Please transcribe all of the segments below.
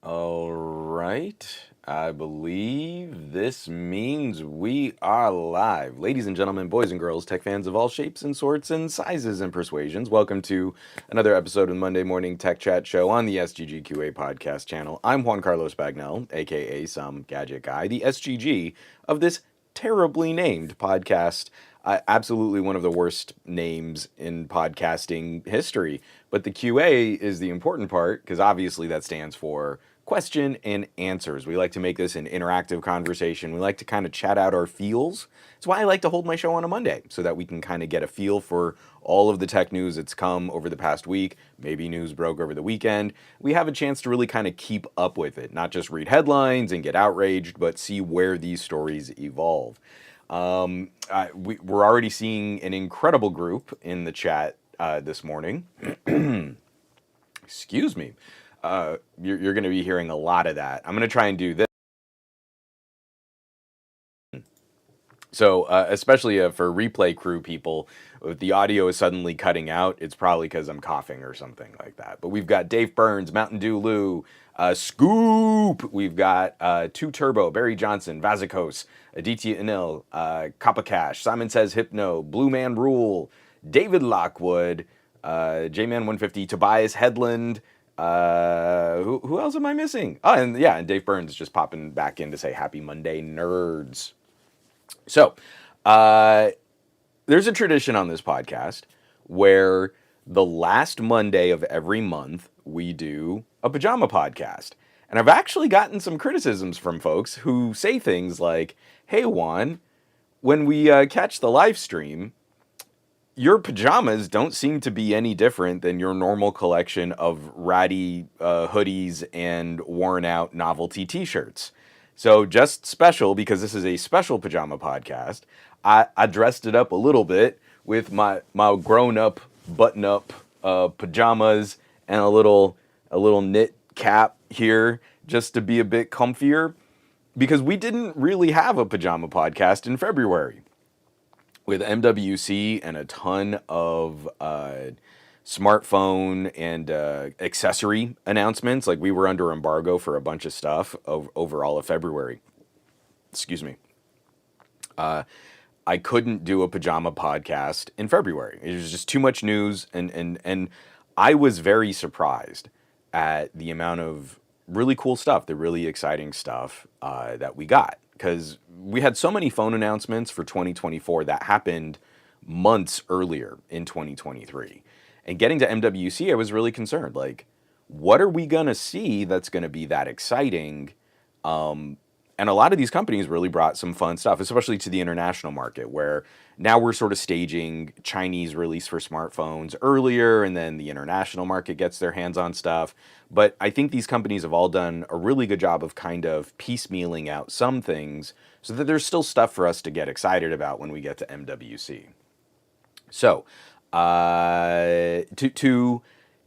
All right. I believe this means we are live. Ladies and gentlemen, boys and girls, tech fans of all shapes and sorts and sizes and persuasions, welcome to another episode of the Monday Morning Tech Chat Show on the SGGQA podcast channel. I'm Juan Carlos Bagnell, aka Some Gadget Guy, the SGG of this terribly named podcast. Absolutely one of the worst names in podcasting history. But the QA is the important part because obviously that stands for question and answers. We like to make this an interactive conversation. We like to kind of chat out our feels. That's why I like to hold my show on a Monday so that we can kind of get a feel for all of the tech news that's come over the past week. Maybe news broke over the weekend. We have a chance to really kind of keep up with it, not just read headlines and get outraged, but see where these stories evolve. We're already seeing an incredible group in the chat this morning. Excuse me. You're going to be hearing a lot of that. I'm going to try and do this. So, especially for replay crew people, if the audio is suddenly cutting out, it's probably because I'm coughing or something like that. But we've got Dave Burns, Mountain Dew Lou, Scoop. We've got 2 Turbo, Barry Johnson, Vazikos, Aditya Anil, Kappa Cash, Simon Says Hypno, Blue Man Rule, David Lockwood, J-Man 150, Tobias Headland. Who else am I missing? Oh, and yeah, and Dave Burns just popping back in to say Happy Monday, nerds. So, there's a tradition on this podcast where the last Monday of every month we do a pajama podcast. And I've actually gotten some criticisms from folks who say things like, hey, Juan, when we catch the live stream, your pajamas don't seem to be any different than your normal collection of ratty hoodies and worn out novelty t-shirts. So just special, because this is a special pajama podcast, I dressed it up a little bit with my grown-up button-up pajamas and a little knit cap here just to be a bit comfier, because we didn't really have a pajama podcast in February. With MWC and a ton of smartphone and accessory announcements, like we were under embargo for a bunch of stuff over all of February. Excuse me. I couldn't do a pajama podcast in February. It was just too much news, and I was very surprised at the amount of really cool stuff, the really exciting stuff that we got. Because we had so many phone announcements for 2024 that happened months earlier in 2023. And getting to MWC, I was really concerned. Like, what are we going to see that's going to be that exciting? And a lot of these companies really brought some fun stuff, especially to the international market, where now we're sort of staging Chinese release for smartphones earlier, and then the international market gets their hands on stuff. But I think these companies have all done a really good job of kind of piecemealing out some things so that there's still stuff for us to get excited about when we get to MWC. So, to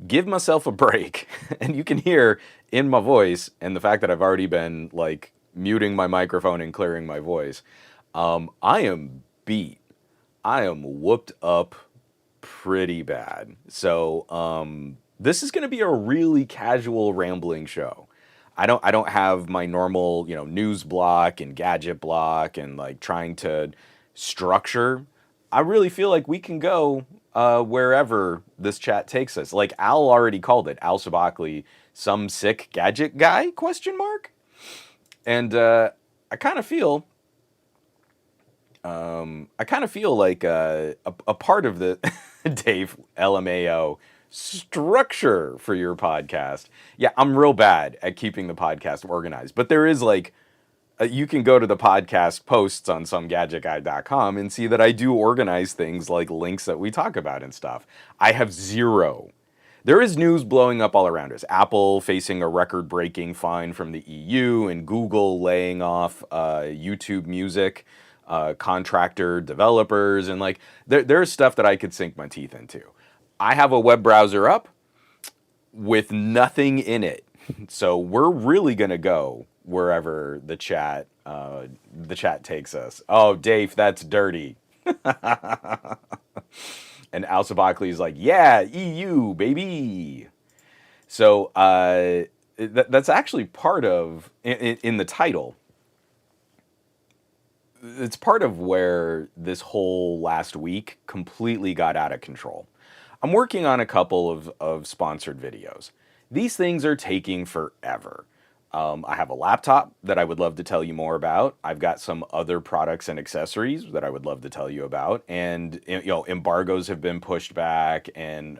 give myself a break, and you can hear in my voice, and the fact that I've already been like muting my microphone and clearing my voice, I am beat. I am whooped up pretty bad. So this is going to be a really casual, rambling show. I don't have my normal, news block and gadget block and like trying to structure. I really feel like we can go wherever this chat takes us. Like Al already called it. Al Sabachley, some sick gadget guy? Question mark. And I kind of feel like a part of the Dave LMAO structure for your podcast. Yeah, I'm real bad at keeping the podcast organized, but there is like you can go to the podcast posts on somegadgetguy.com and see that I do organize things like links that we talk about and stuff. I have zero. There is news blowing up all around us. Apple facing a record-breaking fine from the EU, and Google laying off YouTube Music contractor developers, and like there's stuff that I could sink my teeth into. I have a web browser up with nothing in it, so we're really gonna go wherever the chat takes us. Oh, Dave, that's dirty. And Al Sabachley is like, yeah, EU, baby. So that's actually part of in the title. It's part of where this whole last week completely got out of control. I'm working on a couple of sponsored videos. These things are taking forever. I have a laptop that I would love to tell you more about. I've got some other products and accessories that I would love to tell you about. And embargoes have been pushed back, and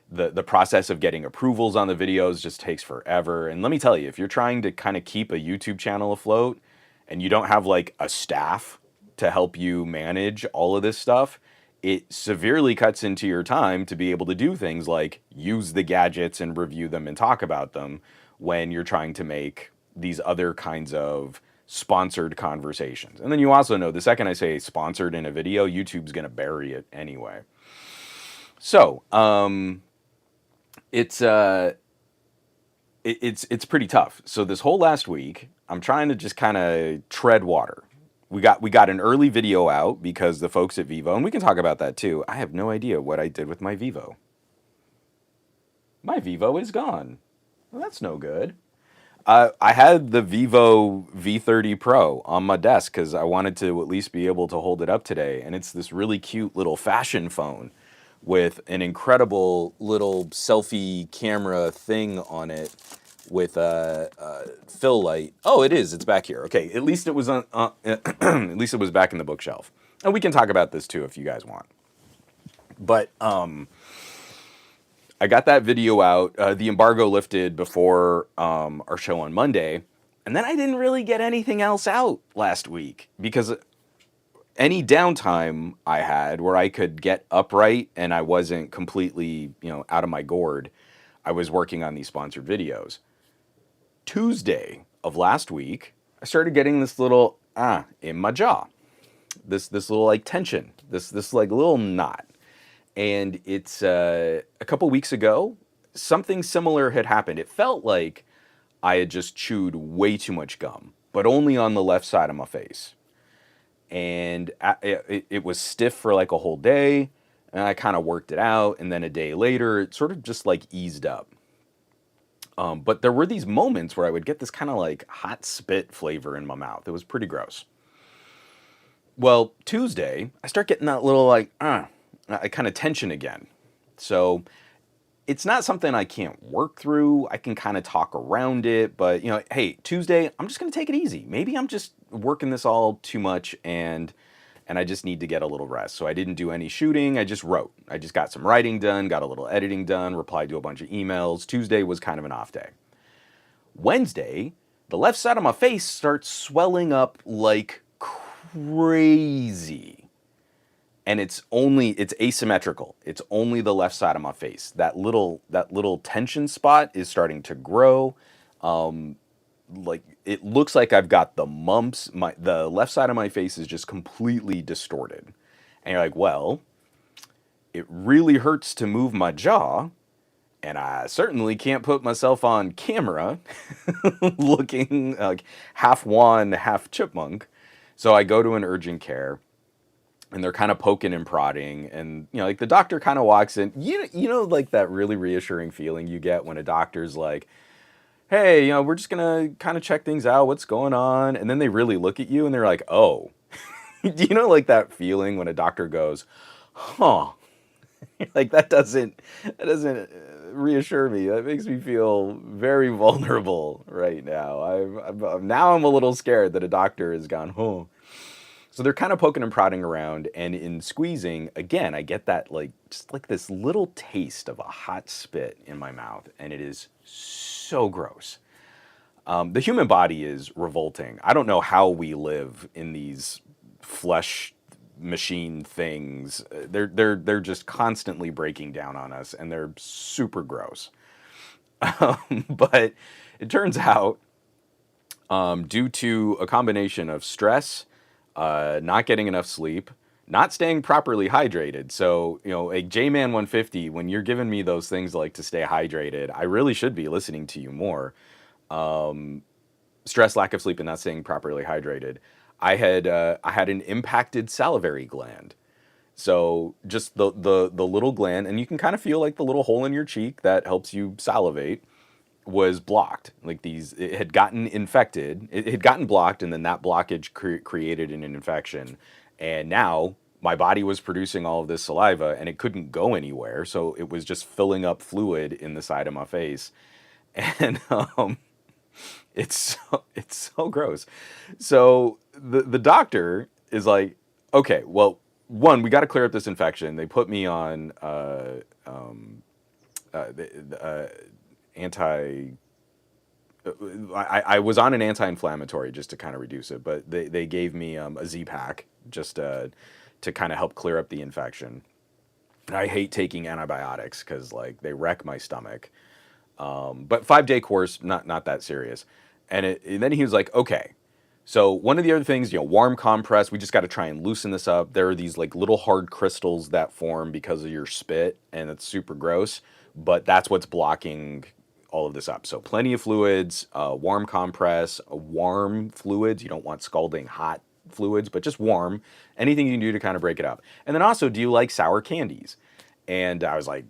the process of getting approvals on the videos just takes forever. And let me tell you, if you're trying to kind of keep a YouTube channel afloat and you don't have like a staff to help you manage all of this stuff, it severely cuts into your time to be able to do things like use the gadgets and review them and talk about them when you're trying to make these other kinds of sponsored conversations. And then you also know the second I say sponsored in a video, YouTube's going to bury it anyway. So, it's it's pretty tough. So this whole last week, I'm trying to just kind of tread water. We got an early video out because the folks at Vivo, and we can talk about that too. I have no idea what I did with my Vivo. My Vivo is gone. Well, that's no good. I had the Vivo V30 Pro on my desk because I wanted to at least be able to hold it up today, and it's this really cute little fashion phone with an incredible little selfie camera thing on it with a fill light. Oh, it is. It's back here. Okay, at least it was on. At least it was back in the bookshelf. And we can talk about this too if you guys want. But I got that video out. The embargo lifted before our show on Monday, and then I didn't really get anything else out last week because any downtime I had where I could get upright and I wasn't completely, out of my gourd, I was working on these sponsored videos. Tuesday of last week, I started getting this little in my jaw. This little like tension, this like little knot. And it's a couple weeks ago, something similar had happened. It felt like I had just chewed way too much gum, but only on the left side of my face. And it was stiff for like a whole day, and I kind of worked it out, and then a day later, it sort of just like eased up. But there were these moments where I would get this kind of like hot spit flavor in my mouth. It was pretty gross. Well, Tuesday, I start getting that little like, kind of tension again. So it's not something I can't work through. I can kind of talk around it, but hey, Tuesday, I'm just going to take it easy. Maybe I'm just working this all too much and I just need to get a little rest. So I didn't do any shooting. I just wrote. I just got some writing done, got a little editing done, replied to a bunch of emails. Tuesday was kind of an off day. Wednesday, the left side of my face starts swelling up like crazy. And it's asymmetrical. It's only the left side of my face. That little tension spot is starting to grow. Like it looks like I've got the mumps. The left side of my face is just completely distorted. And you're like, well, it really hurts to move my jaw, and I certainly can't put myself on camera looking like half Juan, half chipmunk. So I go to an urgent care. And they're kind of poking and prodding, and like the doctor kind of walks in. Like that really reassuring feeling you get when a doctor's like, "Hey, we're just gonna kind of check things out. What's going on?" And then they really look at you, and they're like, "Oh," like that feeling when a doctor goes, "Huh." Like that doesn't reassure me. That makes me feel very vulnerable right now. I'm a little scared that a doctor has gone, "Huh." So they're kind of poking and prodding around, and in squeezing, again, I get that just like this little taste of a hot spit in my mouth, and it is so gross. The human body is revolting. I don't know how we live in these flesh machine things. They're just constantly breaking down on us, and they're super gross. But it turns out, due to a combination of stress, not getting enough sleep, not staying properly hydrated. So, a J-Man 150, when you're giving me those things like to stay hydrated, I really should be listening to you more. Stress, lack of sleep, and not staying properly hydrated. I had an impacted salivary gland. So just the little gland, and you can kind of feel like the little hole in your cheek that helps you salivate. was blocked. Like these, it had gotten infected, it had gotten blocked, and then that blockage created an infection. And now my body was producing all of this saliva and it couldn't go anywhere. So it was just filling up fluid in the side of my face. And it's so gross. So the doctor is like, okay, well, one, we got to clear up this infection. They put me on anti. I was on an anti-inflammatory just to kind of reduce it, but they gave me a Z-Pack just to kind of help clear up the infection. I hate taking antibiotics because like they wreck my stomach. But 5-day course, not that serious. And then he was like, okay. So one of the other things, warm compress, we just got to try and loosen this up. There are these like little hard crystals that form because of your spit, and it's super gross. But that's what's blocking all of this up. So plenty of fluids, warm compress, warm fluids. You don't want scalding hot fluids, but just warm. Anything you can do to kind of break it up. And then also, do you like sour candies? And I was like,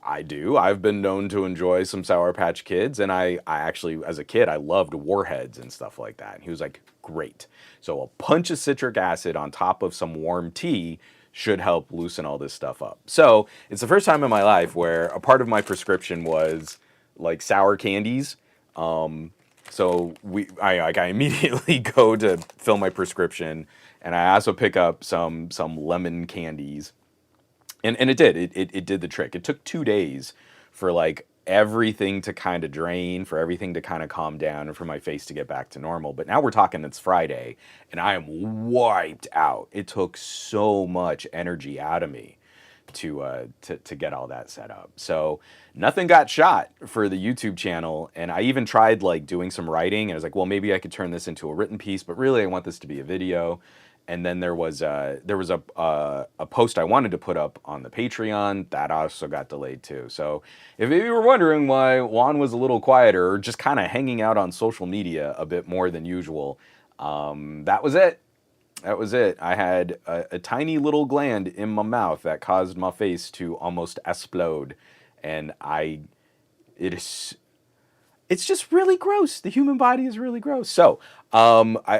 I do. I've been known to enjoy some Sour Patch Kids, and I actually, as a kid, I loved Warheads and stuff like that. And he was like, great. So a punch of citric acid on top of some warm tea should help loosen all this stuff up. So it's the first time in my life where a part of my prescription was like sour candies. So I immediately go to fill my prescription, and I also pick up some lemon candies. And it did. It did the trick. It took 2 days for like everything to kind of drain, for everything to kind of calm down, and for my face to get back to normal. But now we're talking it's Friday, and I am wiped out. It took so much energy out of me to get all that set up. So nothing got shot for the YouTube channel, and I even tried like doing some writing, and I was like, well, maybe I could turn this into a written piece, but really I want this to be a video. And then there was a post I wanted to put up on the Patreon that also got delayed too. So if you were wondering why Juan was a little quieter or just kind of hanging out on social media a bit more than usual, that was it. That was it. I had a tiny little gland in my mouth that caused my face to almost explode, and it's just really gross. The human body is really gross. So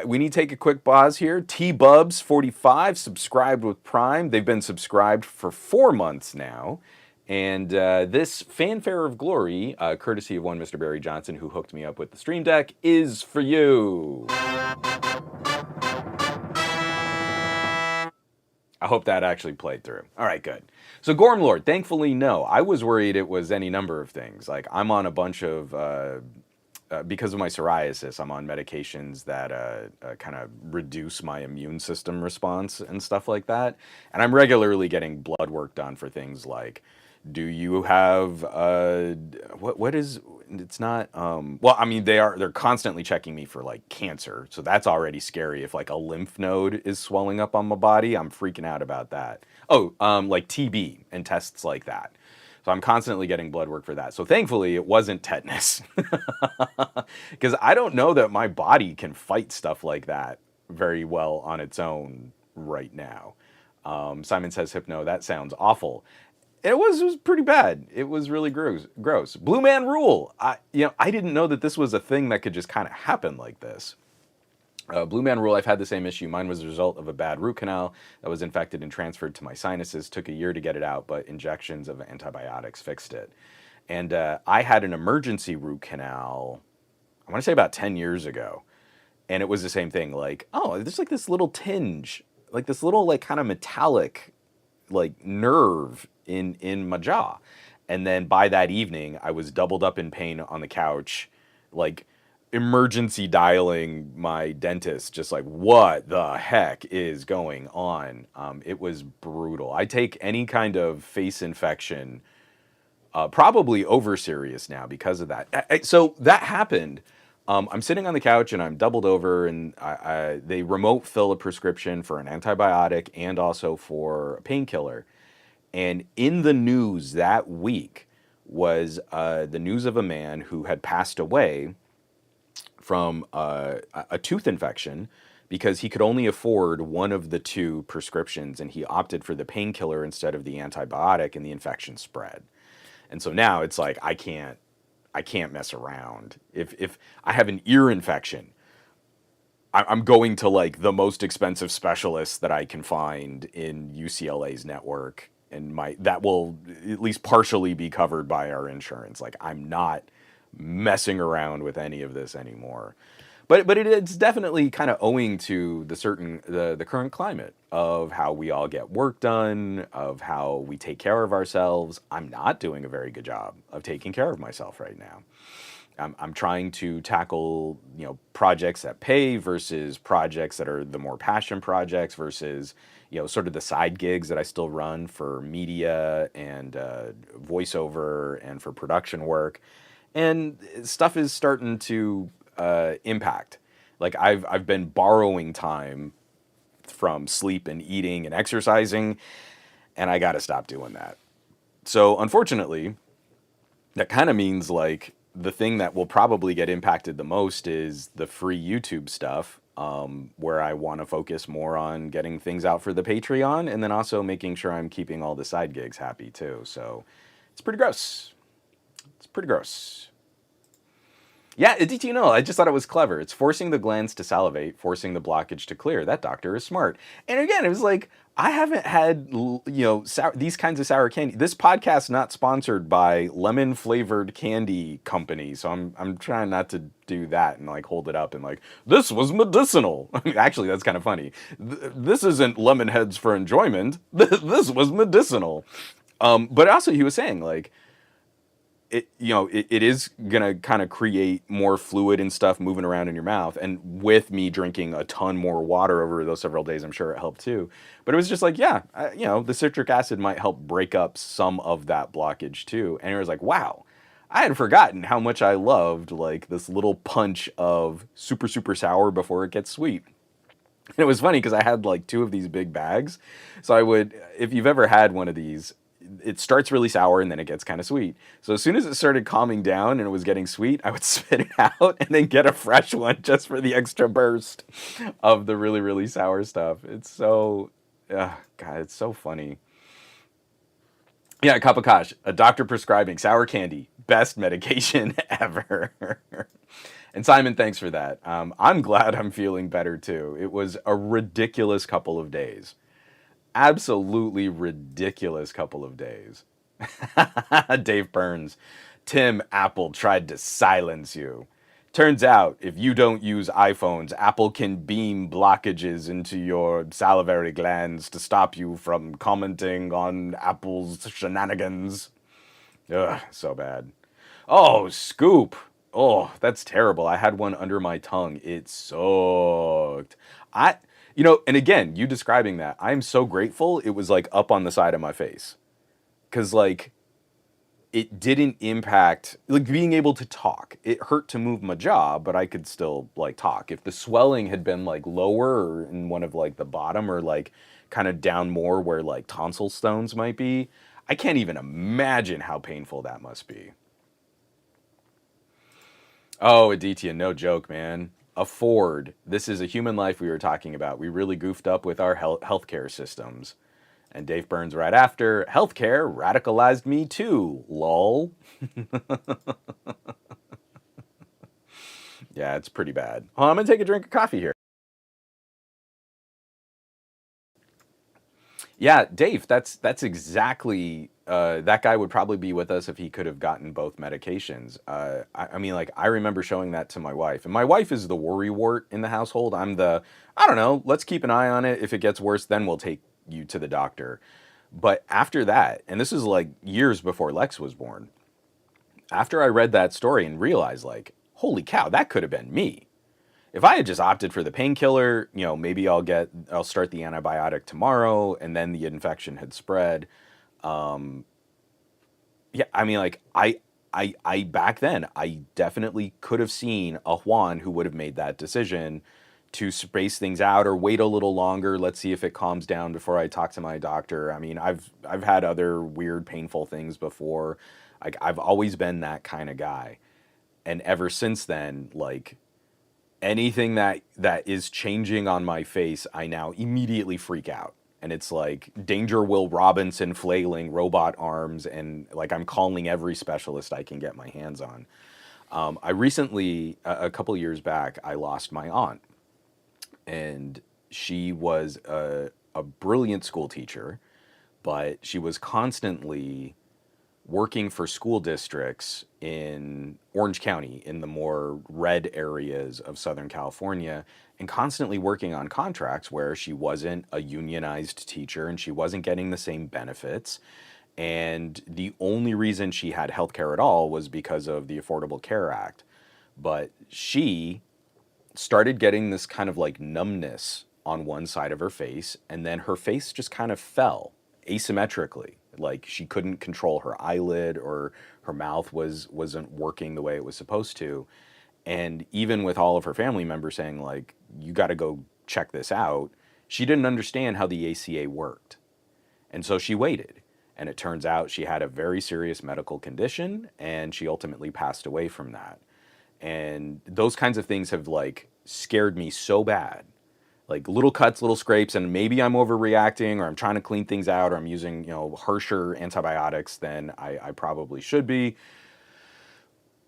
we need to take a quick pause here. T-Bubs45 subscribed with Prime. They've been subscribed for 4 months now. And this fanfare of glory, courtesy of one Mr. Barry Johnson, who hooked me up with the Stream Deck, is for you. I hope that actually played through. All right, good. So Gormlord, thankfully, no. I was worried it was any number of things. Like I'm on a bunch of, because of my psoriasis, I'm on medications that kind of reduce my immune system response and stuff like that. And I'm regularly getting blood work done for things like, do you have, what is, it's not, well, I mean, they're constantly checking me for like cancer. So that's already scary. If like a lymph node is swelling up on my body, I'm freaking out about that. Oh, like TB and tests like that. So I'm constantly getting blood work for that. So thankfully it wasn't tetanus, because I don't know that my body can fight stuff like that very well on its own right now. Simon says, Hypno, that sounds awful. It was pretty bad. It was really gross. Blue Man Rule. I didn't know that this was a thing that could just kind of happen like this. Blue Man Rule, I've had the same issue. Mine was a result of a bad root canal that was infected and transferred to my sinuses. Took a year to get it out, but injections of antibiotics fixed it. And I had an emergency root canal, I want to say about 10 years ago. And it was the same thing. Like, oh, there's like this little tinge, like this little like kind of metallic like nerve in my jaw. And then by that evening, I was doubled up in pain on the couch, like emergency dialing my dentist, just like, what the heck is going on? It was brutal. I take any kind of face infection probably over serious now because of that. So that happened. I'm sitting on the couch and I'm doubled over, and they remote fill a prescription for an antibiotic and also for a painkiller. And in the news that week was the news of a man who had passed away from a tooth infection because he could only afford one of the two prescriptions, and he opted for the painkiller instead of the antibiotic, and the infection spread. And so now it's like, I can't I can't mess around. If I have an ear infection, I'm going to like the most expensive specialist that I can find in UCLA's network, and my that will at least partially be covered by our insurance. Like I'm not messing around with any of this anymore. But it's definitely kind of owing to the current climate of how we all get work done, of how we take care of ourselves. I'm not doing a very good job of taking care of myself right now. I'm trying to tackle, projects that pay versus projects that are the more passion projects versus, sort of the side gigs that I still run for media and voiceover and for production work. And stuff is starting to impact. Like I've been borrowing time from sleep and eating and exercising, and I got to stop doing that. So unfortunately, that kind of means like the thing that will probably get impacted the most is the free YouTube stuff, where I want to focus more on getting things out for the Patreon and then also making sure I'm keeping all the side gigs happy too. So it's pretty gross. It's pretty gross. Yeah, did you know? I just thought it was clever. It's forcing the glands to salivate, forcing the blockage to clear. That doctor is smart. And again, it was like I haven't had these kinds of sour candy. This podcast not sponsored by lemon flavored candy company, so I'm trying not to do that and like hold it up and like this was medicinal. Actually, that's kind of funny. This isn't lemon heads for enjoyment. This was medicinal. But also, he was saying like it is gonna kind of create more fluid and stuff moving around in your mouth. And with me drinking a ton more water over those several days, I'm sure it helped too. But it was just like, yeah, the citric acid might help break up some of that blockage too. And it was like, wow, I had forgotten how much I loved like this little punch of super, super sour before it gets sweet. And it was funny because I had like two of these big bags. So I would, if you've ever had one of these, it starts really sour and then it gets kind of sweet. So as soon as it started calming down and it was getting sweet, I would spit it out and then get a fresh one just for the extra burst of the really, really sour stuff. It's so, God, it's so funny. Yeah, Kapakash, a doctor prescribing sour candy, best medication ever. And Simon, thanks for that. I'm glad I'm feeling better too. It was a ridiculous couple of days. Absolutely ridiculous couple of days. Dave Burns. Tim Apple tried to silence you. Turns out, if you don't use iPhones, Apple can beam blockages into your salivary glands to stop you from commenting on Apple's shenanigans. Ugh, so bad. Oh, Scoop. Oh, that's terrible. I had one under my tongue. It sucked. And again, you describing that, I'm so grateful it was like up on the side of my face. Cause like it didn't impact like being able to talk. It hurt to move my jaw, but I could still like talk. If the swelling had been like lower or in one of like the bottom or like kind of down more where like tonsil stones might be, I can't even imagine how painful that must be. Oh, Aditya, no joke, man. Afford. This is a human life we were talking about. We really goofed up with our healthcare systems. And Dave Burns right after, healthcare radicalized me too, lol. Yeah, it's pretty bad. Oh, I'm gonna take a drink of coffee here. Yeah, Dave, that's exactly that guy would probably be with us if he could have gotten both medications. I mean, like I remember showing that to my wife, and my wife is the worrywart in the household. I don't know. Let's keep an eye on it. If it gets worse, then we'll take you to the doctor. But after that, and this is like years before Lex was born, after I read that story and realized, like, holy cow, that could have been me. If I had just opted for the painkiller, maybe I'll start the antibiotic tomorrow, and then the infection had spread. Um, yeah, I mean, like I back then, I definitely could have seen a Juan who would have made that decision to space things out or wait a little longer. Let's see if it calms down before I talk to my doctor. I mean, I've had other weird, painful things before. Like I've always been that kind of guy, and ever since then, like anything that is changing on my face, I now immediately freak out. and it's like Danger Will Robinson flailing robot arms, and like I'm calling every specialist I can get my hands on. I recently, a couple years back, I lost my aunt, and she was a brilliant school teacher, but she was constantly working for school districts in Orange County, in the more red areas of Southern California, and constantly working on contracts where she wasn't a unionized teacher and she wasn't getting the same benefits. And the only reason she had health care at all was because of the Affordable Care Act. But she started getting this kind of like numbness on one side of her face, and then her face just kind of fell asymmetrically. Like she couldn't control her eyelid, or her mouth wasn't working the way it was supposed to. And even with all of her family members saying like, you got to go check this out, she didn't understand how the ACA worked. And so she waited. And it turns out she had a very serious medical condition, and she ultimately passed away from that. And those kinds of things have like scared me so bad. Like little cuts, little scrapes, and maybe I'm overreacting, or I'm trying to clean things out, or I'm using, harsher antibiotics than I probably should be.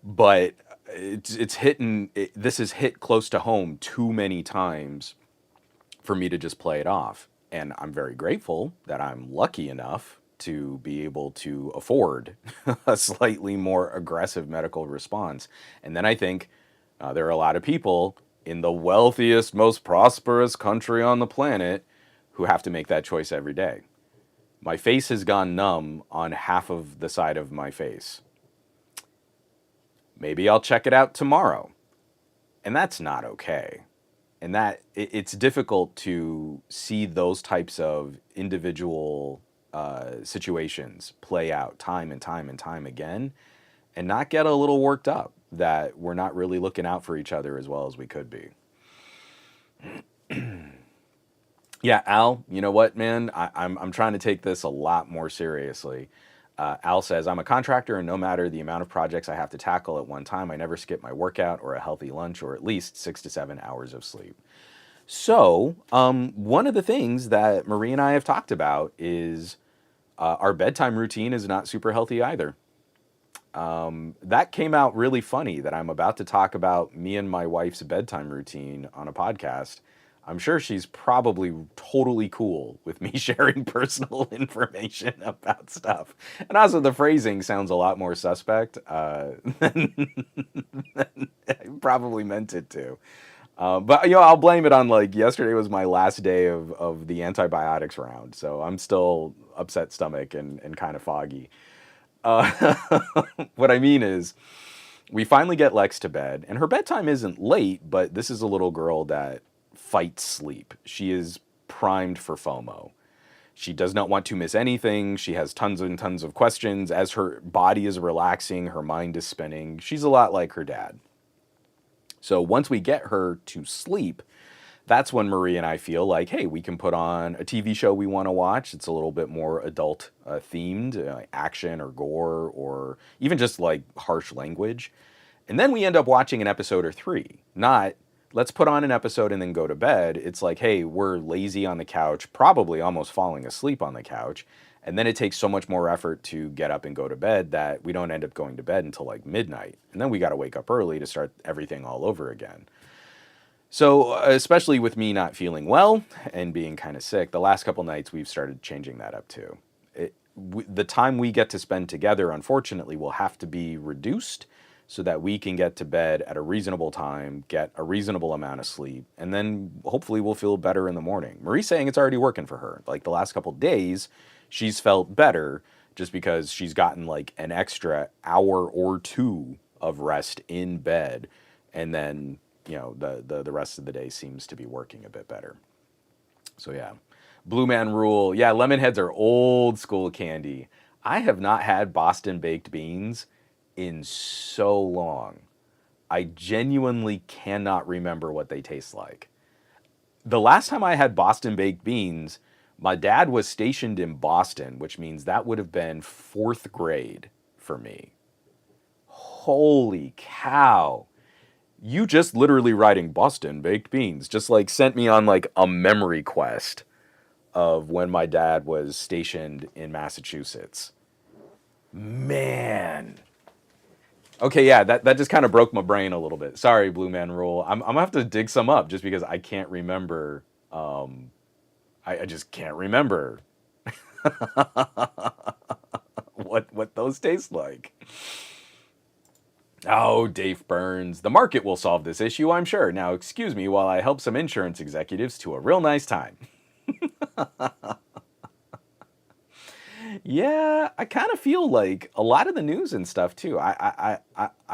But this has hit close to home too many times for me to just play it off. And I'm very grateful that I'm lucky enough to be able to afford a slightly more aggressive medical response. And then I think there are a lot of people in the wealthiest, most prosperous country on the planet who have to make that choice every day. My face has gone numb on half of the side of my face. Maybe I'll check it out tomorrow. And that's not okay. And it's difficult to see those types of individual situations play out time and time and time again, and not get a little worked up that we're not really looking out for each other as well as we could be. Yeah, Al, you know what, man? I'm trying to take this a lot more seriously. Al says, I'm a contractor, and no matter the amount of projects I have to tackle at one time, I never skip my workout or a healthy lunch or at least 6 to 7 hours of sleep. So, one of the things that Marie and I have talked about is our bedtime routine is not super healthy either. That came out really funny that I'm about to talk about me and my wife's bedtime routine on a podcast. I'm sure she's probably totally cool with me sharing personal information about stuff. And also, the phrasing sounds a lot more suspect than I probably meant it to. But I'll blame it on like yesterday was my last day of the antibiotics round, so I'm still upset stomach and kind of foggy. Uh, what I mean is, we finally get Lex to bed, and her bedtime isn't late, but this is a little girl that fights sleep. She is primed for FOMO. She does not want to miss anything. She has tons and tons of questions. As her body is relaxing, her mind is spinning. She's a lot like her dad. So once we get her to sleep, that's when Marie and I feel like, hey, we can put on a TV show we want to watch. It's a little bit more adult themed, action or gore, or even just like harsh language. And then we end up watching an episode or three. Not, let's put on an episode and then go to bed. It's like, hey, we're lazy on the couch, probably almost falling asleep on the couch. And then it takes so much more effort to get up and go to bed that we don't end up going to bed until like midnight. And then we got to wake up early to start everything all over again. So, especially with me not feeling well and being kind of sick, the last couple nights we've started changing that up too. The time we get to spend together, unfortunately, will have to be reduced so that we can get to bed at a reasonable time, get a reasonable amount of sleep, and then hopefully we'll feel better in the morning. Marie's saying it's already working for her. Like the last couple days, she's felt better just because she's gotten like an extra hour or two of rest in bed, and then the rest of the day seems to be working a bit better. So yeah, Blue Man Rule. Yeah, lemon heads are old school candy. I have not had Boston baked beans in so long. I genuinely cannot remember what they taste like. The last time I had Boston baked beans, my dad was stationed in Boston, which means that would have been fourth grade for me. Holy cow. You just literally writing Boston baked beans just like sent me on like a memory quest of when my dad was stationed in Massachusetts. Man. Okay, yeah, that just kind of broke my brain a little bit. Sorry, Blue Man Rule. I'm gonna have to dig some up just because I can't remember. I just can't remember what those taste like. Oh, Dave Burns. The market will solve this issue, I'm sure. Now, excuse me while I help some insurance executives to a real nice time. Yeah, I kind of feel like a lot of the news and stuff too. I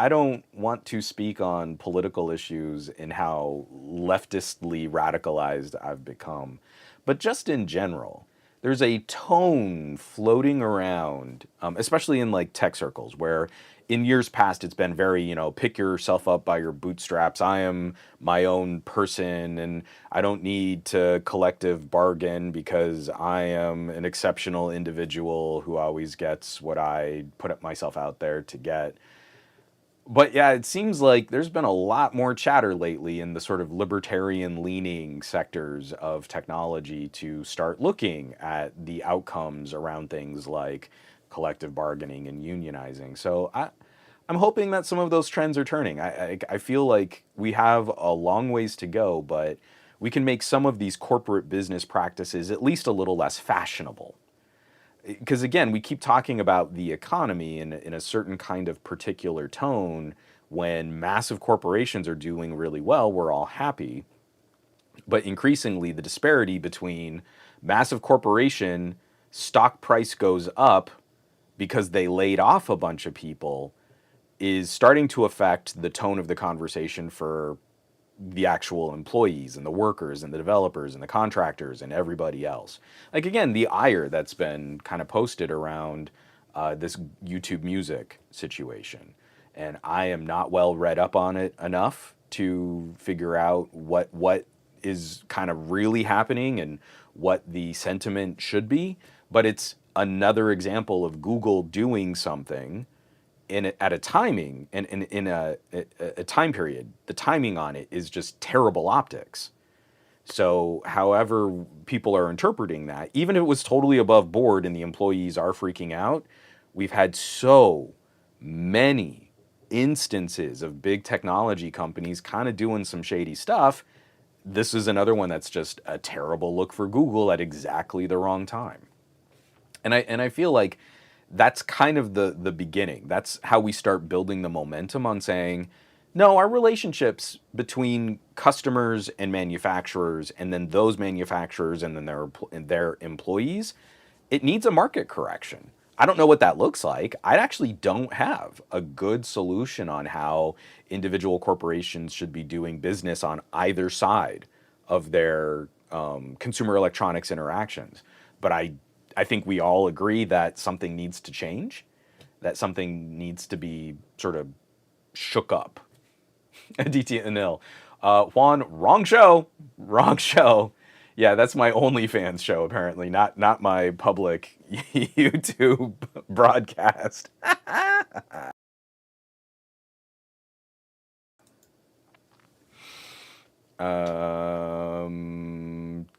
don't want to speak on political issues and how leftistly radicalized I've become, but just in general, there's a tone floating around, especially in like tech circles, where in years past it's been very, pick yourself up by your bootstraps. I am my own person and I don't need to collective bargain because I am an exceptional individual who always gets what I put up myself out there to get. But yeah, it seems like there's been a lot more chatter lately in the sort of libertarian leaning sectors of technology to start looking at the outcomes around things like collective bargaining and unionizing. So I'm hoping that some of those trends are turning. I feel like we have a long ways to go, but we can make some of these corporate business practices at least a little less fashionable. Because again, we keep talking about the economy in a certain kind of particular tone. When massive corporations are doing really well, we're all happy. But increasingly, the disparity between massive corporation stock price goes up because they laid off a bunch of people is starting to affect the tone of the conversation for the actual employees and the workers and the developers and the contractors and everybody else. Like again, the ire that's been kind of posted around this YouTube music situation, and I am not well read up on it enough to figure out what is kind of really happening and what the sentiment should be. But it's another example of Google doing something at a timing and in a time period. The timing on it is just terrible optics. So however people are interpreting that, even if it was totally above board and the employees are freaking out, we've had so many instances of big technology companies kind of doing some shady stuff. This is another one that's just a terrible look for Google at exactly the wrong time. And I feel like that's kind of the beginning. That's how we start building the momentum on saying, no, our relationships between customers and manufacturers, and then those manufacturers and then their employees, it needs a market correction. I don't know what that looks like. I actually don't have a good solution on how individual corporations should be doing business on either side of their consumer electronics interactions. But I think we all agree that something needs to change, that something needs to be sort of shook up. DT Anil. Juan, wrong show. Wrong show. Yeah, that's my OnlyFans show, apparently, not my public YouTube broadcast.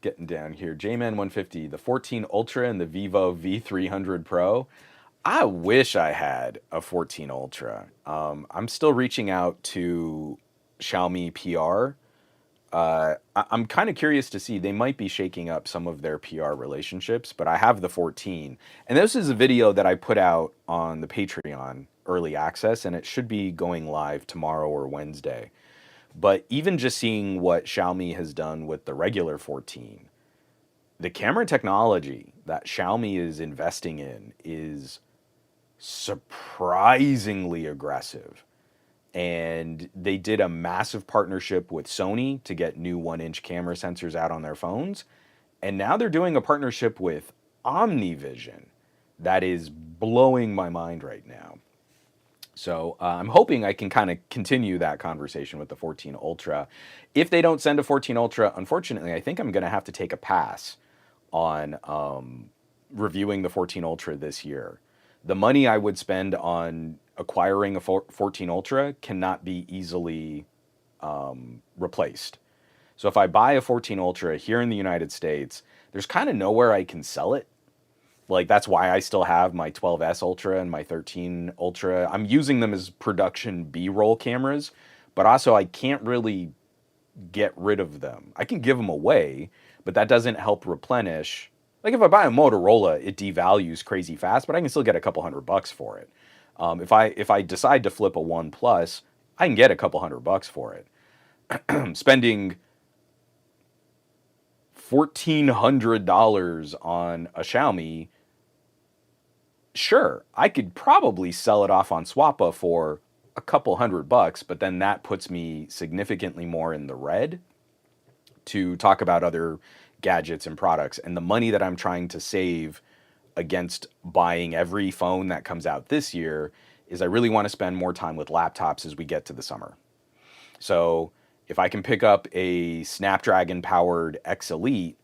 Getting down here. J-Man 150, the 14 Ultra and the Vivo V300 Pro. I wish I had a 14 Ultra. I'm still reaching out to Xiaomi PR. I'm kind of curious to see, they might be shaking up some of their PR relationships, but I have the 14. And this is a video that I put out on the Patreon early access, and it should be going live tomorrow or Wednesday. But even just seeing what Xiaomi has done with the regular 14, the camera technology that Xiaomi is investing in is surprisingly aggressive. And they did a massive partnership with Sony to get new 1-inch camera sensors out on their phones. And now they're doing a partnership with OmniVision that is blowing my mind right now. So I'm hoping I can kind of continue that conversation with the 14 Ultra. If they don't send a 14 Ultra, unfortunately, I think I'm going to have to take a pass on reviewing the 14 Ultra this year. The money I would spend on acquiring a 14 Ultra cannot be easily replaced. So if I buy a 14 Ultra here in the United States, there's kind of nowhere I can sell it. Like that's why I still have my 12S Ultra and my 13 Ultra. I'm using them as production B-roll cameras, but also I can't really get rid of them. I can give them away, but that doesn't help replenish. Like if I buy a Motorola, it devalues crazy fast, but I can still get a couple $100 for it. If I decide to flip a One Plus, I can get a couple $100 for it. Spending $1,400 on a Xiaomi, sure, I could probably sell it off on Swappa for a couple $100, but then that puts me significantly more in the red to talk about other gadgets and products. And the money that I'm trying to save against buying every phone that comes out this year is I really want to spend more time with laptops as we get to the summer. So if I can pick up a Snapdragon powered X Elite,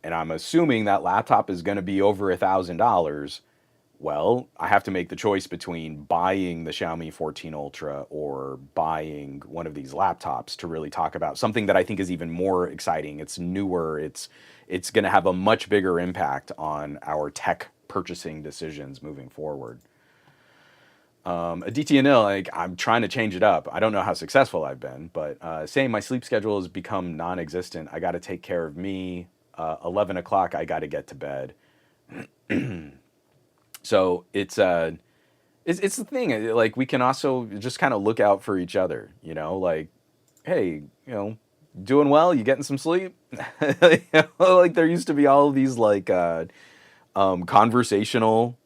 and I'm assuming that laptop is going to be over $1,000, well, I have to make the choice between buying the Xiaomi 14 Ultra or buying one of these laptops to really talk about something that I think is even more exciting. It's newer. It's going to have a much bigger impact on our tech purchasing decisions moving forward. A DTNL, like I'm trying to change it up. I don't know how successful I've been, but saying my sleep schedule has become non-existent. I got to take care of me. 11 o'clock, I got to get to bed. So it's the thing. Like we can also just kind of look out for each other. Like, hey, doing well. You getting some sleep? Like there used to be all of these like conversational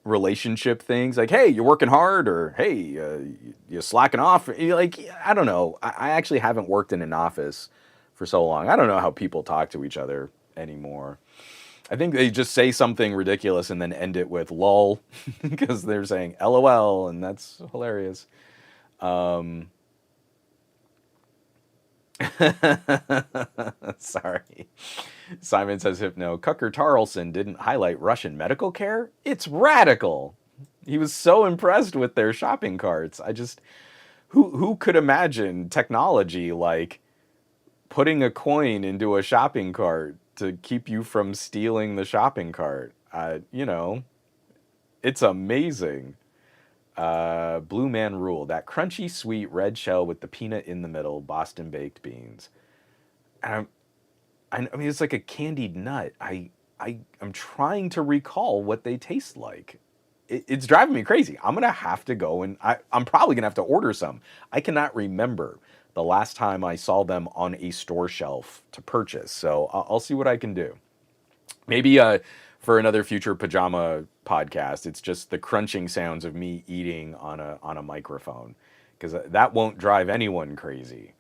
relationship things. Like, hey, you're working hard, or hey, you're slacking off. Like, I don't know. I actually haven't worked in an office for so long. I don't know how people talk to each other anymore. I think they just say something ridiculous and then end it with lol because they're saying LOL, and that's hilarious. Sorry. Simon says Hypno. Cucker Tarlson didn't highlight Russian medical care? It's radical. He was so impressed with their shopping carts. Who could imagine technology like putting a coin into a shopping cart to keep you from stealing the shopping cart? It's amazing. Blue Man Rule, that crunchy sweet red shell with the peanut in the middle, Boston baked beans. And I mean, it's like a candied nut. I'm trying to recall what they taste like. It's driving me crazy. I'm gonna have to go and I'm probably gonna have to order some. I cannot remember the last time I saw them on a store shelf to purchase. So I'll see what I can do. Maybe for another future pajama podcast, it's just the crunching sounds of me eating on a microphone, because that won't drive anyone crazy.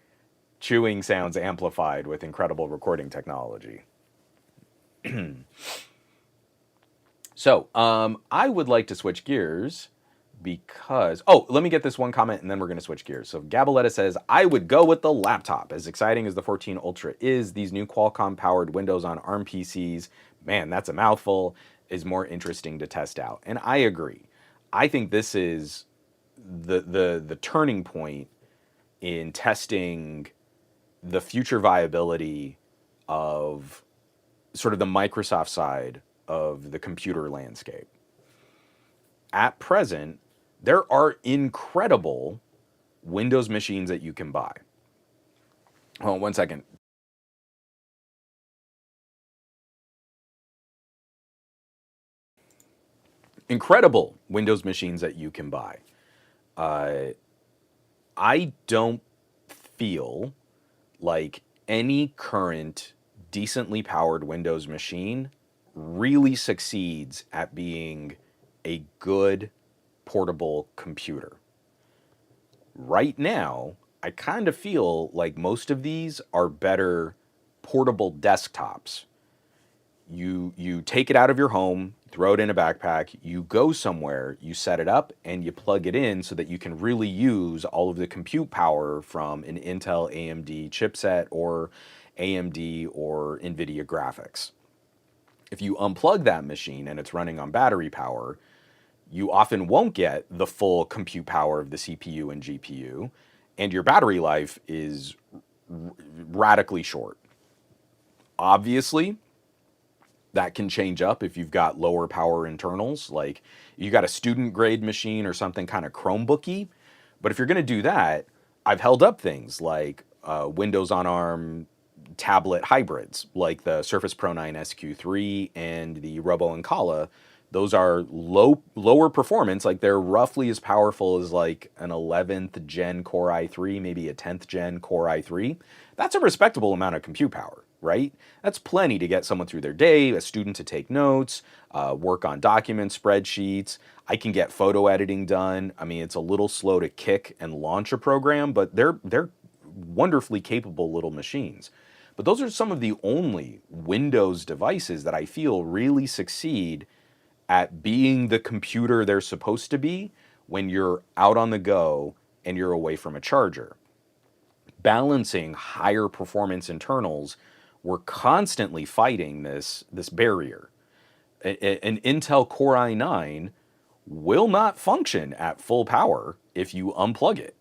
Chewing sounds amplified with incredible recording technology. So, I would like to switch gears because... Oh, let me get this one comment and then we're going to switch gears. So, Gabaletta says, I would go with the laptop. As exciting as the 14 Ultra is, these new Qualcomm-powered Windows on ARM PCs, man, that's a mouthful, is more interesting to test out. And I agree. I think this is the turning point in testing the future viability of sort of the Microsoft side of the computer landscape. At present, there are incredible Windows machines that you can buy. Hold on one second. Incredible Windows machines that you can buy. I don't feel like any current decently powered Windows machine really succeeds at being a good portable computer. Right now, I kind of feel like most of these are better portable desktops. You take it out of your home, throw it in a backpack, you go somewhere, you set it up, and you plug it in so that you can really use all of the compute power from an Intel AMD chipset or AMD or NVIDIA graphics. If you unplug that machine and it's running on battery power, you often won't get the full compute power of the CPU and GPU, and your battery life is radically short. Obviously, that can change up if you've got lower power internals, like you got a student grade machine or something kind of Chromebooky. But if you're going to do that, I've held up things like Windows on ARM tablet hybrids, like the Surface Pro 9 SQ3 and the Robo Ancala. Those are lower performance, like they're roughly as powerful as like an 11th gen Core i3, maybe a 10th gen Core i3. That's a respectable amount of compute power, right? That's plenty to get someone through their day, a student to take notes, work on documents, spreadsheets. I can get photo editing done. I mean, it's a little slow to kick and launch a program, but they're wonderfully capable little machines. But those are some of the only Windows devices that I feel really succeed at being the computer they're supposed to be when you're out on the go and you're away from a charger. Balancing higher performance internals, we're constantly fighting this barrier. An Intel Core i9 will not function at full power if you unplug it.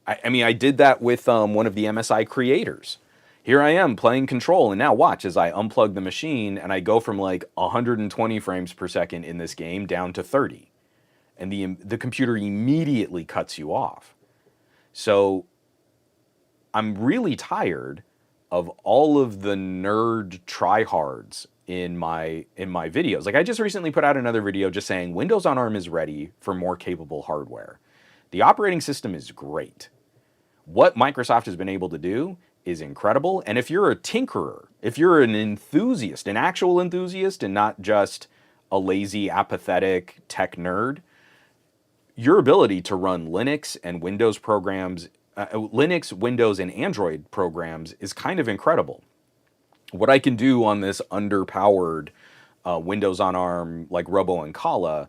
I mean, I did that with one of the MSI creators. Here I am playing Control, and now watch as I unplug the machine and I go from like 120 frames per second in this game down to 30. And the computer immediately cuts you off. So I'm really tired of all of the nerd tryhards in my videos. Like I just recently put out another video just saying Windows on ARM is ready for more capable hardware. The operating system is great. What Microsoft has been able to do is incredible. And if you're a tinkerer, if you're an enthusiast, an actual enthusiast, and not just a lazy, apathetic tech nerd, your ability to run Linux and Windows programs, Linux, Windows, and Android programs is kind of incredible. What I can do on this underpowered Windows on ARM like Robo Ancala,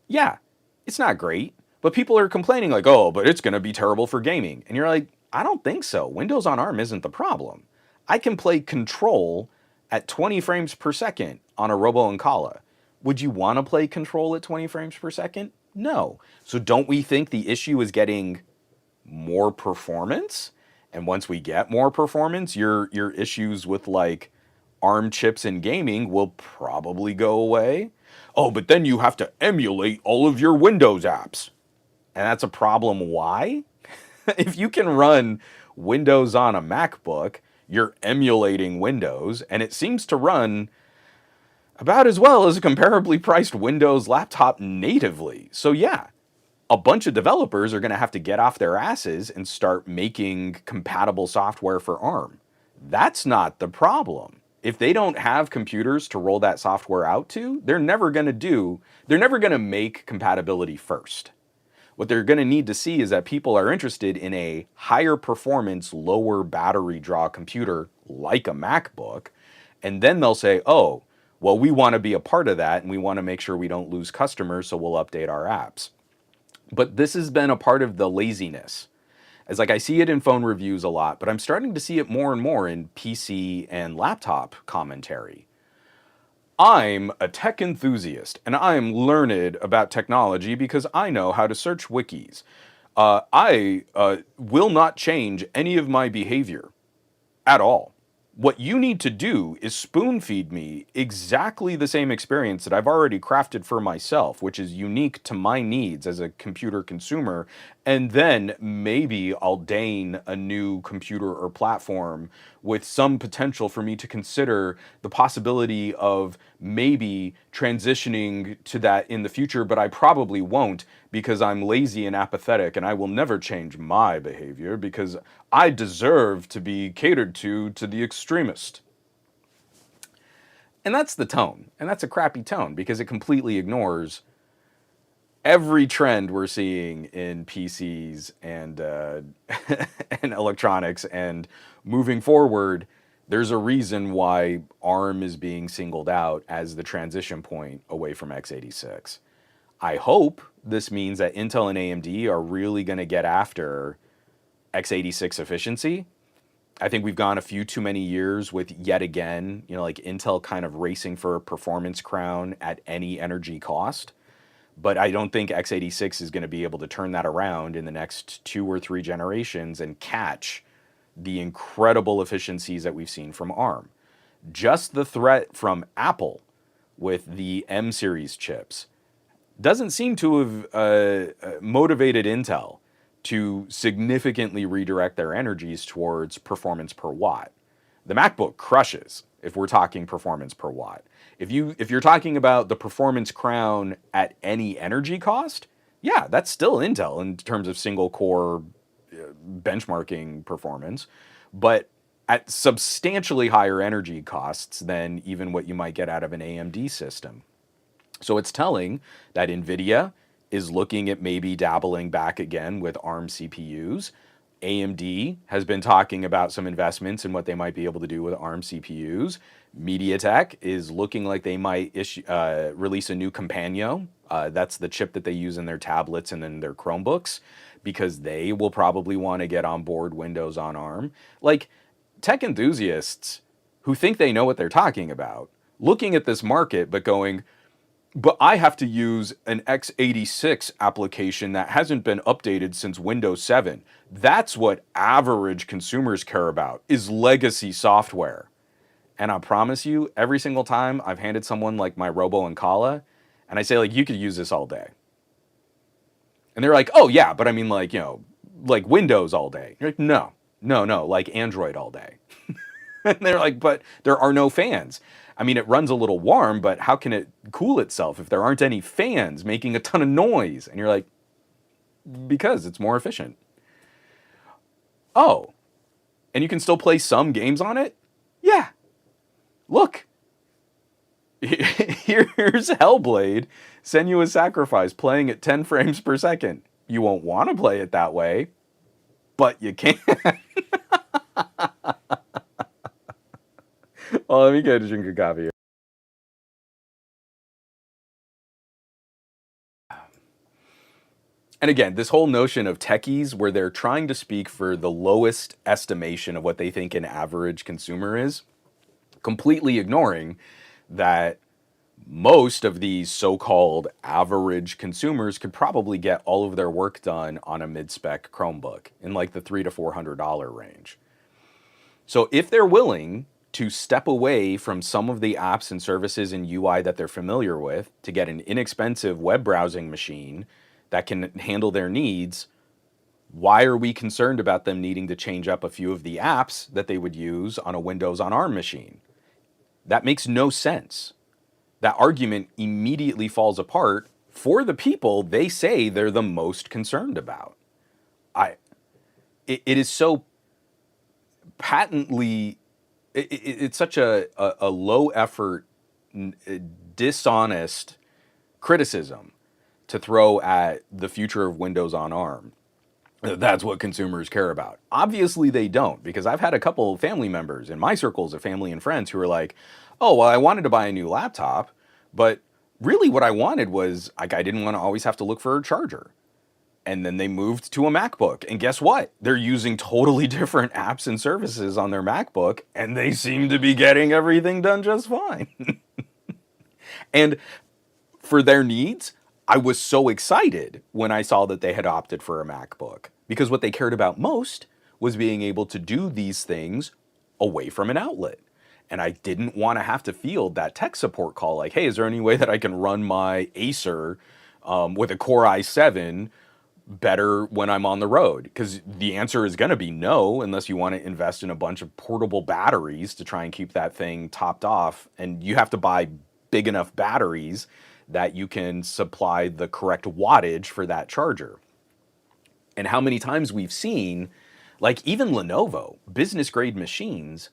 yeah, it's not great. But people are complaining like, oh, but it's going to be terrible for gaming. And you're like, I don't think so. Windows on ARM isn't the problem. I can play Control at 20 frames per second on a Robo Ancala. Would you want to play Control at 20 frames per second? No. So don't we think the issue is getting more performance? And once we get more performance, your issues with like ARM chips in gaming will probably go away. Oh, but then you have to emulate all of your Windows apps. And that's a problem. Why? If you can run Windows on a MacBook, you're emulating Windows, and it seems to run about as well as a comparably priced Windows laptop natively. So yeah, a bunch of developers are going to have to get off their asses and start making compatible software for ARM. That's not the problem. If they don't have computers to roll that software out to, they're never going to make compatibility first. What they're going to need to see is that people are interested in a higher performance, lower battery draw computer like a MacBook. And then they'll say, oh, well, we want to be a part of that and we want to make sure we don't lose customers, so we'll update our apps. But this has been a part of the laziness. As like I see it in phone reviews a lot, but I'm starting to see it more and more in PC and laptop commentary. I'm a tech enthusiast, and I'm learned about technology because I know how to search wikis. I will not change any of my behavior at all. What you need to do is spoon feed me exactly the same experience that I've already crafted for myself, which is unique to my needs as a computer consumer. And then maybe I'll deign a new computer or platform with some potential for me to consider the possibility of maybe transitioning to that in the future, but I probably won't because I'm lazy and apathetic and I will never change my behavior because I deserve to be catered to the extremist. And that's the tone. And that's a crappy tone because it completely ignores every trend we're seeing in PCs and and electronics. And moving forward, there's a reason why ARM is being singled out as the transition point away from x86. I hope this means that Intel and AMD are really going to get after x86 efficiency. I think we've gone a few too many years with yet again, like Intel kind of racing for a performance crown at any energy cost. But I don't think x86 is going to be able to turn that around in the next 2 or 3 generations and catch the incredible efficiencies that we've seen from ARM. Just the threat from Apple with the M series chips doesn't seem to have motivated Intel to significantly redirect their energies towards performance per watt. The MacBook crushes if we're talking performance per watt. If you're talking about the performance crown at any energy cost, yeah, that's still Intel in terms of single core benchmarking performance, but at substantially higher energy costs than even what you might get out of an AMD system. So it's telling that NVIDIA is looking at maybe dabbling back again with ARM CPUs. AMD has been talking about some investments in what they might be able to do with ARM CPUs. MediaTek is looking like they might release a new Companion. That's the chip that they use in their tablets and in their Chromebooks, because they will probably want to get on board Windows on ARM. Like, tech enthusiasts who think they know what they're talking about, looking at this market but going, but I have to use an x86 application that hasn't been updated since Windows 7. That's what average consumers care about, is legacy software. And I promise you, every single time I've handed someone like my Robo and Kala, and I say, like, you could use this all day. And they're like, oh yeah, but I mean, like, like Windows all day. You're like, no, like Android all day. And they're like, but there are no fans. I mean, it runs a little warm, but how can it cool itself if there aren't any fans making a ton of noise? And you're like, because it's more efficient. Oh, and you can still play some games on it? Yeah. Look. Here's Hellblade, Senua's Sacrifice, playing at 10 frames per second. You won't want to play it that way, but you can. Oh, let me get a drink of coffee. And again, this whole notion of techies where they're trying to speak for the lowest estimation of what they think an average consumer is, completely ignoring that most of these so-called average consumers could probably get all of their work done on a mid-spec Chromebook in like the $300 to $400 range. So if they're willing to step away from some of the apps and services and UI that they're familiar with to get an inexpensive web browsing machine that can handle their needs, why are we concerned about them needing to change up a few of the apps that they would use on a Windows on ARM machine? That makes no sense. That argument immediately falls apart for the people they say they're the most concerned about. It is so patently, it's such a low effort, dishonest criticism to throw at the future of Windows on ARM. That's what consumers care about. Obviously they don't, because I've had a couple family members in my circles of family and friends who are like, oh, well, I wanted to buy a new laptop, but really what I wanted was, like, I didn't want to always have to look for a charger. And then they moved to a MacBook. And guess what? They're using totally different apps and services on their MacBook, and they seem to be getting everything done just fine. And for their needs, I was so excited when I saw that they had opted for a MacBook, because what they cared about most was being able to do these things away from an outlet. And I didn't want to have to field that tech support call like, hey, is there any way that I can run my Acer with a Core i7 better when I'm on the road? Because the answer is going to be no, unless you want to invest in a bunch of portable batteries to try and keep that thing topped off. And you have to buy big enough batteries that you can supply the correct wattage for that charger. And how many times we've seen, like even Lenovo, business grade machines,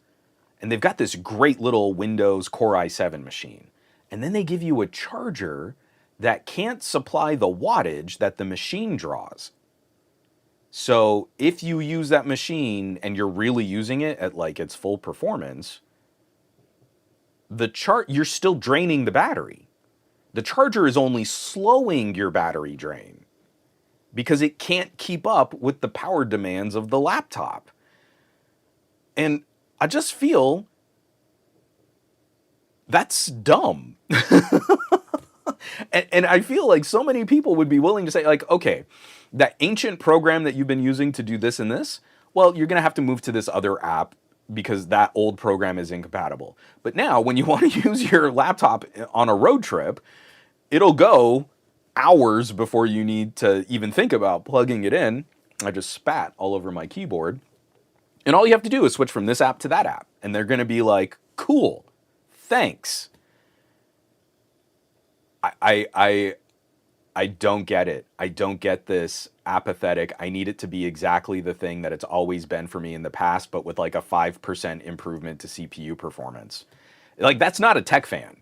and they've got this great little Windows Core i7 machine. And then they give you a charger that can't supply the wattage that the machine draws. So if you use that machine and you're really using it at like its full performance, you're still draining the battery. The charger is only slowing your battery drain because it can't keep up with the power demands of the laptop. And I just feel that's dumb. And I feel like so many people would be willing to say, like, okay, that ancient program that you've been using to do this and this, well, you're going to have to move to this other app because that old program is incompatible. But now, when you want to use your laptop on a road trip, it'll go hours before you need to even think about plugging it in. I just spat all over my keyboard. And all you have to do is switch from this app to that app. And they're going to be like, cool, thanks. I don't get it. I don't get this apathetic. I need it to be exactly the thing that it's always been for me in the past, but with like a 5% improvement to CPU performance. Like, that's not a tech fan.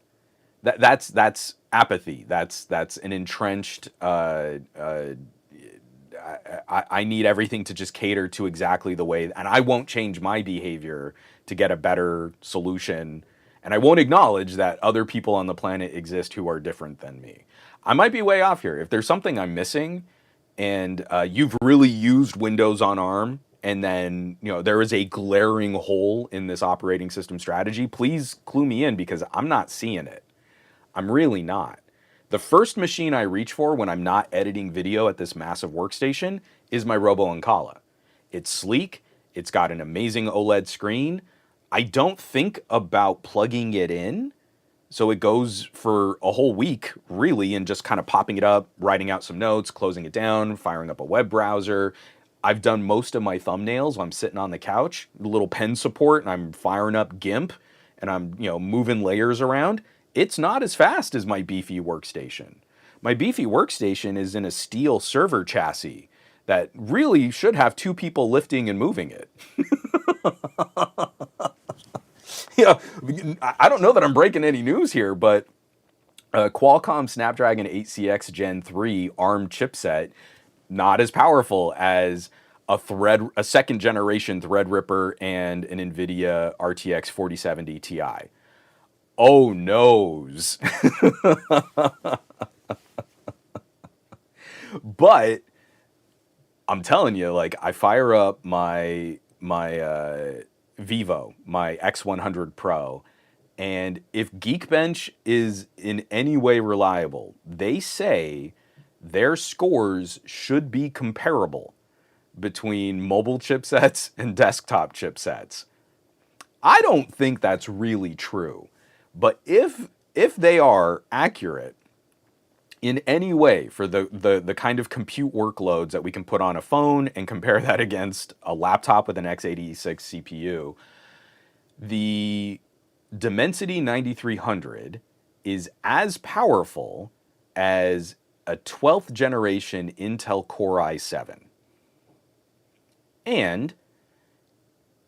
That's apathy. That's an entrenched. I need everything to just cater to exactly the way, and I won't change my behavior to get a better solution. And I won't acknowledge that other people on the planet exist who are different than me. I might be way off here. If there's something I'm missing, and you've really used Windows on ARM, and then there is a glaring hole in this operating system strategy, please clue me in, because I'm not seeing it. I'm really not. The first machine I reach for when I'm not editing video at this massive workstation is my Robo Ancala. It's sleek. It's got an amazing OLED screen. I don't think about plugging it in, so it goes for a whole week, really, and just kind of popping it up, writing out some notes, closing it down, firing up a web browser. I've done most of my thumbnails while I'm sitting on the couch, a little pen support, and I'm firing up GIMP, and I'm moving layers around. It's not as fast as my beefy workstation. My beefy workstation is in a steel server chassis that really should have two people lifting and moving it. I don't know that I'm breaking any news here, but Qualcomm Snapdragon 8CX Gen 3 ARM chipset, not as powerful as a second generation Threadripper and an NVIDIA RTX 4070 Ti. Oh, noes. But I'm telling you, like, I fire up my Vivo, my X100 Pro, and if Geekbench is in any way reliable, they say their scores should be comparable between mobile chipsets and desktop chipsets. I don't think that's really true. But if they are accurate in any way for the kind of compute workloads that we can put on a phone and compare that against a laptop with an x86 CPU, the Dimensity 9300 is as powerful as a 12th generation Intel Core i7. And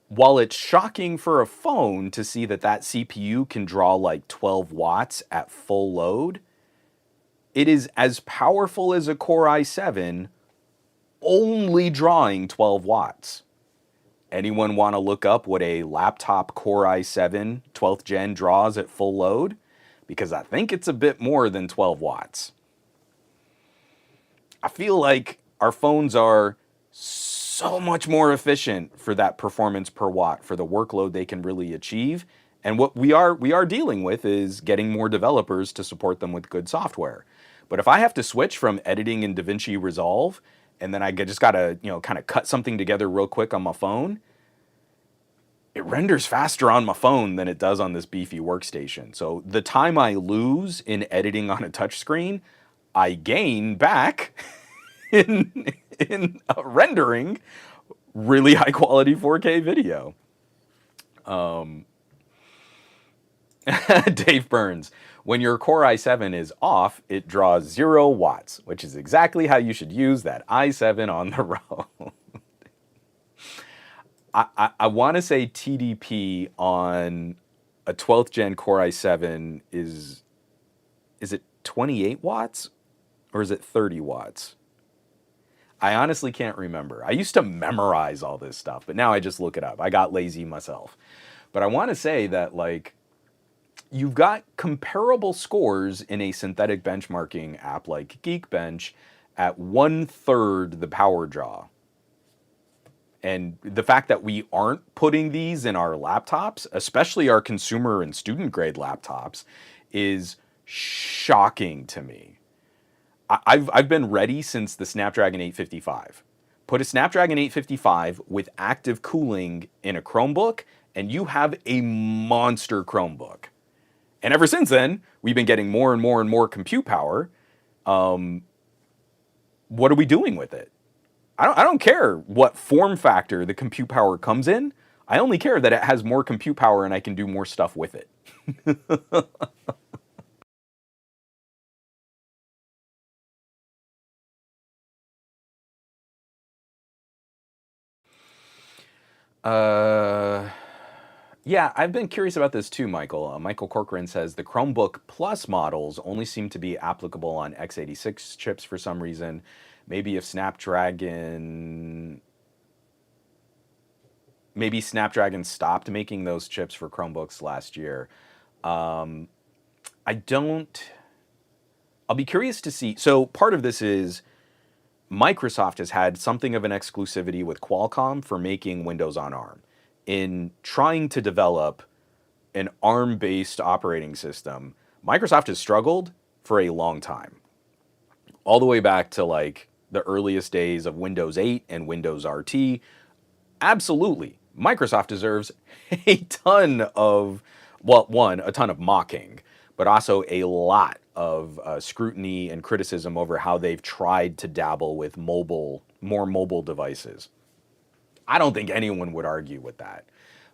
while it's shocking for a phone to see that CPU can draw like 12 watts at full load, it is as powerful as a Core i7, only drawing 12 watts. Anyone want to look up what a laptop Core i7 12th gen draws at full load? Because I think it's a bit more than 12 watts. I feel like our phones are so much more efficient for that performance per watt, for the workload they can really achieve. And what we are dealing with is getting more developers to support them with good software. But if I have to switch from editing in DaVinci Resolve, and then I just gotta kind of cut something together real quick on my phone, it renders faster on my phone than it does on this beefy workstation. So the time I lose in editing on a touchscreen, I gain back in rendering really high quality 4K video. Dave Burns, when your Core i7 is off, it draws 0 watts, which is exactly how you should use that i7 on the road. I want to say TDP on a 12th gen Core i7 is it 28 watts or is it 30 watts? I honestly can't remember. I used to memorize all this stuff, but now I just look it up. I got lazy myself. But I want to say that, like, you've got comparable scores in a synthetic benchmarking app like Geekbench at 1/3 the power draw. And the fact that we aren't putting these in our laptops, especially our consumer and student grade laptops, is shocking to me. I've been ready since the Snapdragon 855. Put a Snapdragon 855 with active cooling in a Chromebook, and you have a monster Chromebook. And ever since then, we've been getting more and more and more compute power. What are we doing with it? I don't care what form factor the compute power comes in. I only care that it has more compute power and I can do more stuff with it. Yeah, I've been curious about this too, Michael. Michael Corcoran says the Chromebook Plus models only seem to be applicable on x86 chips for some reason. Maybe if Snapdragon stopped making those chips for Chromebooks last year. I don't. I'll be curious to see. So part of this is Microsoft has had something of an exclusivity with Qualcomm for making Windows on ARM. In trying to develop an ARM-based operating system, Microsoft has struggled for a long time. All the way back to like the earliest days of Windows 8 and Windows RT. Absolutely, Microsoft deserves a ton of, well, one, a ton of mocking, but also a lot of scrutiny and criticism over how they've tried to dabble with more mobile devices. I don't think anyone would argue with that.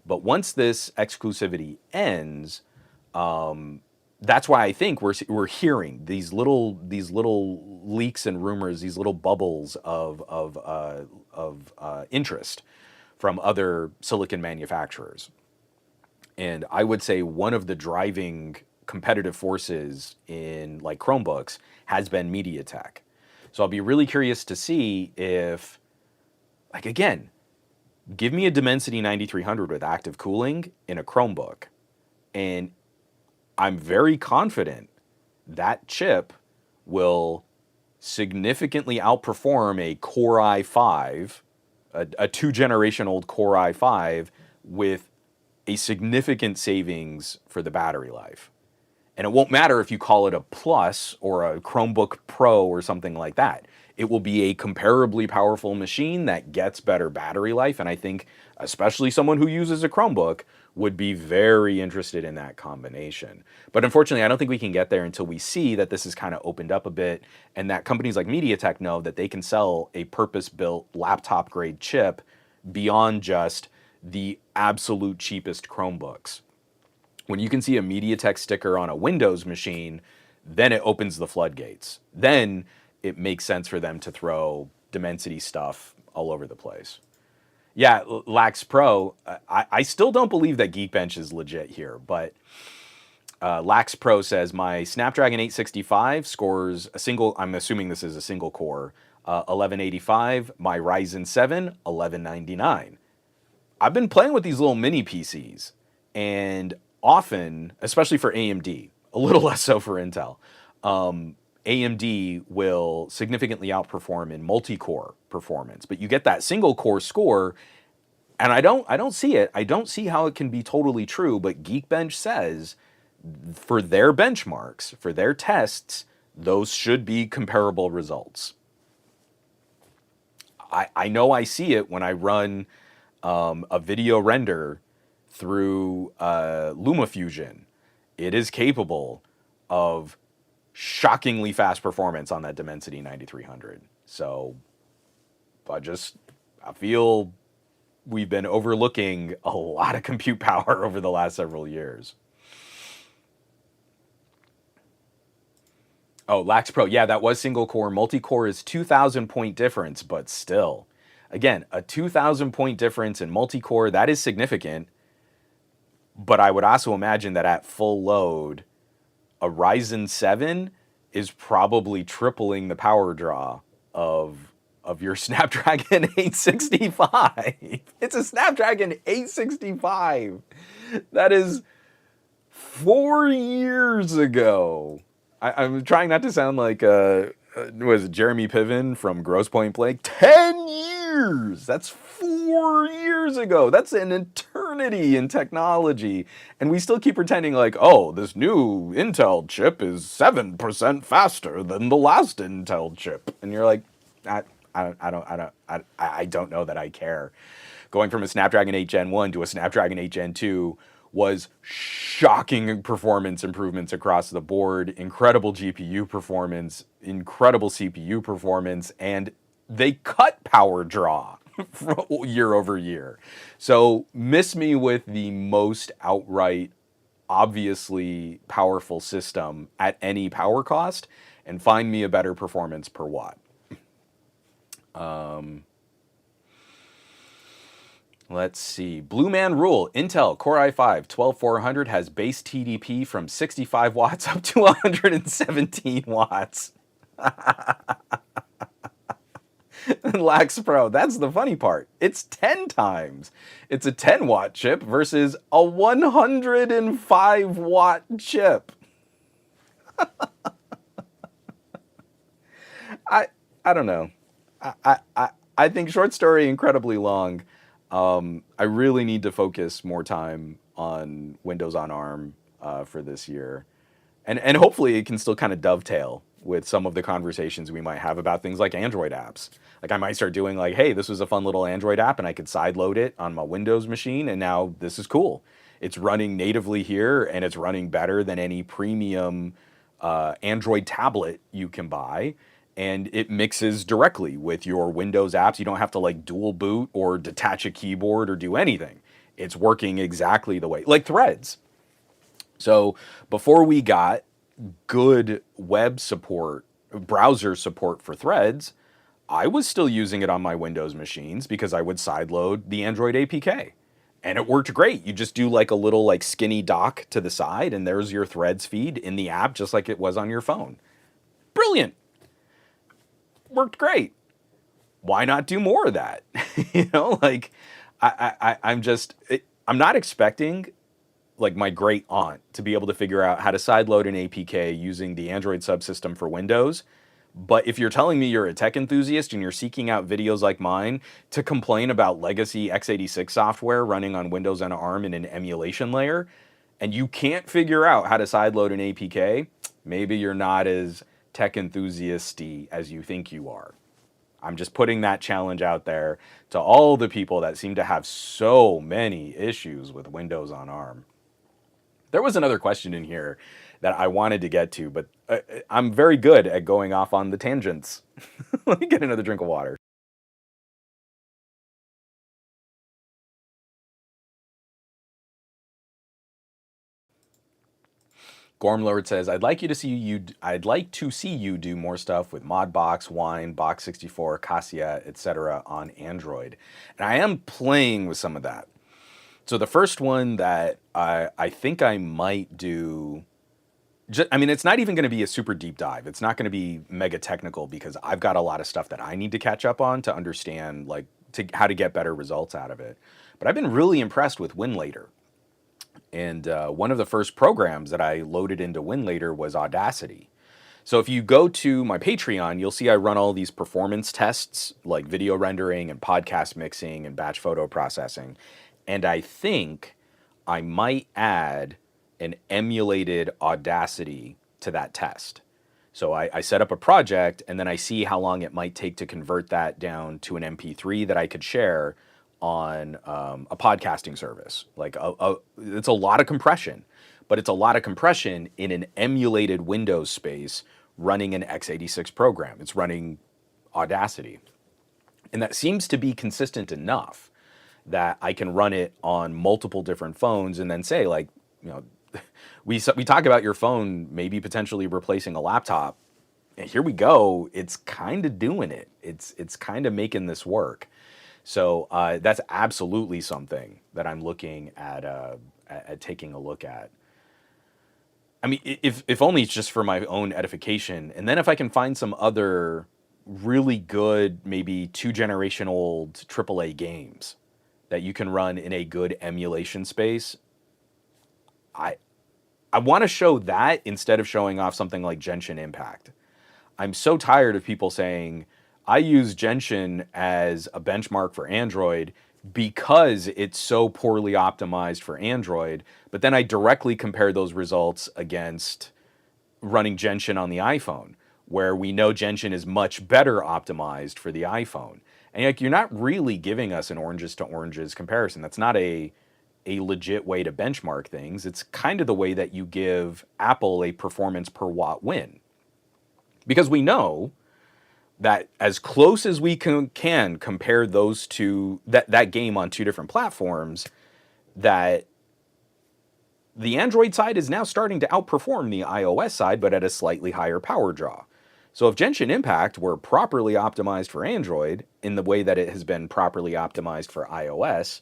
But once this exclusivity ends, that's why I think we're hearing these little leaks and rumors, these little bubbles of interest from other silicon manufacturers. And I would say one of the driving competitive forces in like Chromebooks has been MediaTek. So I'll be really curious to see if, like, again, give me a Dimensity 9300 with active cooling in a Chromebook, and I'm very confident that chip will significantly outperform a Core i5, a 2-generation-old Core i5 with a significant savings for the battery life. And it won't matter if you call it a Plus or a Chromebook Pro or something like that. It will be a comparably powerful machine that gets better battery life. And I think especially someone who uses a Chromebook would be very interested in that combination. But unfortunately, I don't think we can get there until we see that this is kind of opened up a bit and that companies like MediaTek know that they can sell a purpose-built laptop-grade chip beyond just the absolute cheapest Chromebooks. When you can see a MediaTek sticker on a Windows machine, then it opens the floodgates. Then it makes sense for them to throw Dimensity stuff all over the place. Yeah, Lax Pro, I still don't believe that Geekbench is legit here, but Lax Pro says, my Snapdragon 865 scores a single, I'm assuming this is a single core, 1185, my Ryzen 7, 1199. I've been playing with these little mini PCs, and often, especially for AMD, a little less so for Intel, AMD will significantly outperform in multi-core performance. But you get that single-core score, and I don't see it. I don't see how it can be totally true, but Geekbench says for their benchmarks, for their tests, those should be comparable results. I know I see it when I run a video render through LumaFusion. It is capable of shockingly fast performance on that Dimensity 9300. So I feel we've been overlooking a lot of compute power over the last several years. Oh, Lax Pro. Yeah, that was single core. Multi-core is 2,000 point difference, but still. Again, a 2,000 point difference in multi-core, that is significant. But I would also imagine that at full load, a Ryzen 7 is probably tripling the power draw of your Snapdragon 865. It's a Snapdragon 865. That is 4 years ago. I'm trying not to sound like, was it Jeremy Piven from Grosse Pointe Blank? 10 years! That's 4 years ago. That's an eternity in technology. And we still keep pretending like, oh, this new Intel chip is 7% faster than the last Intel chip. And you're like, I don't know that I care. Going from a Snapdragon 8 Gen 1 to a Snapdragon 8 Gen 2 was shocking performance improvements across the board, incredible GPU performance, incredible CPU performance, and they cut power draw year over year. So miss me with the most outright, obviously powerful system at any power cost, and find me a better performance per watt. Let's see. Blue Man Rule. Intel Core i5 12400 has base TDP from 65 watts up to 117 watts. Lax Pro. That's the funny part. It's 10 times. It's a 10 watt chip versus a 105 watt chip. I don't know. I think short story, incredibly long. I really need to focus more time on Windows on ARM for this year. And hopefully it can still kind of dovetail with some of the conversations we might have about things like Android apps. Like I might start doing like, hey, this was a fun little Android app and I could sideload it on my Windows machine and now this is cool. It's running natively here and it's running better than any premium Android tablet you can buy. And it mixes directly with your Windows apps. You don't have to like dual boot or detach a keyboard or do anything. It's working exactly the way, like Threads. So before we got good web support, browser support for Threads, I was still using it on my Windows machines because I would sideload the Android APK. And it worked great. You just do like a little like skinny dock to the side and there's your Threads feed in the app just like it was on your phone. Brilliant. Worked great. Why not do more of that? You know, like I'm not expecting like my great aunt to be able to figure out how to sideload an APK using the Android subsystem for Windows. But if you're telling me you're a tech enthusiast and you're seeking out videos like mine to complain about legacy x86 software running on Windows and ARM in an emulation layer, and you can't figure out how to sideload an APK, maybe you're not as tech enthusiasty as you think you are. I'm just putting that challenge out there to all the people that seem to have so many issues with Windows on ARM. There was another question in here that I wanted to get to, but I'm very good at going off on the tangents. Let me get another drink of water. Gormlord says, I'd like to see you do more stuff with Modbox, Wine, Box 64, Cassia, etc. on Android. And I am playing with some of that. So the first one that I think I might do, I mean, it's not even going to be a super deep dive. It's not going to be mega technical because I've got a lot of stuff that I need to catch up on to understand like how to get better results out of it. But I've been really impressed with WinLater. And one of the first programs that I loaded into WinLater was Audacity. So if you go to my Patreon, you'll see I run all these performance tests like video rendering and podcast mixing and batch photo processing. And I think I might add an emulated Audacity to that test. So I set up a project and then I see how long it might take to convert that down to an MP3 that I could share on a podcasting service. Like it's a lot of compression, but it's a lot of compression in an emulated Windows space running an x86 program. It's running Audacity. And that seems to be consistent enough that I can run it on multiple different phones and then say like, you know, we talk about your phone maybe potentially replacing a laptop. And here we go. It's kind of doing it. It's kind of making this work. So that's absolutely something that I'm looking at taking a look at. I mean, if only it's just for my own edification. And then if I can find some other really good, maybe 2-generation old AAA games that you can run in a good emulation space, I want to show that instead of showing off something like Genshin Impact. I'm so tired of people saying, I use Genshin as a benchmark for Android because it's so poorly optimized for Android, but then I directly compare those results against running Genshin on the iPhone. where we know Genshin is much better optimized for the iPhone. And like, you're not really giving us an oranges to oranges comparison. That's not a legit way to benchmark things. It's kind of the way that you give Apple a performance per watt win. Because we know that as close as we can compare those two, that game on two different platforms, that the Android side is now starting to outperform the iOS side, but at a slightly higher power draw. So if Genshin Impact were properly optimized for Android in the way that it has been properly optimized for iOS,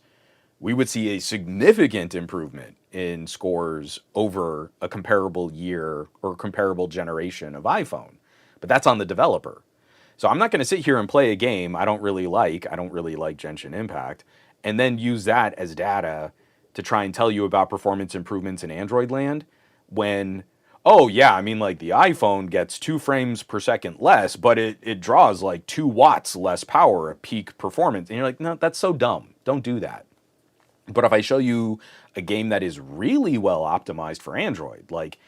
we would see a significant improvement in scores over a comparable year or comparable generation of iPhone. But that's on the developer. So I'm not going to sit here and play a game I don't really like. I don't really like Genshin Impact, and then use that as data to try and tell you about performance improvements in Android land when, oh yeah, I mean, like the iPhone gets 2 frames per second less, but it draws like 2 watts less power at peak performance. And you're like, no, that's so dumb. Don't do that. But if I show you a game that is really well optimized for Android, like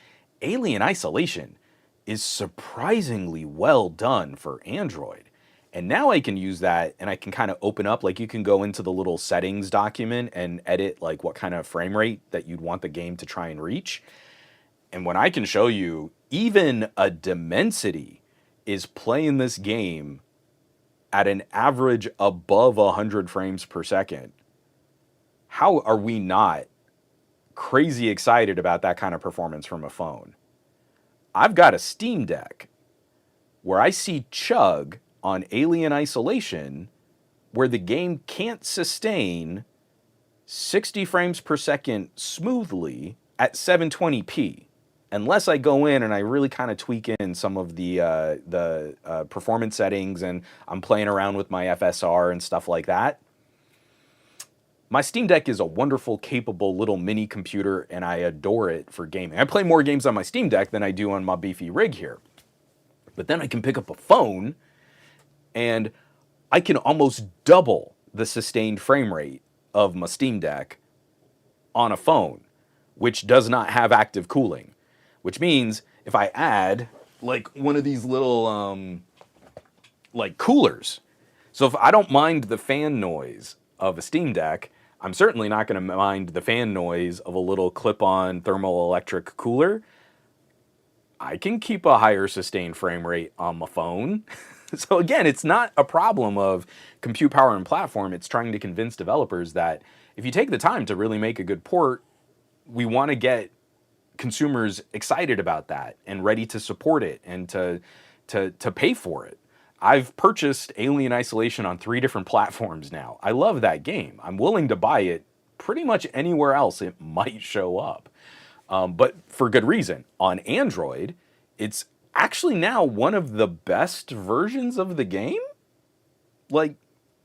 Alien Isolation is surprisingly well done for Android. And now I can use that and I can kind of open up, like you can go into the little settings document and edit like what kind of frame rate that you'd want the game to try and reach. And when I can show you even a Dimensity is playing this game at an average above 100 frames per second, how are we not crazy excited about that kind of performance from a phone? I've got a Steam Deck where I see chug on Alien Isolation where the game can't sustain 60 frames per second smoothly at 720p unless I go in and I really kind of tweak in some of the performance settings and I'm playing around with my FSR and stuff like that. My Steam Deck is a wonderful, capable little mini computer, and I adore it for gaming. I play more games on my Steam Deck than I do on my beefy rig here. But then I can pick up a phone, and I can almost double the sustained frame rate of my Steam Deck on a phone, which does not have active cooling. Which means if I add like one of these little like coolers, so if I don't mind the fan noise of a Steam Deck, I'm certainly not going to mind the fan noise of a little clip-on thermoelectric cooler. I can keep a higher sustained frame rate on my phone. So again, it's not a problem of compute power and platform. It's trying to convince developers that if you take the time to really make a good port, we want to get consumers excited about that and ready to support it and to pay for it. I've purchased Alien Isolation on 3 different platforms now. I love that game. I'm willing to buy it pretty much anywhere else it might show up. But for good reason. On Android, it's actually now one of the best versions of the game. Like,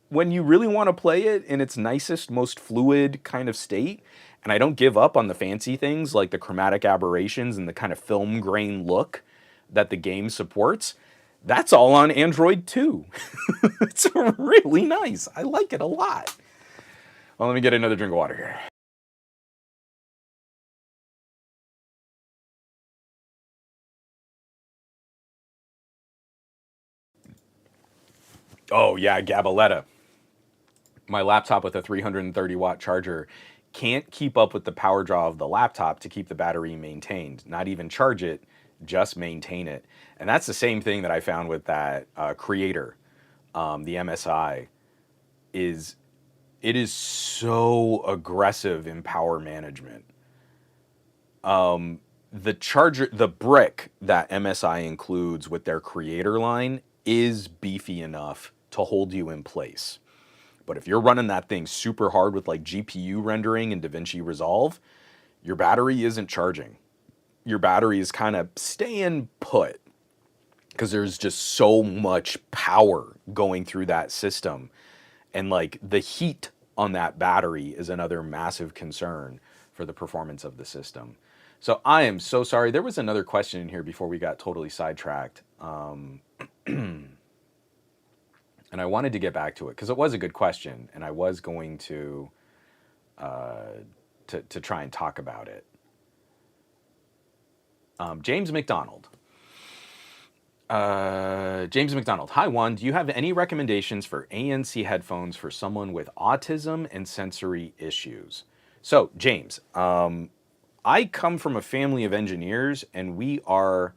when you really want to play it in its nicest, most fluid kind of state, and I don't give up on the fancy things like the chromatic aberrations and the kind of film grain look that the game supports, that's all on Android too. It's really nice. I like it a lot. Well, let me get another drink of water here. Oh yeah, Gabaletta. My laptop with a 330 watt charger can't keep up with the power draw of the laptop to keep the battery maintained. Not even charge it, just maintain it. And that's the same thing that I found with that Creator, the MSI, is it is so aggressive in power management. The charger, the brick that MSI includes with their Creator line is beefy enough to hold you in place. But if you're running that thing super hard with like GPU rendering and DaVinci Resolve, your battery isn't charging. Your battery is kind of staying put because there's just so much power going through that system. And like the heat on that battery is another massive concern for the performance of the system. So I am so sorry. There was another question in here before we got totally sidetracked. And I wanted to get back to it because it was a good question, and I was going to try and talk about it. James McDonald. James McDonald. Hi, Juan. Do you have any recommendations for ANC headphones for someone with autism and sensory issues? So, James, I come from a family of engineers, and we are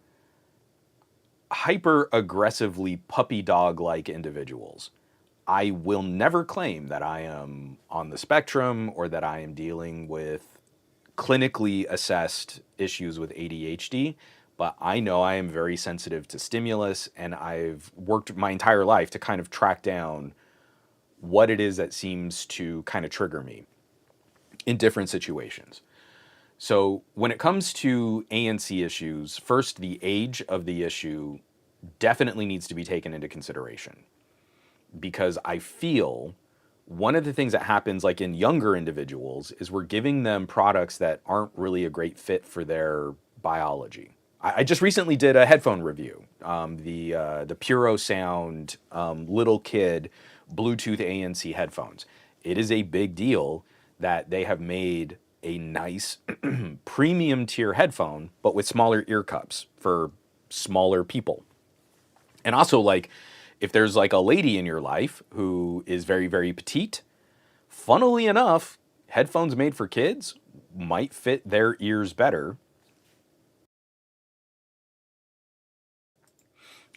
hyper aggressively puppy dog like individuals. I will never claim that I am on the spectrum or that I am dealing with clinically assessed issues with ADHD, but I know I am very sensitive to stimulus, and I've worked my entire life to kind of track down what it is that seems to kind of trigger me in different situations. So when it comes to ANC issues, first, the age of the issue definitely needs to be taken into consideration, because I feel one of the things that happens like in younger individuals is we're giving them products that aren't really a great fit for their biology. I just recently did a headphone review, the Puro Sound little kid Bluetooth ANC headphones. It is a big deal that they have made a nice premium tier headphone, but with smaller ear cups for smaller people. And also, like, if there's like a lady in your life who is very, very petite, funnily enough, headphones made for kids might fit their ears better.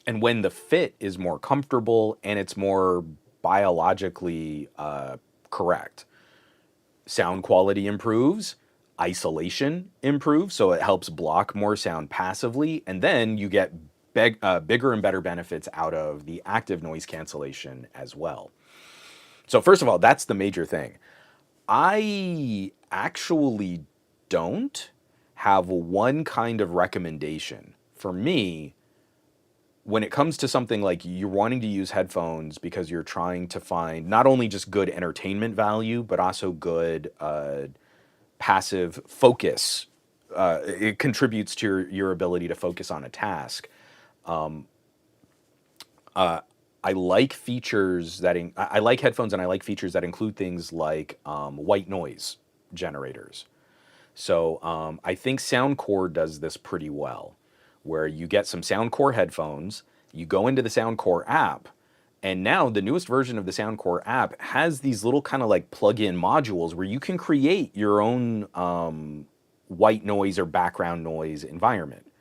And when the fit is more comfortable and it's more biologically correct, sound quality improves, isolation improves, so it helps block more sound passively, and then you get bigger and better benefits out of the active noise cancellation as well. So first of all, that's the major thing. I actually don't have one kind of recommendation. For me, when it comes to something like you're wanting to use headphones because you're trying to find not only just good entertainment value, but also good passive focus, it contributes to your ability to focus on a task. I like features that I like headphones, and I like features that include things like white noise generators. So I think Soundcore does this pretty well, where you get some Soundcore headphones, you go into the Soundcore app, and now the newest version of the Soundcore app has these little kind of like plug-in modules where you can create your own white noise or background noise environment,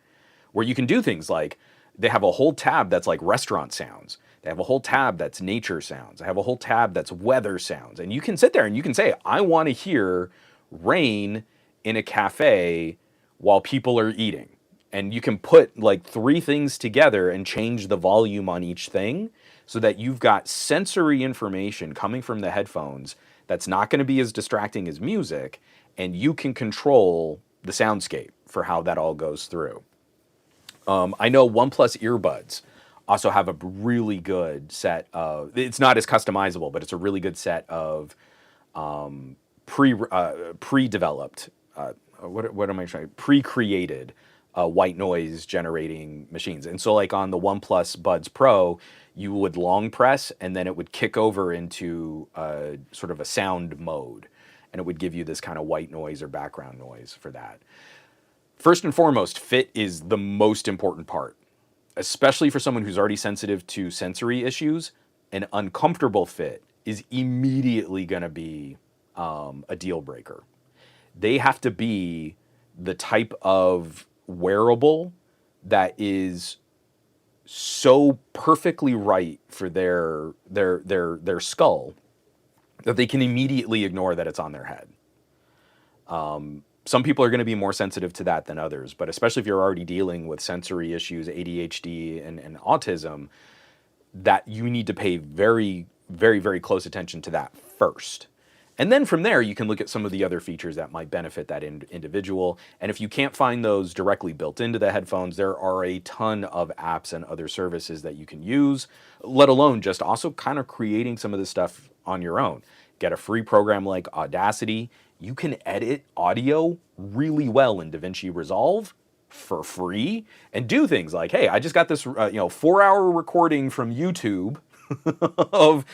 where you can do things like they have a whole tab that's like restaurant sounds. They have a whole tab that's nature sounds. They have a whole tab that's weather sounds. And you can sit there and you can say, I want to hear rain in a cafe while people are eating. And you can put like 3 things together and change the volume on each thing so that you've got sensory information coming from the headphones that's not going to be as distracting as music, and you can control the soundscape for how that all goes through. I know OnePlus earbuds also have a really good set of, it's not as customizable, but it's a really good set of pre-developed, what am I trying, pre-created white noise generating machines. And so like on the OnePlus Buds Pro, you would long press and then it would kick over into sort of a sound mode, and it would give you this kind of white noise or background noise for that. First and foremost, fit is the most important part, especially for someone who's already sensitive to sensory issues. An uncomfortable fit is immediately going to be a deal breaker. They have to be the type of wearable that is so perfectly right for their skull that they can immediately ignore that it's on their head. Some people are going to be more sensitive to that than others, but especially if you're already dealing with sensory issues, ADHD, and autism, that you need to pay very, very, very close attention to that first. And then from there, you can look at some of the other features that might benefit that individual. And if you can't find those directly built into the headphones, there are a ton of apps and other services that you can use, let alone just also kind of creating some of this stuff on your own. Get a free program like Audacity. You can edit audio really well in DaVinci Resolve for free and do things like, hey, I just got this 4-hour recording from YouTube of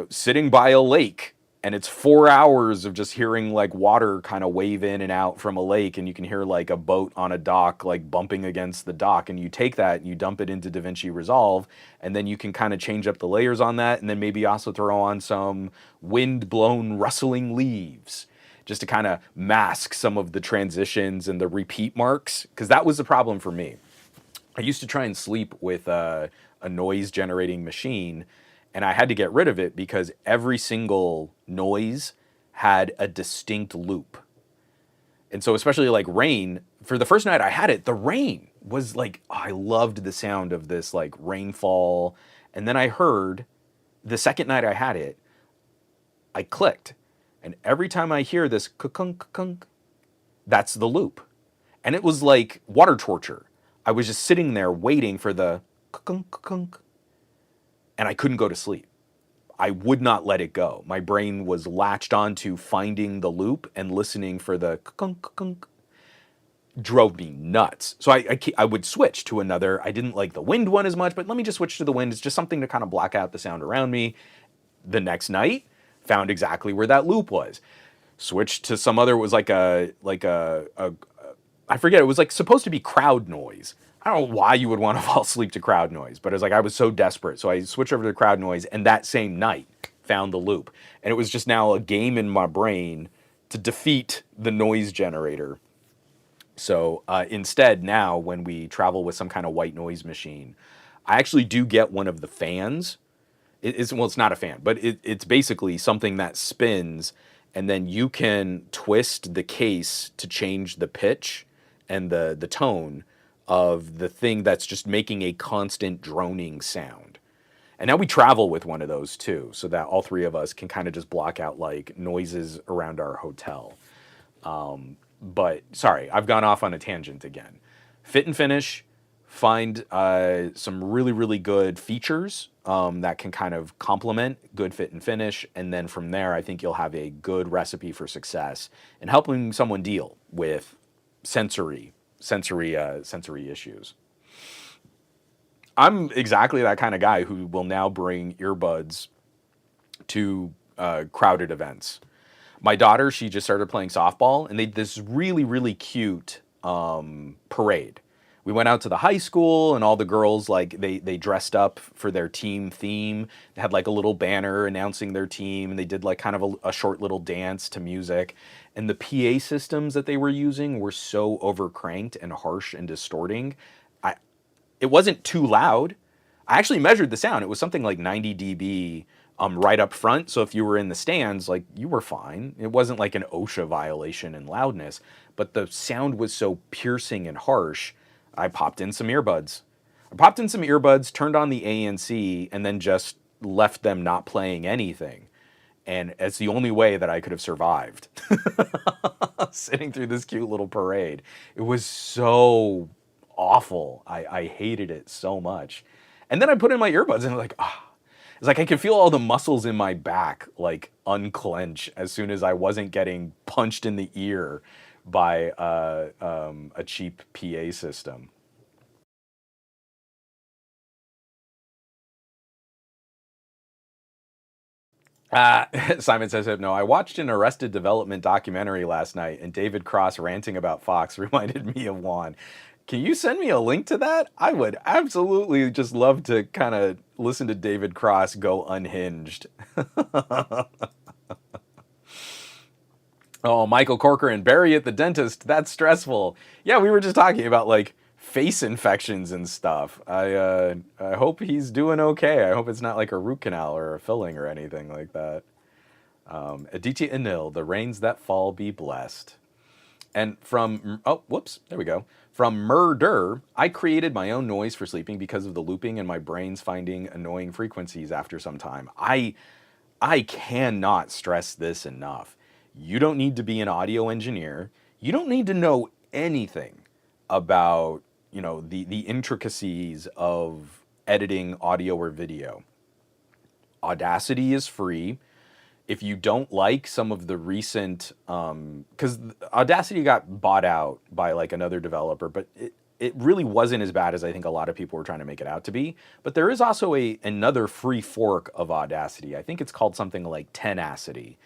sitting by a lake, and it's 4 hours of just hearing like water kind of wave in and out from a lake, and you can hear like a boat on a dock like bumping against the dock, and you take that and you dump it into DaVinci Resolve, and then you can kind of change up the layers on that, and then maybe also throw on some wind blown rustling leaves just to kind of mask some of the transitions and the repeat marks, because that was the problem for me. I used to try and sleep with a noise generating machine, and I had to get rid of it because every single noise had a distinct loop. And so, especially like rain, for the first night I had it, the rain was like, oh, I loved the sound of this like rainfall. And then I heard the second night I had it, I clicked. And every time I hear this kunk kunk, that's the loop. And it was like water torture. I was just sitting there waiting for the kunk kunk, and I couldn't go to sleep. I would not let it go. My brain was latched onto finding the loop and listening for the kunk kunk. Drove me nuts. So I would switch to another. I didn't like the wind one as much, but let me just switch to the wind. It's just something to kind of block out the sound around me. The next night, found exactly where that loop was. Switched to some other. It was like a I forget. It was like supposed to be crowd noise. I don't know why you would want to fall asleep to crowd noise, but it was like I was so desperate. So I switched over to crowd noise, and that same night found the loop. And it was just now a game in my brain to defeat the noise generator. So instead, now when we travel with some kind of white noise machine, I actually do get one of the fans. Well, it's not a fan, but it's basically something that spins, and then you can twist the case to change the pitch and the tone of the thing that's just making a constant droning sound. And now we travel with one of those too, so that all three of us can kind of just block out like noises around our hotel. But sorry, I've gone off on a tangent again. Fit and finish, find some really, really good features that can kind of complement good fit and finish. And then from there, I think you'll have a good recipe for success in helping someone deal with sensory issues. I'm exactly that kind of guy who will now bring earbuds to crowded events. My daughter, she just started playing softball, and they did this really, really cute parade. We went out to the high school, and all the girls, like, they dressed up for their team theme. They had, like, a little banner announcing their team, and they did, like, kind of a short little dance to music. And the PA systems that they were using were so overcranked and harsh and distorting. It wasn't too loud. I actually measured the sound. It was something like 90 dB right up front. So if you were in the stands, like, you were fine. It wasn't like an OSHA violation in loudness, but the sound was so piercing and harsh. I popped in some earbuds. Turned on the ANC, and then just left them not playing anything. And it's the only way that I could have survived sitting through this cute little parade. It was so awful. I hated it so much. And then I put in my earbuds, and I'm like, ah. It's like I could feel all the muscles in my back like unclench as soon as I wasn't getting punched in the ear by a cheap PA system. Simon says, no, I watched an Arrested Development documentary last night, and David Cross ranting about Fox reminded me of Juan. Can you send me a link to that? I would absolutely just love to kind of listen to David Cross go unhinged. Oh, Michael Corcoran, Barry at the dentist. That's stressful. Yeah, we were just talking about like face infections and stuff. I hope he's doing okay. I hope it's not like a root canal or a filling or anything like that. Aditya Anil, the rains that fall be blessed. And from, oh, whoops, there we go. From Murder, I created my own noise for sleeping because of the looping and my brain's finding annoying frequencies after some time. I cannot stress this enough. You don't need to be an audio engineer. You don't need to know anything about, the intricacies of editing audio or video. Audacity is free. If you don't like some of the recent, because Audacity got bought out by like another developer, but it really wasn't as bad as I think a lot of people were trying to make it out to be. But there is also another free fork of Audacity. I think it's called something like Tenacity.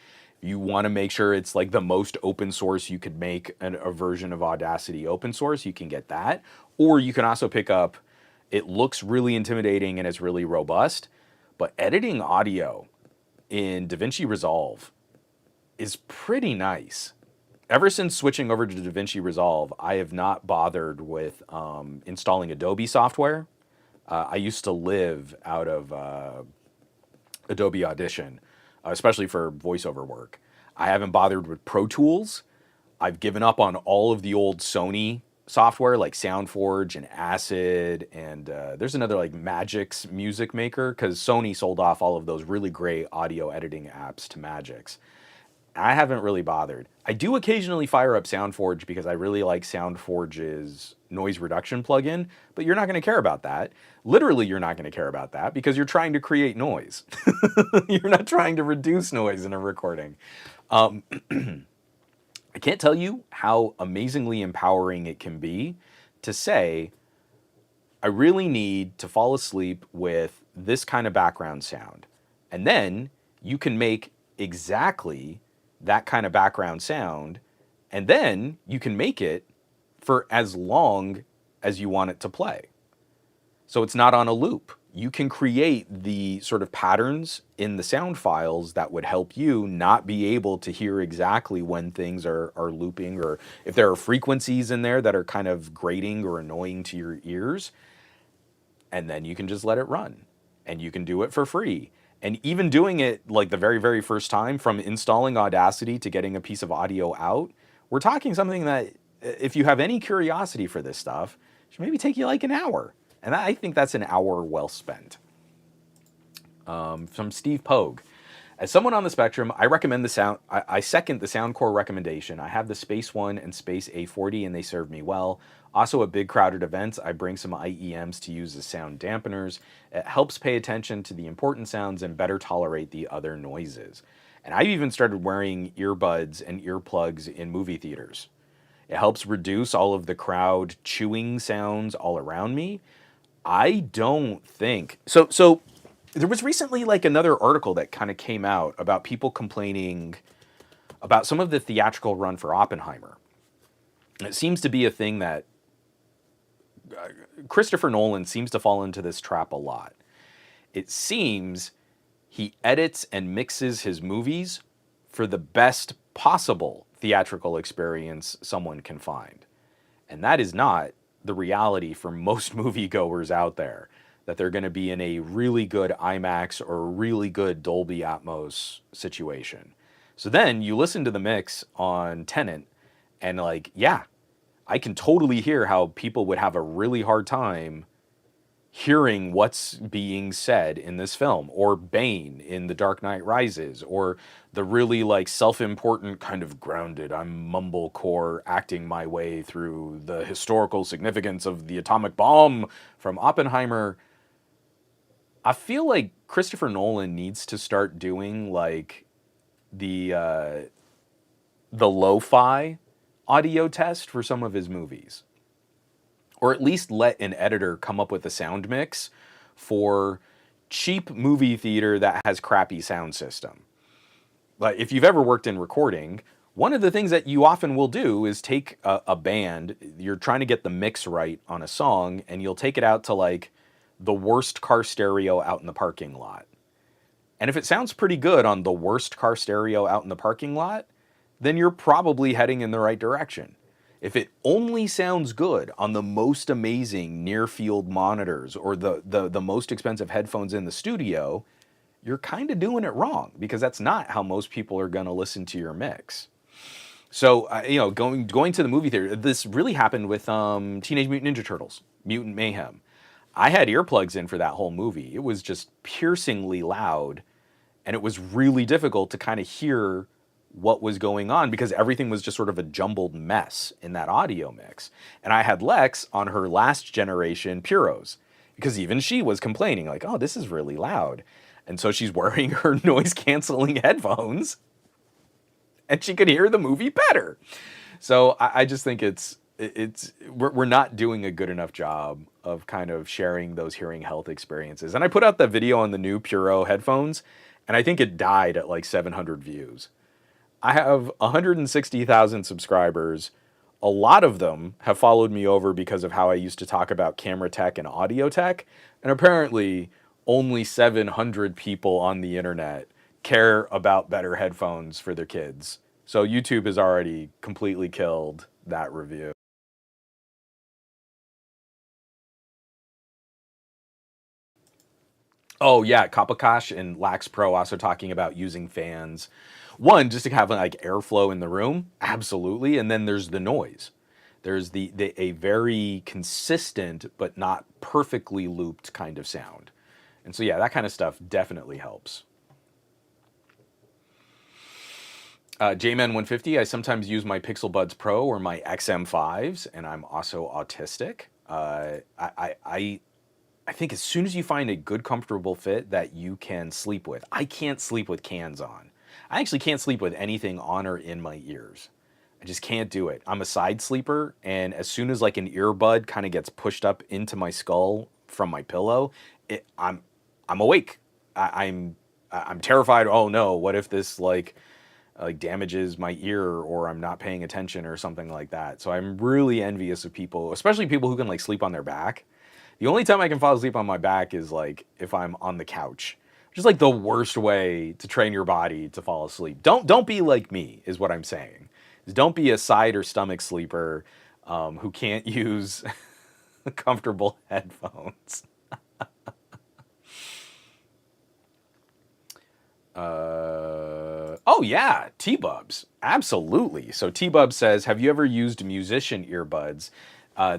You want to make sure it's like the most open source you could make a version of Audacity open source, you can get that. Or you can also pick up, it looks really intimidating and it's really robust, but editing audio in DaVinci Resolve is pretty nice. Ever since switching over to DaVinci Resolve, I have not bothered with installing Adobe software. I used to live out of Adobe Audition, especially for voiceover work. I haven't bothered with Pro Tools. I've given up on all of the old Sony software like SoundForge and Acid, and there's another like Magix Music Maker, because Sony sold off all of those really great audio editing apps to Magix. I haven't really bothered. I do occasionally fire up SoundForge because I really like SoundForge's noise reduction plugin, but you're not going to care about that. Literally, you're not going to care about that because you're trying to create noise. You're not trying to reduce noise in a recording. I can't tell you how amazingly empowering it can be to say, I really need to fall asleep with this kind of background sound. And then you can make exactly that kind of background sound, and then you can make it for as long as you want it to play. So it's not on a loop. You can create the sort of patterns in the sound files that would help you not be able to hear exactly when things are looping, or if there are frequencies in there that are kind of grating or annoying to your ears. And then you can just let it run, and you can do it for free. And even doing it like the very, very first time, from installing Audacity to getting a piece of audio out, we're talking something that, if you have any curiosity for this stuff, should maybe take you like an hour. And I think that's an hour well spent. From Steve Pogue. As someone on the spectrum, I recommend the sound. I second the Soundcore recommendation. I have the Space One and Space A40, and they serve me well. Also, at big crowded events, I bring some IEMs to use as sound dampeners. It helps pay attention to the important sounds and better tolerate the other noises. And I've even started wearing earbuds and earplugs in movie theaters. It helps reduce all of the crowd chewing sounds all around me. I don't think so. There was recently like another article that kind of came out about people complaining about some of the theatrical run for Oppenheimer. It seems to be a thing that Christopher Nolan seems to fall into this trap a lot. It seems he edits and mixes his movies for the best possible theatrical experience someone can find. And that is not the reality for most moviegoers out there, that they're going to be in a really good IMAX or a really good Dolby Atmos situation. So then you listen to the mix on Tenet, and like, yeah, I can totally hear how people would have a really hard time hearing what's being said in this film, or Bane in The Dark Knight Rises, or the really like self-important kind of grounded, I'm mumblecore acting my way through the historical significance of the atomic bomb from Oppenheimer. I feel like Christopher Nolan needs to start doing like the lo-fi audio test for some of his movies. Or at least let an editor come up with a sound mix for cheap movie theater that has crappy sound system. Like, if you've ever worked in recording, one of the things that you often will do is take a band, you're trying to get the mix right on a song, and you'll take it out to like the worst car stereo out in the parking lot. And if it sounds pretty good on the worst car stereo out in the parking lot, then you're probably heading in the right direction. If it only sounds good on the most amazing near-field monitors or the most expensive headphones in the studio, you're kind of doing it wrong, because that's not how most people are going to listen to your mix. So, going to the movie theater, this really happened with Teenage Mutant Ninja Turtles, Mutant Mayhem. I had earplugs in for that whole movie. It was just piercingly loud, and it was really difficult to kind of hear what was going on, because everything was just sort of a jumbled mess in that audio mix. And I had Lex on her last generation Puros, because even she was complaining like, oh, this is really loud. And so she's wearing her noise canceling headphones, and she could hear the movie better. So I just think it's we're not doing a good enough job of kind of sharing those hearing health experiences. And I put out that video on the new Puro headphones, and I think it died at like 700 views. I have 160,000 subscribers. A lot of them have followed me over because of how I used to talk about camera tech and audio tech. And apparently, only 700 people on the internet care about better headphones for their kids. So YouTube has already completely killed that review. Oh yeah, Kapakash and Lax Pro also talking about using fans. One, just to have like airflow in the room, absolutely. And then there's the noise. There's the a very consistent but not perfectly looped kind of sound. And so yeah, that kind of stuff definitely helps. JMan 150, I sometimes use my Pixel Buds Pro or my XM5s, and I'm also autistic. I think as soon as you find a good, comfortable fit that you can sleep with, I can't sleep with cans on. I actually can't sleep with anything on or in my ears. I just can't do it. I'm a side sleeper, and as soon as like an earbud kind of gets pushed up into my skull from my pillow, I'm awake. I'm terrified. Oh no, what if this like damages my ear or I'm not paying attention or something like that. So I'm really envious of people, especially people who can like sleep on their back. The only time I can fall asleep on my back is like if I'm on the couch. Which is like the worst way to train your body to fall asleep. Don't be like me, is what I'm saying. Don't be a side or stomach sleeper who can't use comfortable headphones. Oh yeah, T-Bubs. Absolutely. So T-Bub says, have you ever used musician earbuds?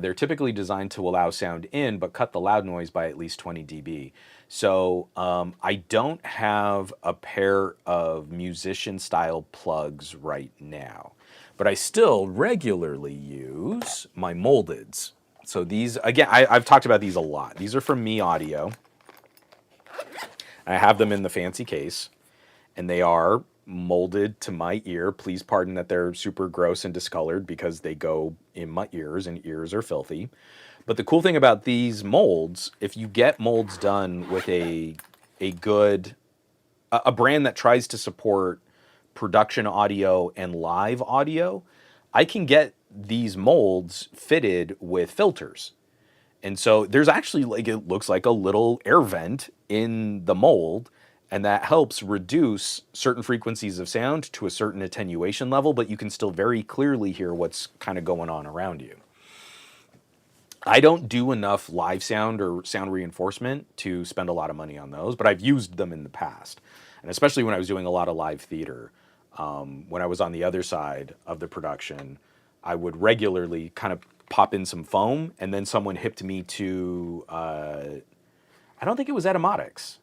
They're typically designed to allow sound in, but cut the loud noise by at least 20 dB. So I don't have a pair of musician style plugs right now, but I still regularly use my moldeds. So these, again, I've talked about these a lot. These are from Me Audio. I have them in the fancy case, and they are molded to my ear. Please pardon that they're super gross and discolored because they go in my ears, and ears are filthy. But the cool thing about these molds, if you get molds done with a good a brand that tries to support production audio and live audio, I can get these molds fitted with filters. And so there's actually like, it looks like a little air vent in the mold, and that helps reduce certain frequencies of sound to a certain attenuation level, but you can still very clearly hear what's kind of going on around you. I don't do enough live sound or sound reinforcement to spend a lot of money on those, but I've used them in the past. And especially when I was doing a lot of live theater, when I was on the other side of the production, I would regularly kind of pop in some foam, and then someone hipped me to, I don't think it was Etymatics.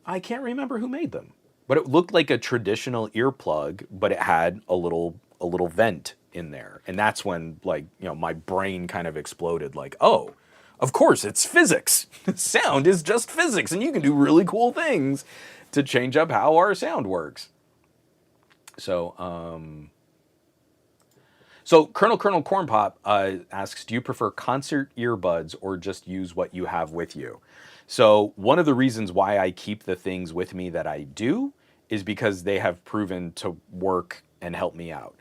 I can't remember who made them, but it looked like a traditional earplug, but it had a little vent in there. And that's when, like, you know, my brain kind of exploded, like, oh, of course it's physics. Sound is just physics, and you can do really cool things to change up how our sound works. So Colonel Corn Pop asks, do you prefer concert earbuds or just use what you have with you? So one of the reasons why I keep the things with me that I do is because they have proven to work and help me out.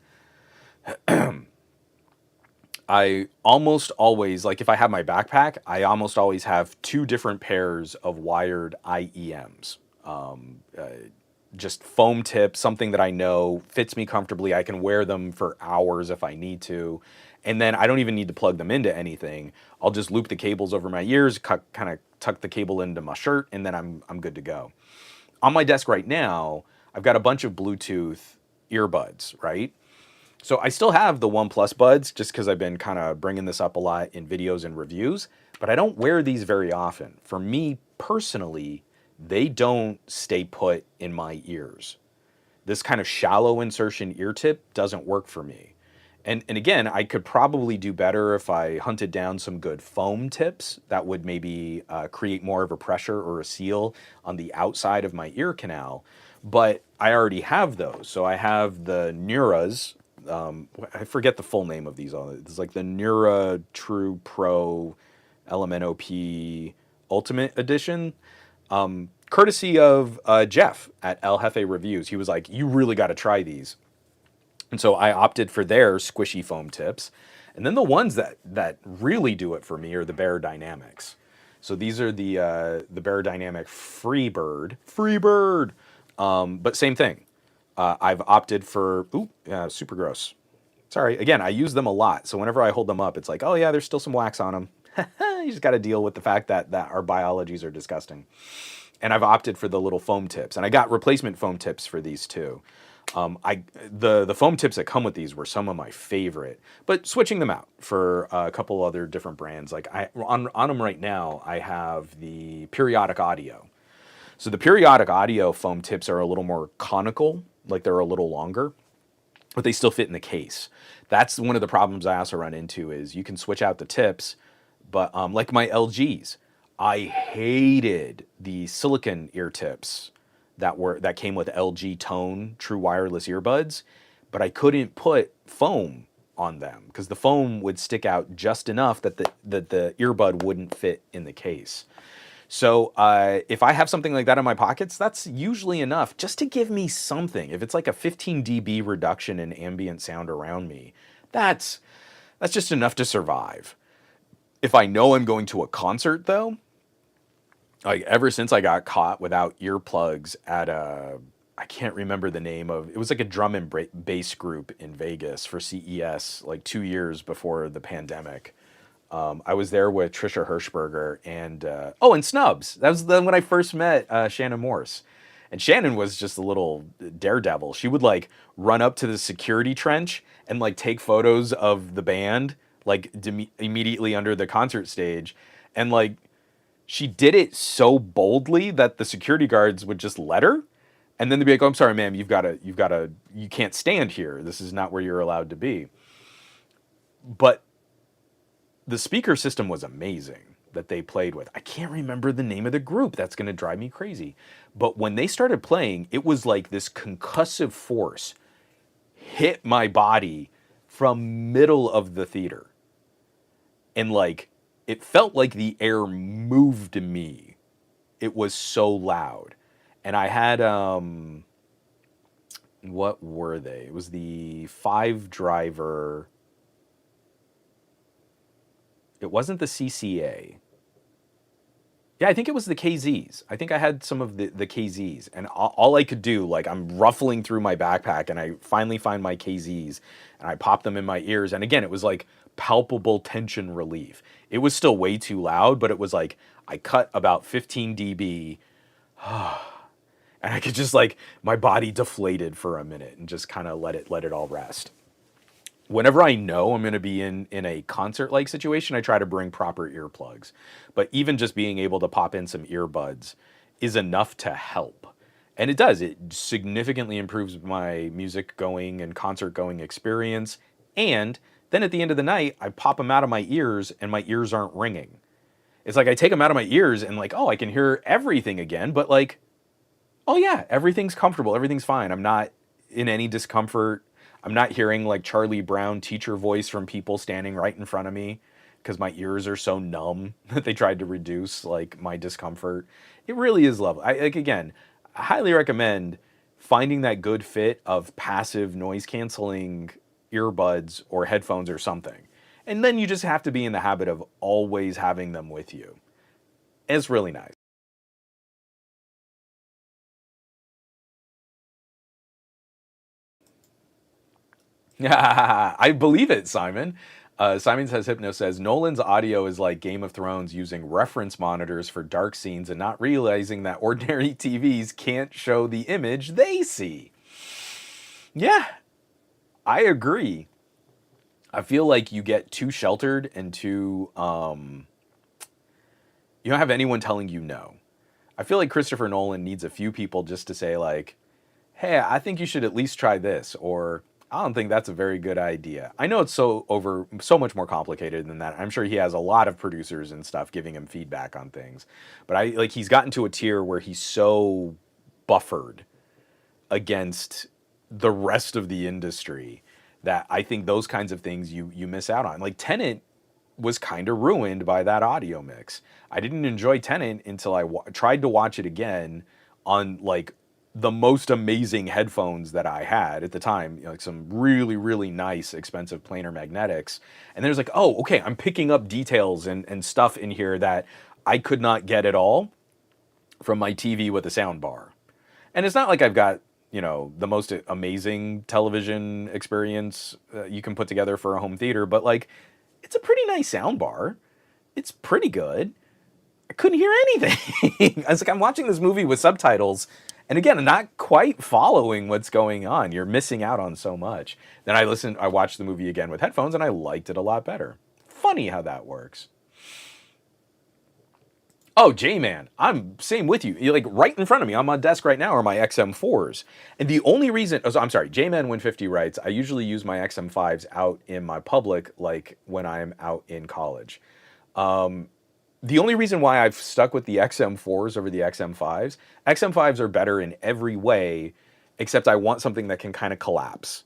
I almost always, like if I have my backpack, I almost always have two different pairs of wired IEMs. Just foam tips, something that I know fits me comfortably. I can wear them for hours if I need to. And then I don't even need to plug them into anything. I'll just loop the cables over my ears, kind of tuck the cable into my shirt, and then I'm good to go. On my desk right now, I've got a bunch of Bluetooth earbuds, right? So I still have the OnePlus buds just because I've been kind of bringing this up a lot in videos and reviews, but I don't wear these very often. For me personally, they don't stay put in my ears. This kind of shallow insertion ear tip doesn't work for me. And again, I could probably do better if I hunted down some good foam tips that would maybe create more of a pressure or a seal on the outside of my ear canal. But I already have those. So I have the Neuras, I forget the full name of these. It's like the Neura True Pro LMNOP Ultimate Edition. Courtesy of Jeff at El Jefe Reviews. He was like, you really got to try these. And so I opted for their squishy foam tips. And then the ones that really do it for me are the Bear Dynamics. So these are the Bear Dynamic Freebird. But same thing. I've opted for, super gross. Sorry, again, I use them a lot. So whenever I hold them up, it's like, oh yeah, there's still some wax on them. You just got to deal with the fact that our biologies are disgusting. And I've opted for the little foam tips. And I got replacement foam tips for these too. The foam tips that come with these were some of my favorite, but switching them out for a couple other different brands. Like on them right now, I have the Periodic Audio. So the Periodic Audio foam tips are a little more conical, like they're a little longer, but they still fit in the case. That's one of the problems I also run into is you can switch out the tips, but like my LGs, I hated the silicone ear tips that came with LG Tone true wireless earbuds, but I couldn't put foam on them because the foam would stick out just enough that the earbud wouldn't fit in the case. So if I have something like that in my pockets, that's usually enough just to give me something. If it's like a 15 dB reduction in ambient sound around me, that's just enough to survive. If I know I'm going to a concert though, like ever since I got caught without earplugs at I can't remember the name of, it was like a drum and bass group in Vegas for CES like 2 years before the pandemic. I was there with Trisha Hirschberger and Snubs. That was then when I first met Shannon Morse. And Shannon was just a little daredevil. She would like run up to the security trench and like take photos of the band like immediately under the concert stage. And like she did it so boldly that the security guards would just let her. And then they'd be like, oh, I'm sorry, ma'am, you can't stand here. This is not where you're allowed to be. But the speaker system was amazing that they played with. I can't remember the name of the group. That's going to drive me crazy. But when they started playing, it was like this concussive force hit my body from middle of the theater. And like, it felt like the air moved me. It was so loud. And I had, what were they? It was the 5-driver. It wasn't the CCA. Yeah, I think it was the KZs. I think I had some of the KZs. And all I could do, like I'm ruffling through my backpack and I finally find my KZs and I pop them in my ears. And again, it was like palpable tension relief. It was still way too loud, but it was like I cut about 15 dB and I could just like, my body deflated for a minute and just kind of let it all rest. Whenever I know I'm going to be in a concert-like situation, I try to bring proper earplugs. But even just being able to pop in some earbuds is enough to help. And it does. It significantly improves my music going and concert going experience. And then at the end of the night, I pop them out of my ears and my ears aren't ringing. It's like I take them out of my ears and like, oh, I can hear everything again. But like, oh yeah, everything's comfortable. Everything's fine. I'm not in any discomfort. I'm not hearing like Charlie Brown teacher voice from people standing right in front of me because my ears are so numb that they tried to reduce like my discomfort. It really is lovely. I highly recommend finding that good fit of passive noise canceling earbuds or headphones or something. And then you just have to be in the habit of always having them with you. It's really nice. I believe it, Simon. Simon says, Hypno says, Nolan's audio is like Game of Thrones using reference monitors for dark scenes and not realizing that ordinary TVs can't show the image they see. Yeah, I agree. I feel like you get too sheltered and too, you don't have anyone telling you no. I feel like Christopher Nolan needs a few people just to say like, hey, I think you should at least try this, or I don't think that's a very good idea. I know it's so much more complicated than that. I'm sure he has a lot of producers and stuff giving him feedback on things. But he's gotten to a tier where he's so buffered against the rest of the industry that I think those kinds of things you miss out on. Like Tenet was kind of ruined by that audio mix. I didn't enjoy Tenet until I tried to watch it again on like the most amazing headphones that I had at the time, you know, like some really, really nice, expensive planar magnetics. And there's like, oh, okay, I'm picking up details and stuff in here that I could not get at all from my TV with a sound bar. And it's not like I've got, you know, the most amazing television experience you can put together for a home theater, but like, it's a pretty nice sound bar. It's pretty good. I couldn't hear anything. I was like, I'm watching this movie with subtitles, and again, I'm not quite following what's going on. You're missing out on so much. Then I watched the movie again with headphones, and I liked it a lot better. Funny how that works. Oh, J-Man, I'm same with you. You're like right in front of me on my desk right now are my XM4s. And the only reason, oh, so I'm sorry, J-Man 150 writes, I usually use my XM5s out in my public, like when I'm out in college. The only reason why I've stuck with the XM4s over the XM5s are better in every way, except I want something that can kind of collapse.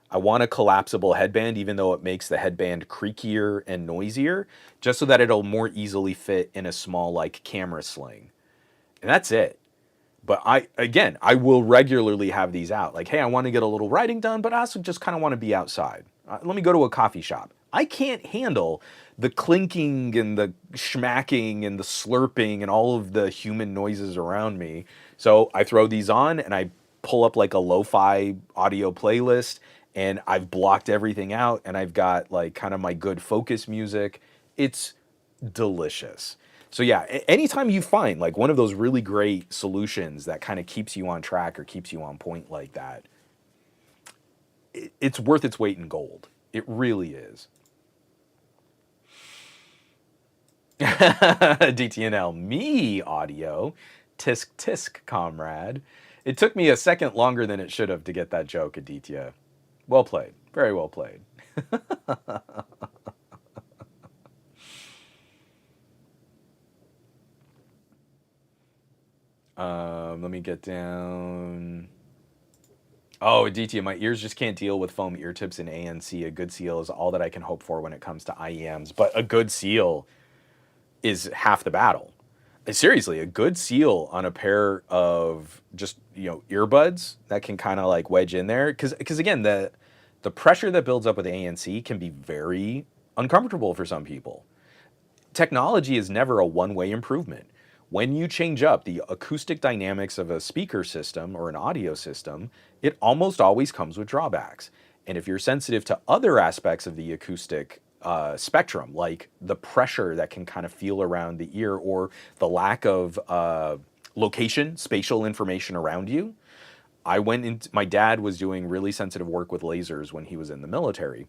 I want a collapsible headband, even though it makes the headband creakier and noisier, just so that it'll more easily fit in a small, like, camera sling. And that's it. But I will regularly have these out. Like, hey, I want to get a little writing done, but I also just kind of want to be outside. Let me go to a coffee shop. I can't handle the clinking and the schmacking and the slurping and all of the human noises around me. So I throw these on and I pull up like a lo-fi audio playlist, and I've blocked everything out, and I've got like kind of my good focus music. It's delicious. So yeah, anytime you find like one of those really great solutions that kind of keeps you on track or keeps you on point like that, it's worth its weight in gold. It really is. DTNL, me audio. Tisk tisk, comrade. It took me a second longer than it should have to get that joke, Aditya. Well played. Very well played. Let me get down. Oh, Aditya, my ears just can't deal with foam ear tips and ANC. A good seal is all that I can hope for when it comes to IEMs. But a good seal is half the battle. Seriously, a good seal on a pair of just, you know, earbuds that can kind of like wedge in there. Because again, the pressure that builds up with ANC can be very uncomfortable for some people. Technology is never a one-way improvement. When you change up the acoustic dynamics of a speaker system or an audio system, it almost always comes with drawbacks. And if you're sensitive to other aspects of the acoustic spectrum, like the pressure that can kind of feel around the ear or the lack of location, spatial information around you, my dad was doing really sensitive work with lasers when he was in the military.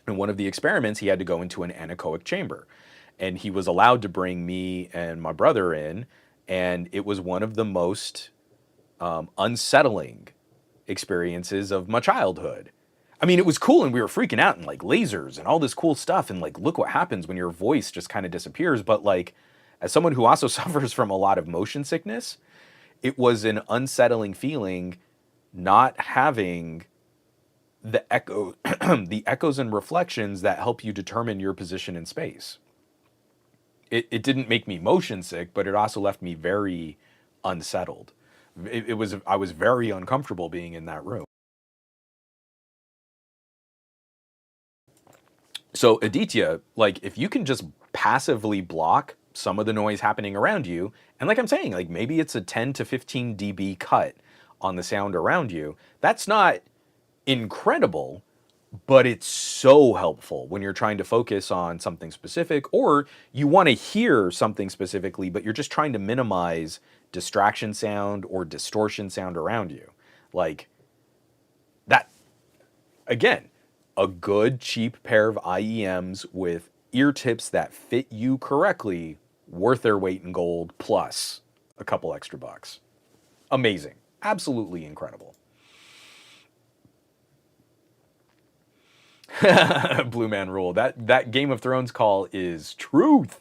And one of the experiments, he had to go into an anechoic chamber. And he was allowed to bring me and my brother in, and it was one of the most unsettling experiences of my childhood. I mean, it was cool, and we were freaking out, and like lasers and all this cool stuff, and like, look what happens when your voice just kind of disappears. But like, as someone who also suffers from a lot of motion sickness, it was an unsettling feeling not having the echo, the echoes and reflections that help you determine your position in space. It didn't make me motion sick, but it also left me very unsettled. I was very uncomfortable being in that room. So Aditya, like if you can just passively block some of the noise happening around you, and like I'm saying, like maybe it's a 10 to 15 dB cut on the sound around you, that's not incredible, but it's so helpful when you're trying to focus on something specific, or you want to hear something specifically, but you're just trying to minimize distraction sound or distortion sound around you. Like that, again, a good cheap pair of IEMs with ear tips that fit you correctly, worth their weight in gold, plus a couple extra bucks. Amazing. Absolutely incredible. Blue Man Rule. That Game of Thrones call is truth.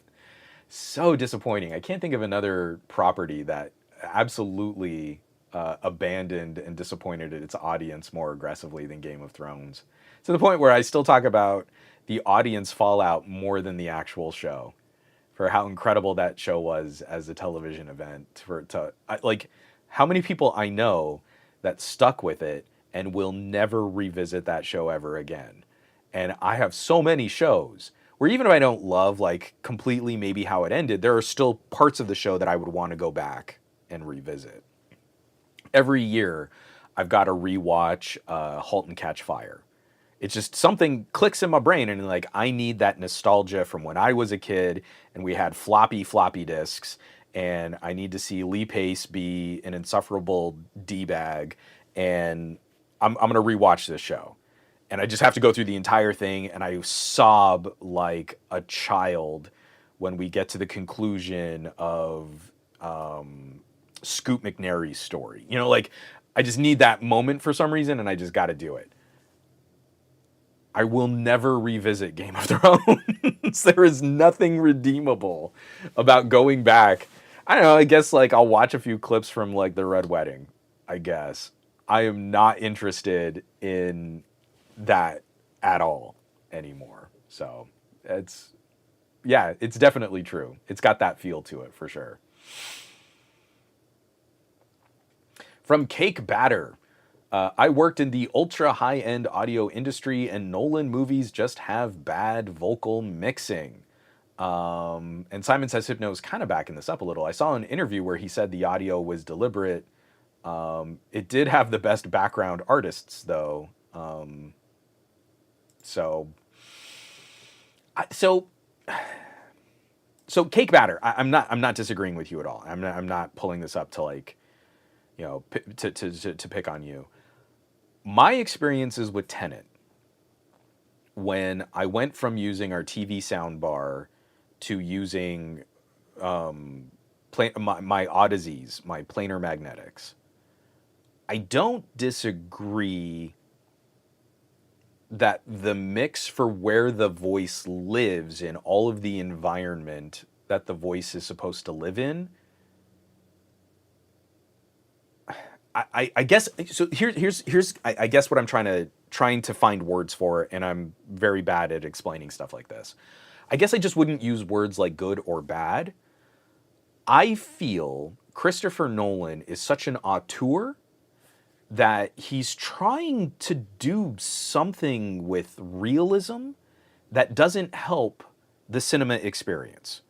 So disappointing. I can't think of another property that absolutely abandoned and disappointed its audience more aggressively than Game of Thrones. To the point where I still talk about the audience fallout more than the actual show, for how incredible that show was as a television event. Like, how many people I know that stuck with it and will never revisit that show ever again. And I have so many shows where, even if I don't love like completely maybe how it ended, there are still parts of the show that I would want to go back and revisit. Every year, I've got to rewatch *Halt and Catch Fire*. It's just something clicks in my brain, and like, I need that nostalgia from when I was a kid and we had floppy disks, and I need to see Lee Pace be an insufferable D-bag, and I'm gonna rewatch this show. And I just have to go through the entire thing, and I sob like a child when we get to the conclusion of Scoot McNairy's story. You know, like, I just need that moment for some reason, and I just got to do it. I will never revisit Game of Thrones. There is nothing redeemable about going back. I don't know, I guess like I'll watch a few clips from like the Red Wedding, I guess. I am not interested in that at all anymore. So it's definitely true. It's got that feel to it for sure. From Cake Batter. I worked in the ultra high-end audio industry, and Nolan movies just have bad vocal mixing. And Simon Says Hypno is kind of backing this up a little. I saw an interview where he said the audio was deliberate. It did have the best background artists, though. So Cake Batter. I'm not disagreeing with you at all. I'm not pulling this up to like, you know, to pick on you. My experiences with Tenet, when I went from using our TV soundbar to using my Odysseys, my planar magnetics, I don't disagree that the mix for where the voice lives in all of the environment that the voice is supposed to live in, I guess so. Here's I guess what I'm trying to find words for, and I'm very bad at explaining stuff like this. I guess I just wouldn't use words like good or bad. I feel Christopher Nolan is such an auteur that he's trying to do something with realism that doesn't help the cinema experience.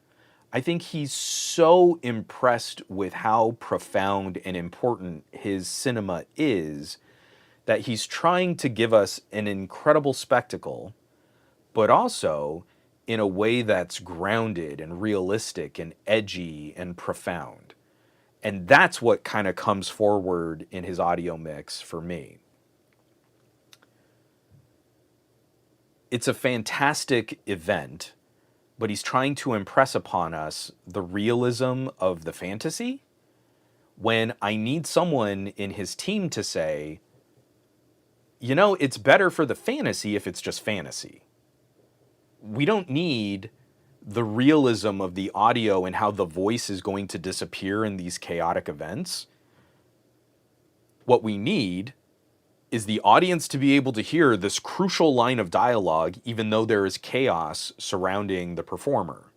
I think he's so impressed with how profound and important his cinema is that he's trying to give us an incredible spectacle, but also in a way that's grounded and realistic and edgy and profound. And that's what kind of comes forward in his audio mix for me. It's a fantastic event, but he's trying to impress upon us the realism of the fantasy, when I need someone in his team to say, you know, it's better for the fantasy if it's just fantasy. We don't need the realism of the audio and how the voice is going to disappear in these chaotic events. What we need is the audience to be able to hear this crucial line of dialogue, even though there is chaos surrounding the performer.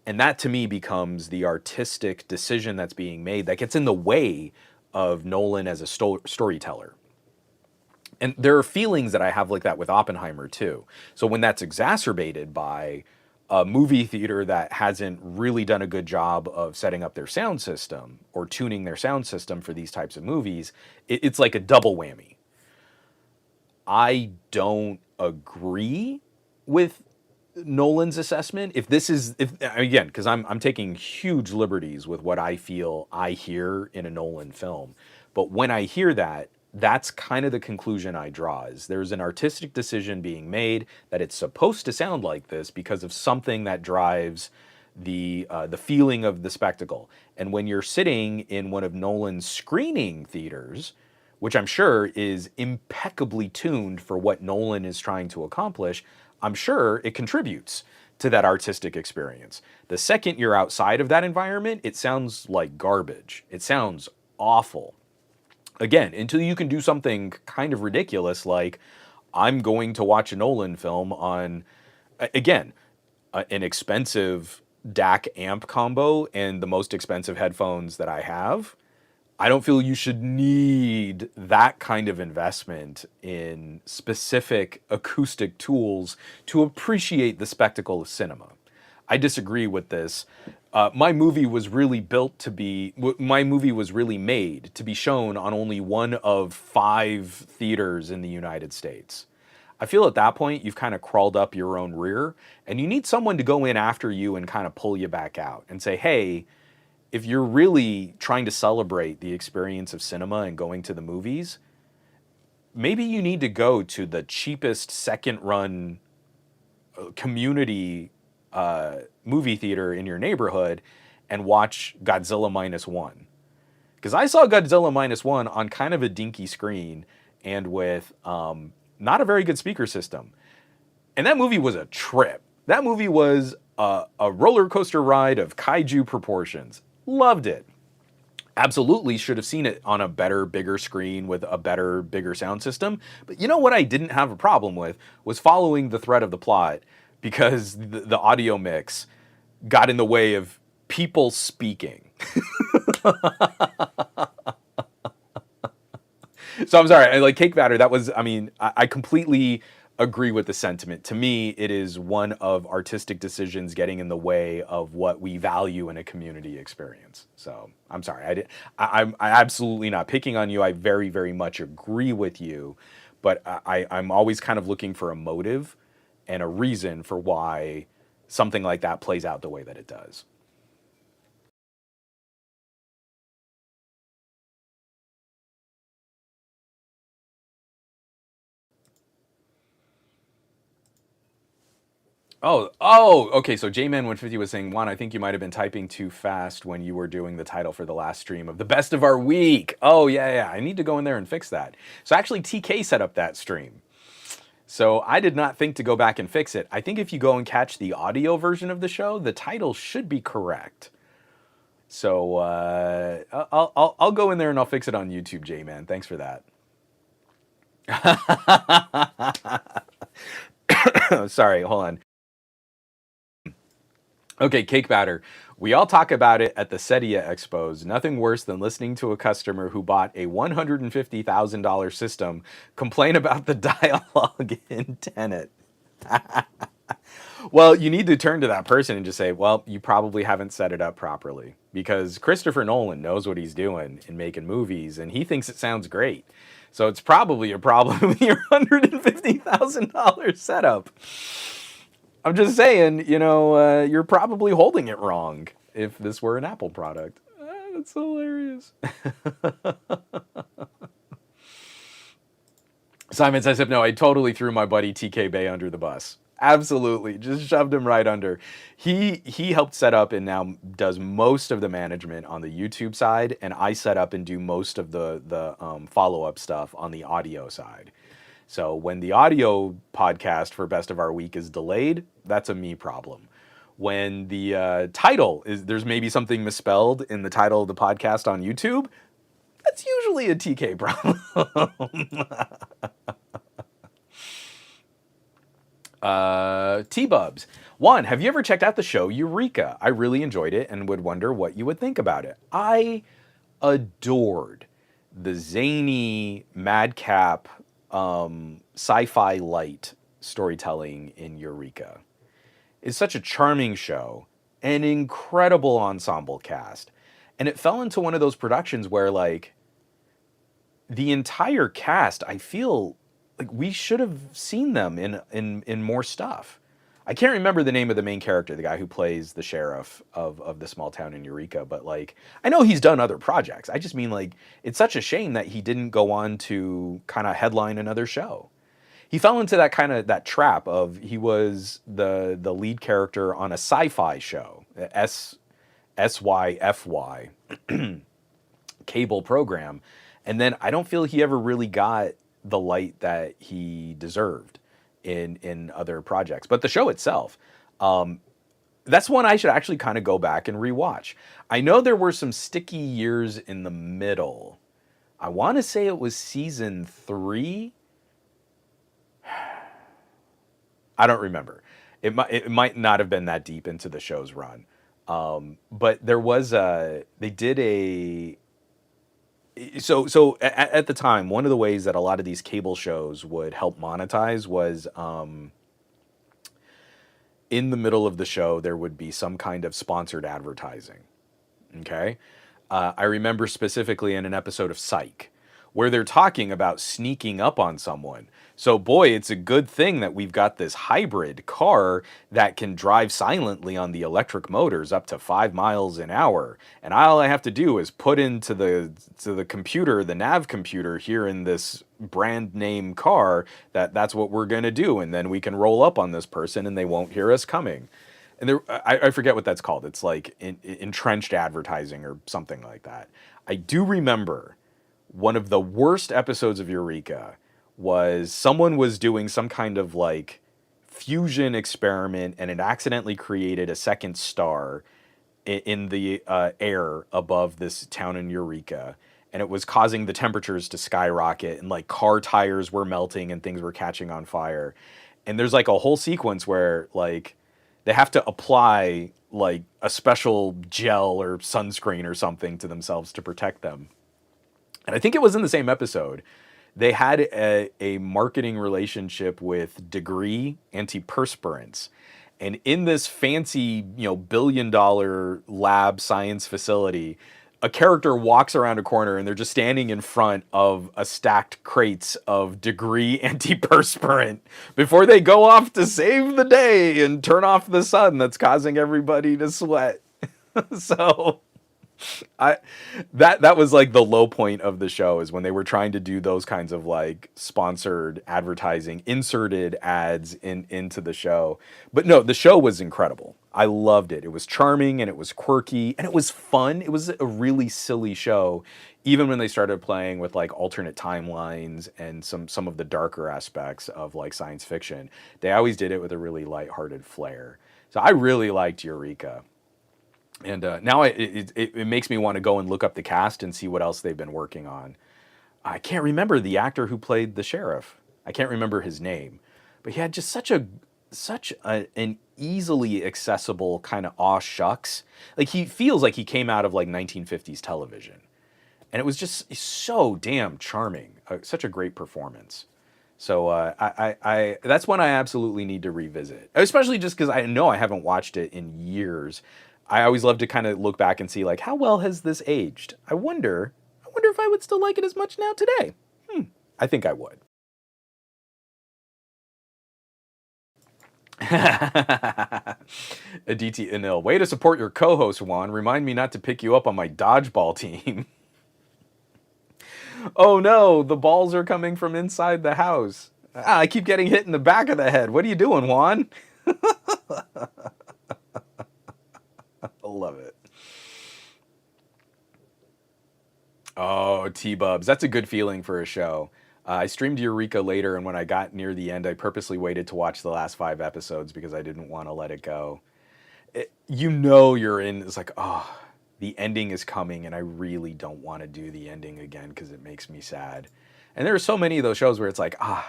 And that, to me, becomes the artistic decision that's being made that gets in the way of Nolan as a storyteller. And there are feelings that I have like that with Oppenheimer, too. So when that's exacerbated by a movie theater that hasn't really done a good job of setting up their sound system or tuning their sound system for these types of movies, it's like a double whammy. I don't agree with Nolan's assessment. If again, because I'm taking huge liberties with what I feel I hear in a Nolan film, but when I hear that, that's kind of the conclusion I draw, is there's an artistic decision being made that it's supposed to sound like this because of something that drives the feeling of the spectacle. And when you're sitting in one of Nolan's screening theaters, which I'm sure is impeccably tuned for what Nolan is trying to accomplish, I'm sure it contributes to that artistic experience. The second you're outside of that environment, it sounds like garbage. It sounds awful. Again, until you can do something kind of ridiculous like I'm going to watch a Nolan film on, again, an expensive DAC amp combo and the most expensive headphones that I have. I don't feel you should need that kind of investment in specific acoustic tools to appreciate the spectacle of cinema. I disagree with this. My movie was really my movie was really made to be shown on only one of 5 theaters in the United States. I feel at that point you've kind of crawled up your own rear and you need someone to go in after you and kind of pull you back out and say, hey, if you're really trying to celebrate the experience of cinema and going to the movies, maybe you need to go to the cheapest second run community movie theater in your neighborhood and watch Godzilla Minus One. Because I saw Godzilla Minus One on kind of a dinky screen and with not a very good speaker system. And that movie was a trip. That movie was a roller coaster ride of kaiju proportions. Loved it. Absolutely should have seen it on a better, bigger screen with a better, bigger sound system. But you know what I didn't have a problem with was following the thread of the plot because the audio mix got in the way of people speaking. So I'm sorry, like cake batter, that was, I mean, I completely agree with the sentiment. To me, it is one of artistic decisions getting in the way of what we value in a community experience. So I'm sorry, I'm absolutely not picking on you. I very, very much agree with you, but I'm always kind of looking for a motive and a reason for why something like that plays out the way that it does. Okay. So J-Man150 was saying, Juan, I think you might have been typing too fast when you were doing the title for the last stream of the best of our week. Oh, yeah. I need to go in there and fix that. So actually, TK set up that stream. So I did not think to go back and fix it. I think if you go and catch the audio version of the show, the title should be correct. So I'll go in there and I'll fix it on YouTube, J-Man. Thanks for that. Sorry, hold on. Okay, cake batter. We all talk about it at the Cedia Expos. Nothing worse than listening to a customer who bought a $150,000 system complain about the dialogue in Tenet. Well, you need to turn to that person and just say, well, you probably haven't set it up properly. Because Christopher Nolan knows what he's doing in making movies, and he thinks it sounds great. So it's probably a problem with your $150,000 setup. I'm just saying, you're probably holding it wrong if this were an Apple product. That's hilarious. Simon says, no, I totally threw my buddy TK Bay under the bus. Absolutely. Just shoved him right under. He helped set up and now does most of the management on the YouTube side, and I set up and do most of the follow-up stuff on the audio side. So when the audio podcast for Best of Our Week is delayed, that's a me problem. When the title there's maybe something misspelled in the title of the podcast on YouTube, that's usually a TK problem. T-Bubs. Juan, have you ever checked out the show Eureka? I really enjoyed it and would wonder what you would think about it. I adored the zany, madcap, sci-fi light storytelling in Eureka. It's such a charming show, an incredible ensemble cast, and it fell into one of those productions where, like, the entire cast, I feel like we should have seen them in more stuff. I can't remember the name of the main character, the guy who plays the sheriff of the small town in Eureka, but like, I know he's done other projects. I just mean, like, it's such a shame that he didn't go on to kind of headline another show. He fell into that trap of he was the lead character on a sci-fi show, SYFY cable program, and then I don't feel he ever really got the light that he deserved in other projects. But the show itself, that's one I should actually kind of go back and rewatch. I know there were some sticky years in the middle. I want to say it was season 3. I don't remember. It might not have been that deep into the show's run. But there was a they did a so at the time, one of the ways that a lot of these cable shows would help monetize was in the middle of the show there would be some kind of sponsored advertising. Okay. I remember specifically in an episode of Psych where they're talking about sneaking up on someone. So, boy, it's a good thing that we've got this hybrid car that can drive silently on the electric motors up to 5 miles an hour. And all I have to do is put into the computer, the nav computer here in this brand name car, that's what we're going to do. And then we can roll up on this person and they won't hear us coming. And I forget what that's called. It's like entrenched advertising or something like that. I do remember one of the worst episodes of Eureka was someone was doing some kind of like fusion experiment and it accidentally created a second star in the air above this town in Eureka. And it was causing the temperatures to skyrocket and like car tires were melting and things were catching on fire. And there's like a whole sequence where like they have to apply like a special gel or sunscreen or something to themselves to protect them. And I think it was in the same episode. They had a marketing relationship with Degree antiperspirants. And in this fancy, billion-dollar lab science facility, a character walks around a corner and they're just standing in front of a stacked crates of Degree antiperspirant before they go off to save the day and turn off the sun that's causing everybody to sweat. So I that was like the low point of the show, is when they were trying to do those kinds of like sponsored advertising, inserted ads into the show. But no, the show was incredible. I loved it. It was charming and it was quirky and it was fun. It was a really silly show, even when they started playing with like alternate timelines and some of the darker aspects of like science fiction. They always did it with a really lighthearted flair. So I really liked Eureka. And now it makes me want to go and look up the cast and see what else they've been working on. I can't remember the actor who played the sheriff. I can't remember his name, but he had just an easily accessible kind of aw shucks. Like he feels like he came out of like 1950s television, and it was just so damn charming. Such a great performance. So I that's one I absolutely need to revisit, especially just because I know I haven't watched it in years. I always love to kind of look back and see like, how well has this aged? I wonder if I would still like it as much now today. I think I would. Aditi Anil, way to support your co-host, Juan. Remind me not to pick you up on my dodgeball team. Oh no, the balls are coming from inside the house. I keep getting hit in the back of the head. What are you doing, Juan? I love it. Oh, T-Bubs. That's a good feeling for a show. I streamed Eureka later, and when I got near the end, I purposely waited to watch the last 5 episodes because I didn't want to let it go. You're in, it's like, oh, the ending is coming, and I really don't want to do the ending again because it makes me sad. And there are so many of those shows where it's like, I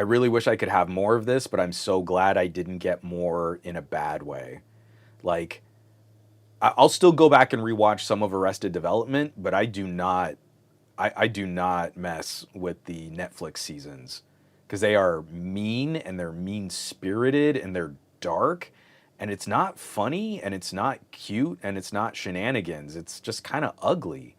really wish I could have more of this, but I'm so glad I didn't get more in a bad way. Like, I'll still go back and rewatch some of Arrested Development, but I do not mess with the Netflix seasons because they are mean and they're mean-spirited and they're dark, and it's not funny and it's not cute and it's not shenanigans. It's just kind of ugly.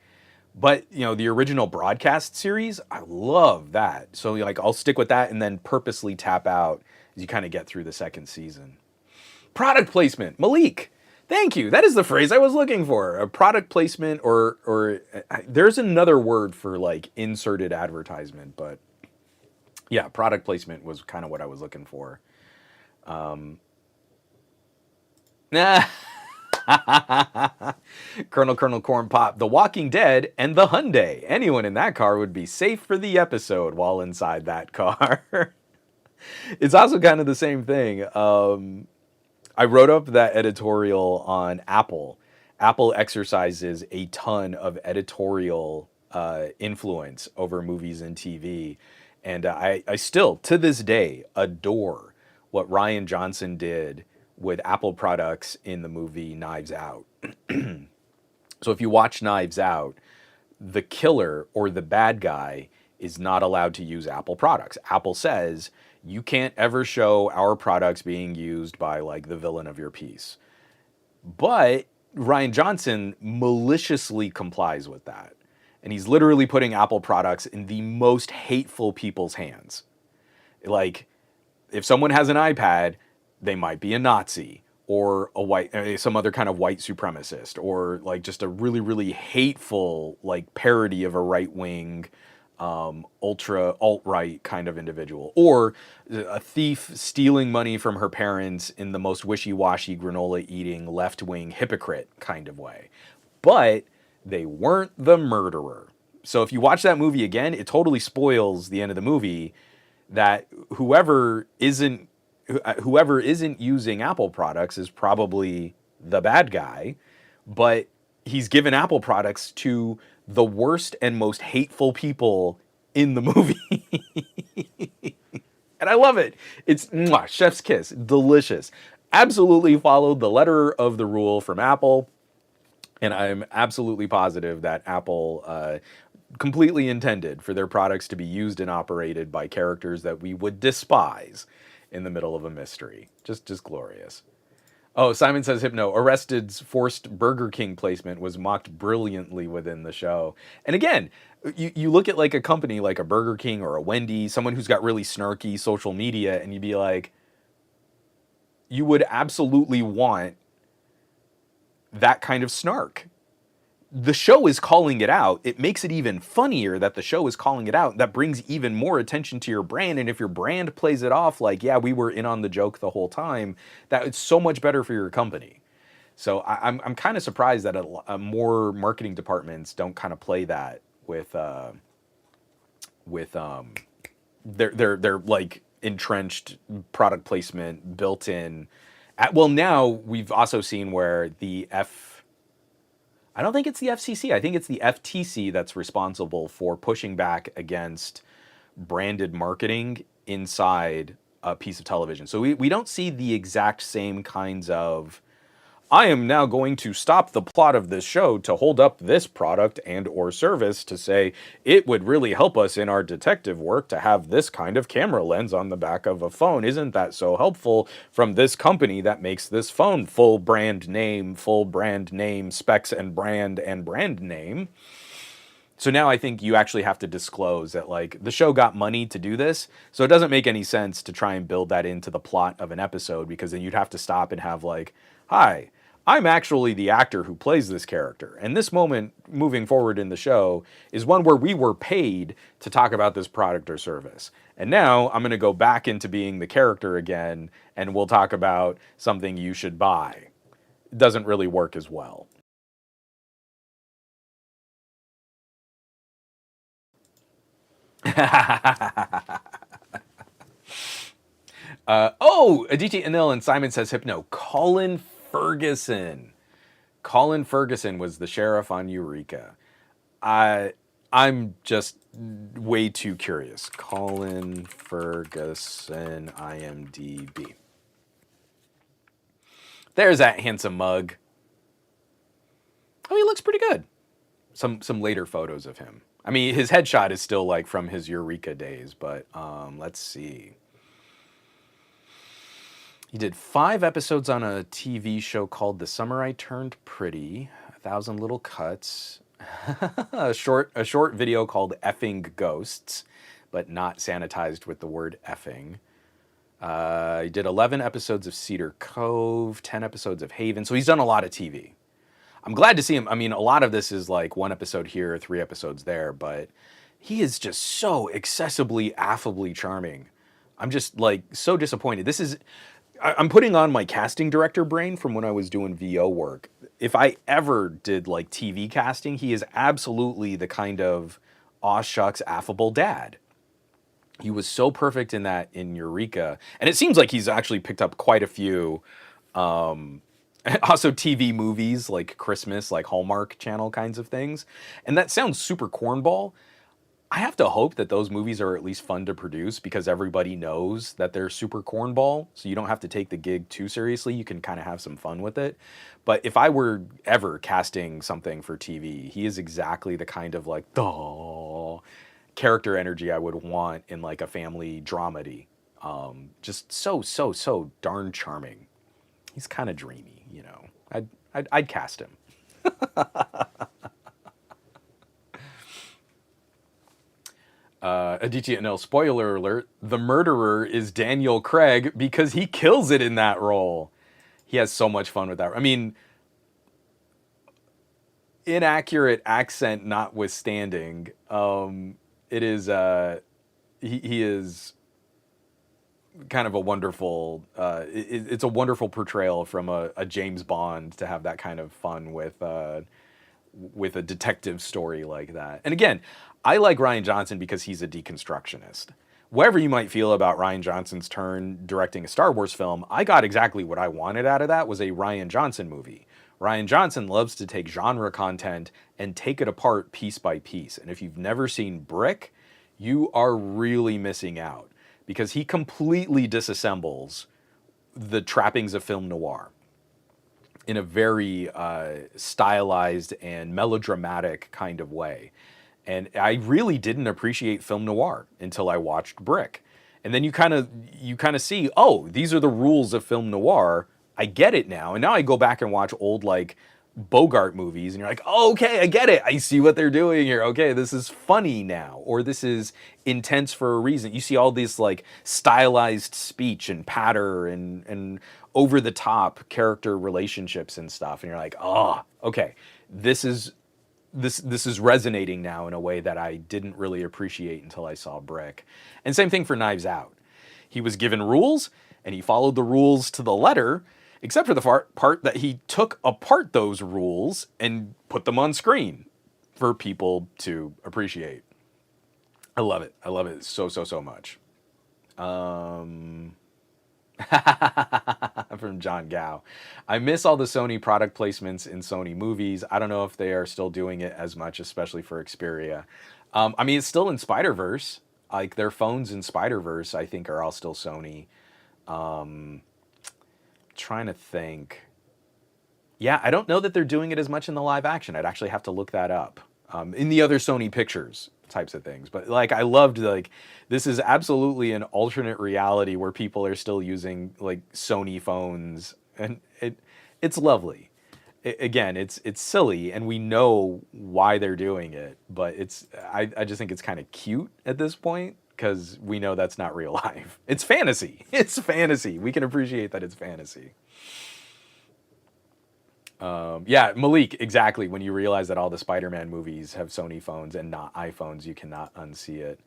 But, the original broadcast series, I love that. So like I'll stick with that and then purposely tap out as you kind of get through the second season. Product placement, Malik. Thank you. That is the phrase I was looking for. A product placement, or there's another word for like inserted advertisement, but yeah, product placement was kind of what I was looking for. Colonel Corn Pop, The Walking Dead, and the Hyundai. Anyone in that car would be safe for the episode while inside that car. It's also kind of the same thing. I wrote up that editorial on Apple. Apple exercises a ton of editorial influence over movies and TV. And I still, to this day, adore what Ryan Johnson did with Apple products in the movie Knives Out. So if you watch Knives Out, the killer or the bad guy is not allowed to use Apple products. Apple says you can't ever show our products being used by like the villain of your piece. But Ryan Johnson maliciously complies with that. And he's literally putting Apple products in the most hateful people's hands. Like, if someone has an iPad, they might be a Nazi or a white, some other kind of white supremacist, or like just a really, really hateful like parody of a right wing, ultra alt right kind of individual, or a thief stealing money from her parents in the most wishy washy granola eating left wing hypocrite kind of way. But they weren't the murderer. So if you watch that movie again, it totally spoils the end of the movie that whoever isn't using Apple products is probably the bad guy, but he's given Apple products to the worst and most hateful people in the movie. And I love it. It's mwah, chef's kiss, delicious. Absolutely followed the letter of the rule from Apple. And I'm absolutely positive that Apple completely intended for their products to be used and operated by characters that we would despise in the middle of a mystery. Just glorious. Oh, Simon says, Hypno, Arrested's forced Burger King placement was mocked brilliantly within the show. And again, you look at like a company like a Burger King or a Wendy's, someone who's got really snarky social media, and you'd be like, you would absolutely want that kind of snark. The show is calling it out. It makes it even funnier that the show is calling it out. That brings even more attention to your brand. And if your brand plays it off like, yeah, we were in on the joke the whole time, that it's so much better for your company. So I'm kind of surprised that more marketing departments don't kind of play that with their like entrenched product placement built in. Well, now we've also seen where I don't think it's the FCC. I think it's the FTC that's responsible for pushing back against branded marketing inside a piece of television. So we don't see the exact same kinds of, I am now going to stop the plot of this show to hold up this product and or service to say it would really help us in our detective work to have this kind of camera lens on the back of a phone. Isn't that so helpful from this company that makes this phone? Full brand name, specs and brand name. So now I think you actually have to disclose that like the show got money to do this. So it doesn't make any sense to try and build that into the plot of an episode, because then you'd have to stop and have like, hi, I'm actually the actor who plays this character. And this moment moving forward in the show is one where we were paid to talk about this product or service. And now I'm going to go back into being the character again, and we'll talk about something you should buy. It doesn't really work as well. Aditi Anil and Simon says, Hypno, Colin Ferguson. Colin Ferguson was the sheriff on Eureka. I'm just way too curious. Colin Ferguson, IMDb. There's that handsome mug. Oh, he looks pretty good. Some later photos of him. I mean, his headshot is still like from his Eureka days, but let's see. He did 5 episodes on a TV show called The Summer I Turned Pretty, 1,000 Little Cuts, a short video called Effing Ghosts, but not sanitized with the word effing. He did 11 episodes of Cedar Cove, 10 episodes of Haven, so he's done a lot of TV. I'm glad to see him. I mean, a lot of this is like 1 episode here, 3 episodes there, but he is just so accessibly, affably charming. I'm just like so disappointed. I'm putting on my casting director brain from when I was doing VO work. If I ever did like TV casting, he is absolutely the kind of aw shucks affable dad. He was so perfect in that in Eureka. And it seems like he's actually picked up quite a few Also TV movies like Christmas, like Hallmark Channel kinds of things. And that sounds super cornball. I have to hope that those movies are at least fun to produce because everybody knows that they're super cornball. So you don't have to take the gig too seriously. You can kind of have some fun with it. But if I were ever casting something for TV, he is exactly the kind of like, oh, character energy I would want in like a family dramedy. Just so darn charming. He's kind of dreamy, you know. I'd cast him. Aditya, no, spoiler alert, the murderer is Daniel Craig because he kills it in that role. He has so much fun with that. I mean, inaccurate accent notwithstanding, it is, he is kind of a wonderful, it's a wonderful portrayal from a James Bond to have that kind of fun with a detective story like that. And again, I like Rian Johnson because he's a deconstructionist. Whatever you might feel about Rian Johnson's turn directing a Star Wars film, I got exactly what I wanted out of that was a Rian Johnson movie. Rian Johnson loves to take genre content and take it apart piece by piece. And if you've never seen Brick, you are really missing out because he completely disassembles the trappings of film noir in a very stylized and melodramatic kind of way. And I really didn't appreciate film noir until I watched Brick. And then you kind of see, oh, these are the rules of film noir. I get it now. And now I go back and watch old like Bogart movies and you're like, oh, okay, I get it. I see what they're doing here. Okay, this is funny now, or this is intense for a reason. You see all this like stylized speech and patter and over the top character relationships and stuff, and you're like, oh, okay, this is resonating now in a way that I didn't really appreciate until I saw Brick. And same thing for Knives Out. He was given rules and he followed the rules to the letter, except for the part that he took apart those rules and put them on screen for people to appreciate. I love it. I love it so much. From John Gow. I miss all the Sony product placements in Sony movies. I don't know if they are still doing it as much, especially for Xperia. I mean, it's still in Spider-Verse. Like their phones in Spider-Verse, I think, are all still Sony. Trying to think. Yeah, I don't know that they're doing it as much in the live action. I'd actually have to look that up. In the other Sony pictures types of things. But like I loved like this is absolutely an alternate reality where people are still using like Sony phones and it's lovely. Again, it's silly and we know why they're doing it, but I just think it's kind of cute at this point because we know that's not real life. It's fantasy. It's fantasy. We can appreciate that it's fantasy. Yeah, Malik, exactly. When you realize that all the Spider-Man movies have Sony phones and not iPhones, you cannot unsee it.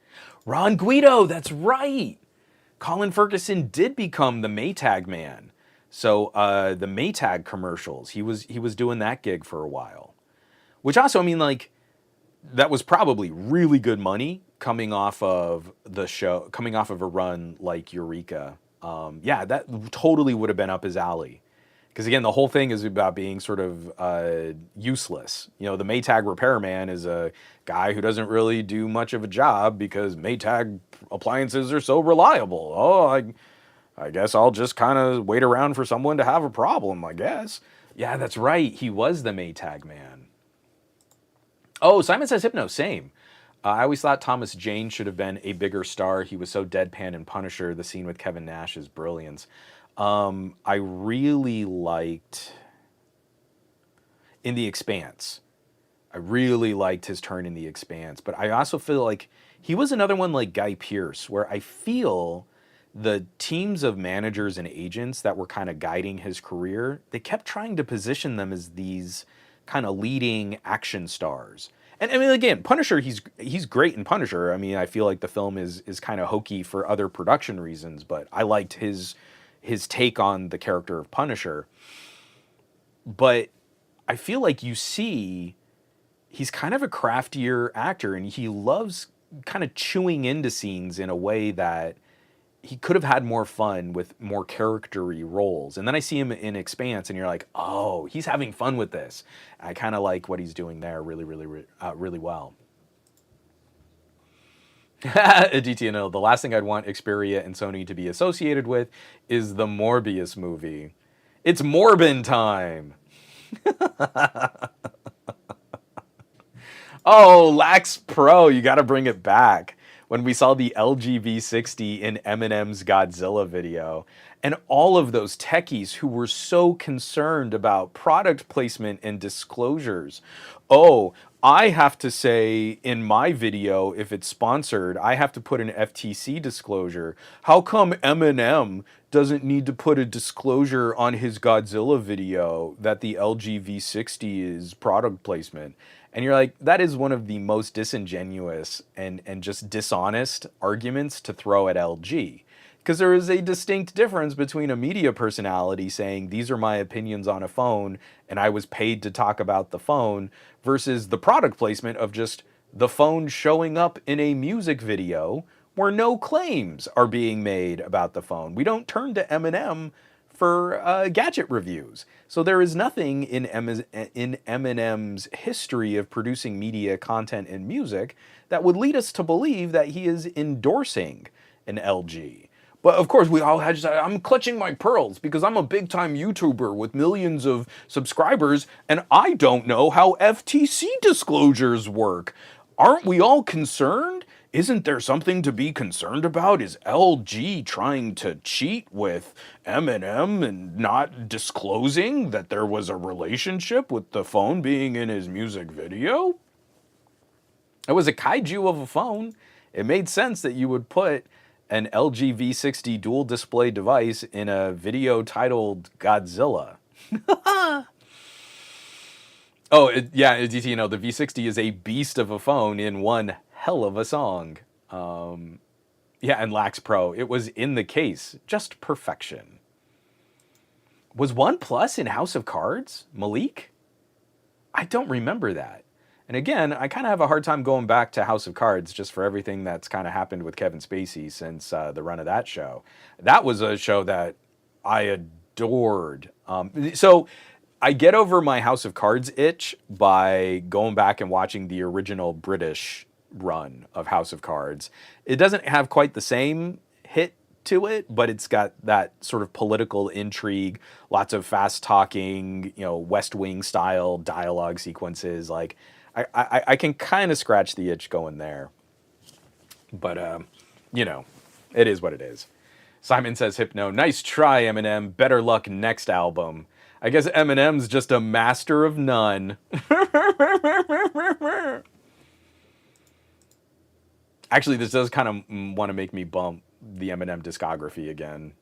Ron Guido, that's right. Colin Ferguson did become the Maytag man. So the Maytag commercials, he was doing that gig for a while. Which also, I mean, like, that was probably really good money coming off of the show, coming off of a run like Eureka. Yeah, that totally would have been up his alley. Because again, the whole thing is about being sort of useless. You know, the Maytag repairman is a guy who doesn't really do much of a job because Maytag appliances are so reliable. Oh, I guess I'll just kind of wait around for someone to have a problem, I guess. Yeah, that's right. He was the Maytag man. Oh, Simon Says Hypno, same. I always thought Thomas Jane should have been a bigger star. He was so deadpan in Punisher. The scene with Kevin Nash is brilliance. I really liked in The Expanse. I really liked his turn in The Expanse, but I also feel like he was another one like Guy Pearce, where I feel the teams of managers and agents that were kind of guiding his career, they kept trying to position them as these kind of leading action stars. And I mean, again, Punisher, he's great in Punisher. I mean, I feel like the film is kind of hokey for other production reasons, but I liked his take on the character of Punisher. But I feel like you see he's kind of a craftier actor and he loves kind of chewing into scenes in a way that he could have had more fun with more charactery roles. And then I see him in Expanse, and you're like, oh, he's having fun with this. I kind of like what he's doing there really well. DTNO, the last thing I'd want Xperia and Sony to be associated with is the Morbius movie. It's Morbin time. Oh, Lax Pro, you got to bring it back. When we saw the LG V60 in Eminem's Godzilla video, and all of those techies who were so concerned about product placement and disclosures. Oh, I have to say in my video, if it's sponsored, I have to put an FTC disclosure. How come Eminem doesn't need to put a disclosure on his Godzilla video that the LG V60 is product placement? And you're like, that is one of the most disingenuous and just dishonest arguments to throw at LG. Because there is a distinct difference between a media personality saying, these are my opinions on a phone, and I was paid to talk about the phone, versus the product placement of just the phone showing up in a music video where no claims are being made about the phone. We don't turn to Eminem for gadget reviews. So there is nothing in Eminem's history of producing media content and music that would lead us to believe that he is endorsing an LG. But of course, we all had to say, I'm clutching my pearls because I'm a big time YouTuber with millions of subscribers and I don't know how FTC disclosures work. Aren't we all concerned? Isn't there something to be concerned about? Is LG trying to cheat with Eminem and not disclosing that there was a relationship with the phone being in his music video? It was a kaiju of a phone. It made sense that you would put an LG V60 dual display device in a video titled Godzilla. Oh, yeah, DT, the V60 is a beast of a phone in one hell of a song. Yeah, and Lax Pro, it was in the case. Just perfection. Was OnePlus in House of Cards, Malik? I don't remember that. And again, I kind of have a hard time going back to House of Cards just for everything that's kind of happened with Kevin Spacey since the run of that show. That was a show that I adored. So I get over my House of Cards itch by going back and watching the original British run of House of Cards. It doesn't have quite the same hit to it, but it's got that sort of political intrigue, lots of fast talking, West Wing style dialogue sequences. Like I can kind of scratch the itch going there. But it is what it is. Simon says, Hypno, nice try, Eminem. Better luck next album. I guess Eminem's just a master of none. Actually, this does kind of want to make me bump the Eminem discography again.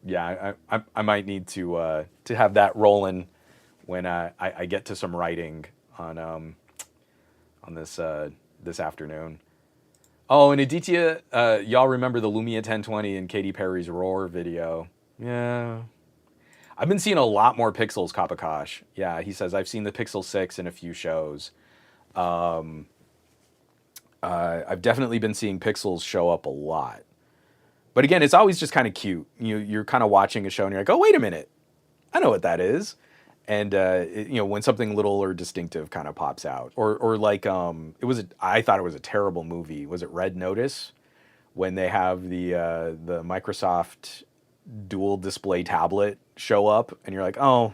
Yeah, I might need to have that rolling when I get to some writing on this afternoon. Oh, and Aditya, y'all remember the Lumia 1020 and Katy Perry's Roar video? Yeah. I've been seeing a lot more Pixels, Kapakash. Yeah, he says, I've seen the Pixel 6 in a few shows. I've definitely been seeing Pixels show up a lot. But again, it's always just kind of cute. You're kind of watching a show and you're like, oh, wait a minute. I know what that is. And, when something little or distinctive kind of pops out. Or like, I thought it was a terrible movie. Was it Red Notice? When they have the Microsoft dual display tablet show up and you're like, oh,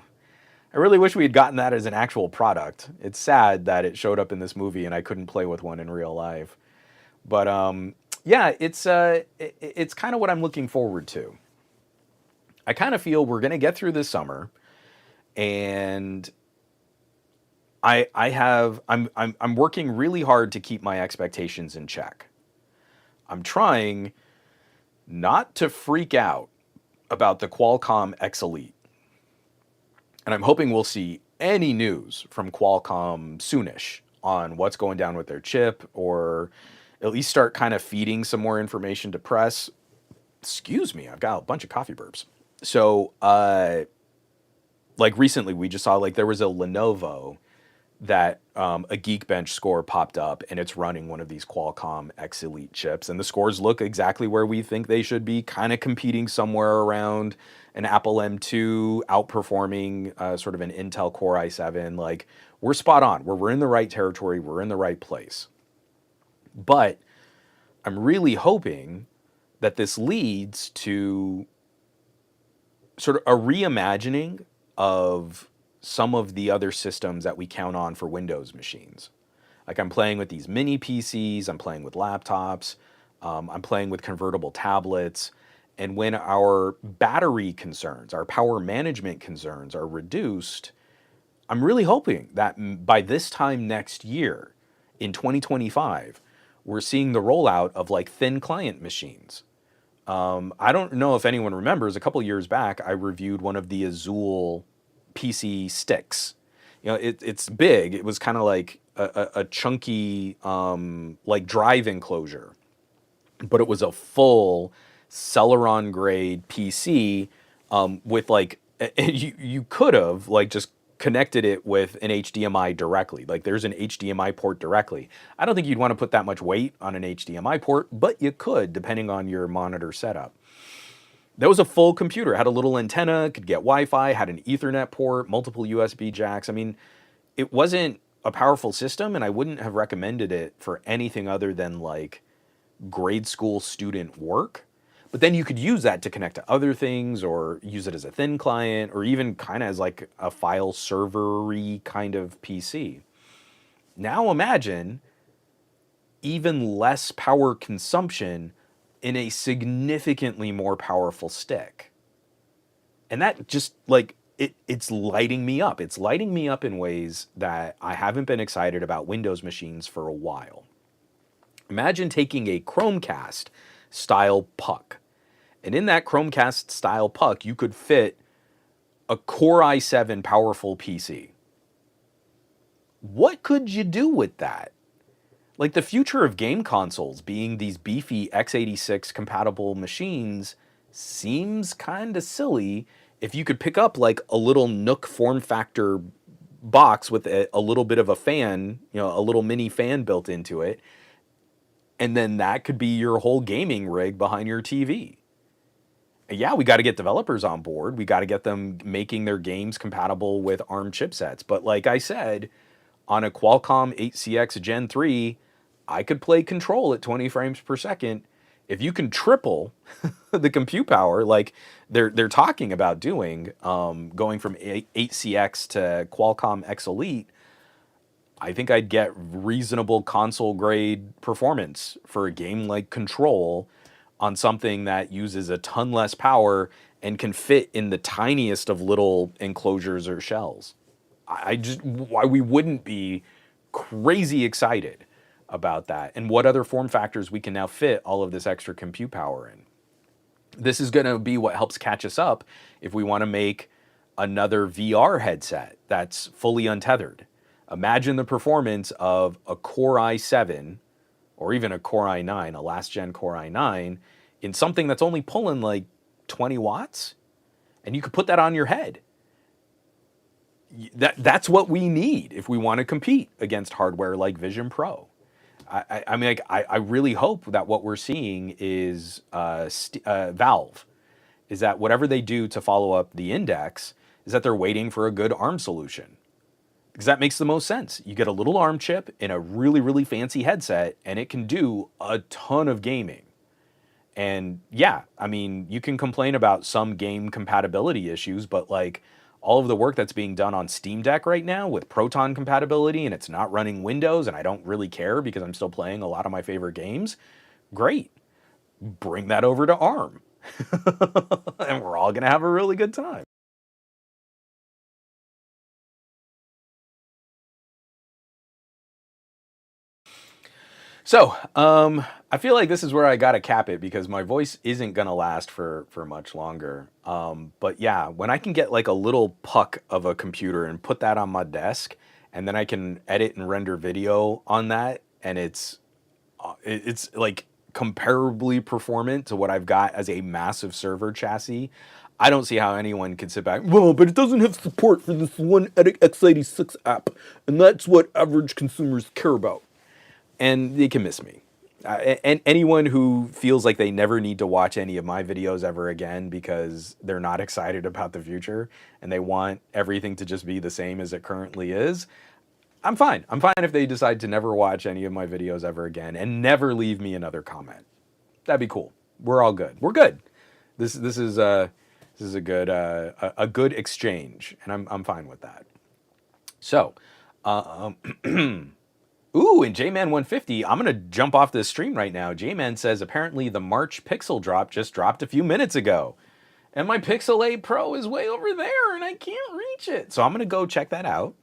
I really wish we had gotten that as an actual product. It's sad that it showed up in this movie and I couldn't play with one in real life. But yeah, it's kind of what I'm looking forward to. I kind of feel we're gonna get through this summer, and I'm working really hard to keep my expectations in check. I'm trying not to freak out about the Qualcomm X Elite. And I'm hoping we'll see any news from Qualcomm soonish on what's going down with their chip, or at least start kind of feeding some more information to press. Excuse me, I've got a bunch of coffee burps. So, like recently we just saw, like, there was a Lenovo that a Geekbench score popped up and it's running one of these Qualcomm X Elite chips, and the scores look exactly where we think they should be, kind of competing somewhere around an Apple M2, outperforming sort of an Intel Core i7. Like, we're spot on. We're in the right territory. We're in the right place. But I'm really hoping that this leads to sort of a reimagining of some of the other systems that we count on for Windows machines. Like, I'm playing with these mini PCs, I'm playing with laptops, I'm playing with convertible tablets. And when our battery concerns, our power management concerns are reduced, I'm really hoping that by this time next year, in 2025, we're seeing the rollout of like thin client machines. I don't know if anyone remembers, a couple years back, I reviewed one of the Azul PC sticks. It's big. It was kind of like a chunky, like drive enclosure, but it was a full Celeron grade PC with like, you could have like just connected it with an HDMI directly. Like, there's an HDMI port directly. I don't think you'd want to put that much weight on an HDMI port, but you could, depending on your monitor setup. That was a full computer, had a little antenna, could get Wi-Fi, had an Ethernet port, multiple USB jacks. I mean, it wasn't a powerful system, and I wouldn't have recommended it for anything other than like grade school student work. But then you could use that to connect to other things, or use it as a thin client, or even kind of as like a file server-y kind of PC. Now imagine even less power consumption in a significantly more powerful stick. And that just like, it's lighting me up. It's lighting me up in ways that I haven't been excited about Windows machines for a while. Imagine taking a Chromecast style puck. And in that Chromecast style puck, you could fit a Core i7 powerful PC. What could you do with that? Like, the future of game consoles being these beefy x86 compatible machines seems kind of silly if you could pick up like a little Nook form factor box with a little bit of a fan, a little mini fan built into it, and then that could be your whole gaming rig behind your TV. Yeah, we got to get developers on board. We got to get them making their games compatible with ARM chipsets. But like I said, on a Qualcomm 8CX Gen 3, I could play Control at 20 frames per second. If you can triple the compute power, like they're talking about doing, going from 8CX to Qualcomm X Elite, I think I'd get reasonable console grade performance for a game like Control on something that uses a ton less power and can fit in the tiniest of little enclosures or shells. Why we wouldn't be crazy excited about that, and what other form factors we can now fit all of this extra compute power in. This is going to be what helps catch us up if we want to make another VR headset that's fully untethered. Imagine the performance of a Core i7 or even a Core i9, a last gen Core i9, in something that's only pulling like 20 watts, and you could put that on your head. That's what we need if we want to compete against hardware like Vision Pro. I mean, like, I really hope that what we're seeing is Valve, is that whatever they do to follow up the Index is that they're waiting for a good ARM solution. Because that makes the most sense. You get a little ARM chip in a really, really fancy headset, and it can do a ton of gaming. And yeah, I mean, you can complain about some game compatibility issues, but like, all of the work that's being done on Steam Deck right now with Proton compatibility, and it's not running Windows, and I don't really care because I'm still playing a lot of my favorite games, great. Bring that over to ARM. And we're all going to have a really good time. So, I feel like this is where I gotta cap it because my voice isn't gonna last for much longer. But yeah, when I can get like a little puck of a computer and put that on my desk, and then I can edit and render video on that, and it's like comparably performant to what I've got as a massive server chassis, I don't see how anyone could sit back. Well, but it doesn't have support for this one x86 app, and that's what average consumers care about. And they can miss me. And anyone who feels like they never need to watch any of my videos ever again because they're not excited about the future and they want everything to just be the same as it currently is, I'm fine. I'm fine if they decide to never watch any of my videos ever again and never leave me another comment. That'd be cool. We're all good. We're good. This is a good exchange, and I'm fine with that. So, ooh, and J-Man 150, I'm gonna jump off this stream right now. J-Man says apparently the March Pixel drop just dropped a few minutes ago, and my Pixel 8 Pro is way over there, and I can't reach it. So I'm gonna go check that out.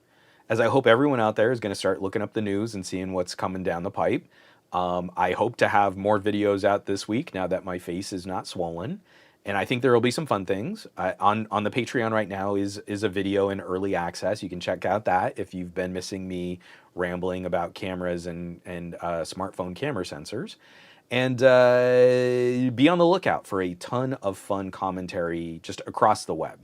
As I hope everyone out there is going to start looking up the news and seeing what's coming down the pipe. I hope to have more videos out this week now that my face is not swollen. And I think there will be some fun things. On the Patreon right now is a video in early access. You can check out that if you've been missing me rambling about cameras and smartphone camera sensors. And be on the lookout for a ton of fun commentary just across the web.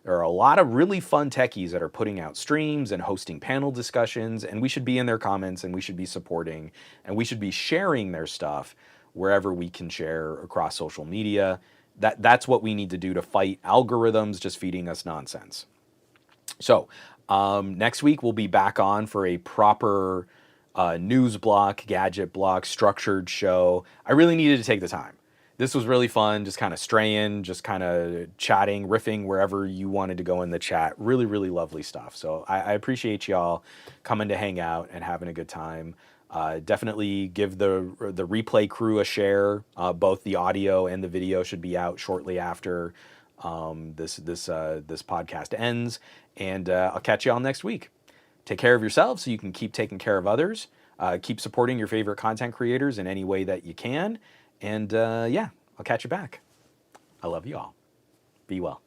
There are a lot of really fun techies that are putting out streams and hosting panel discussions, and we should be in their comments, and we should be supporting, and we should be sharing their stuff wherever we can share across social media. That's what we need to do to fight algorithms just feeding us nonsense. So next week we'll be back on for a proper news block, gadget block, structured show. I really needed to take the time. This was really fun, just kind of straying, just kind of chatting, riffing wherever you wanted to go in the chat. Really, really lovely stuff. So I appreciate y'all coming to hang out and having a good time. Definitely give the replay crew a share. Both the audio and the video should be out shortly after this podcast ends. And I'll catch y'all next week. Take care of yourselves so you can keep taking care of others. Keep supporting your favorite content creators in any way that you can. And yeah, I'll catch you back. I love you all. Be well.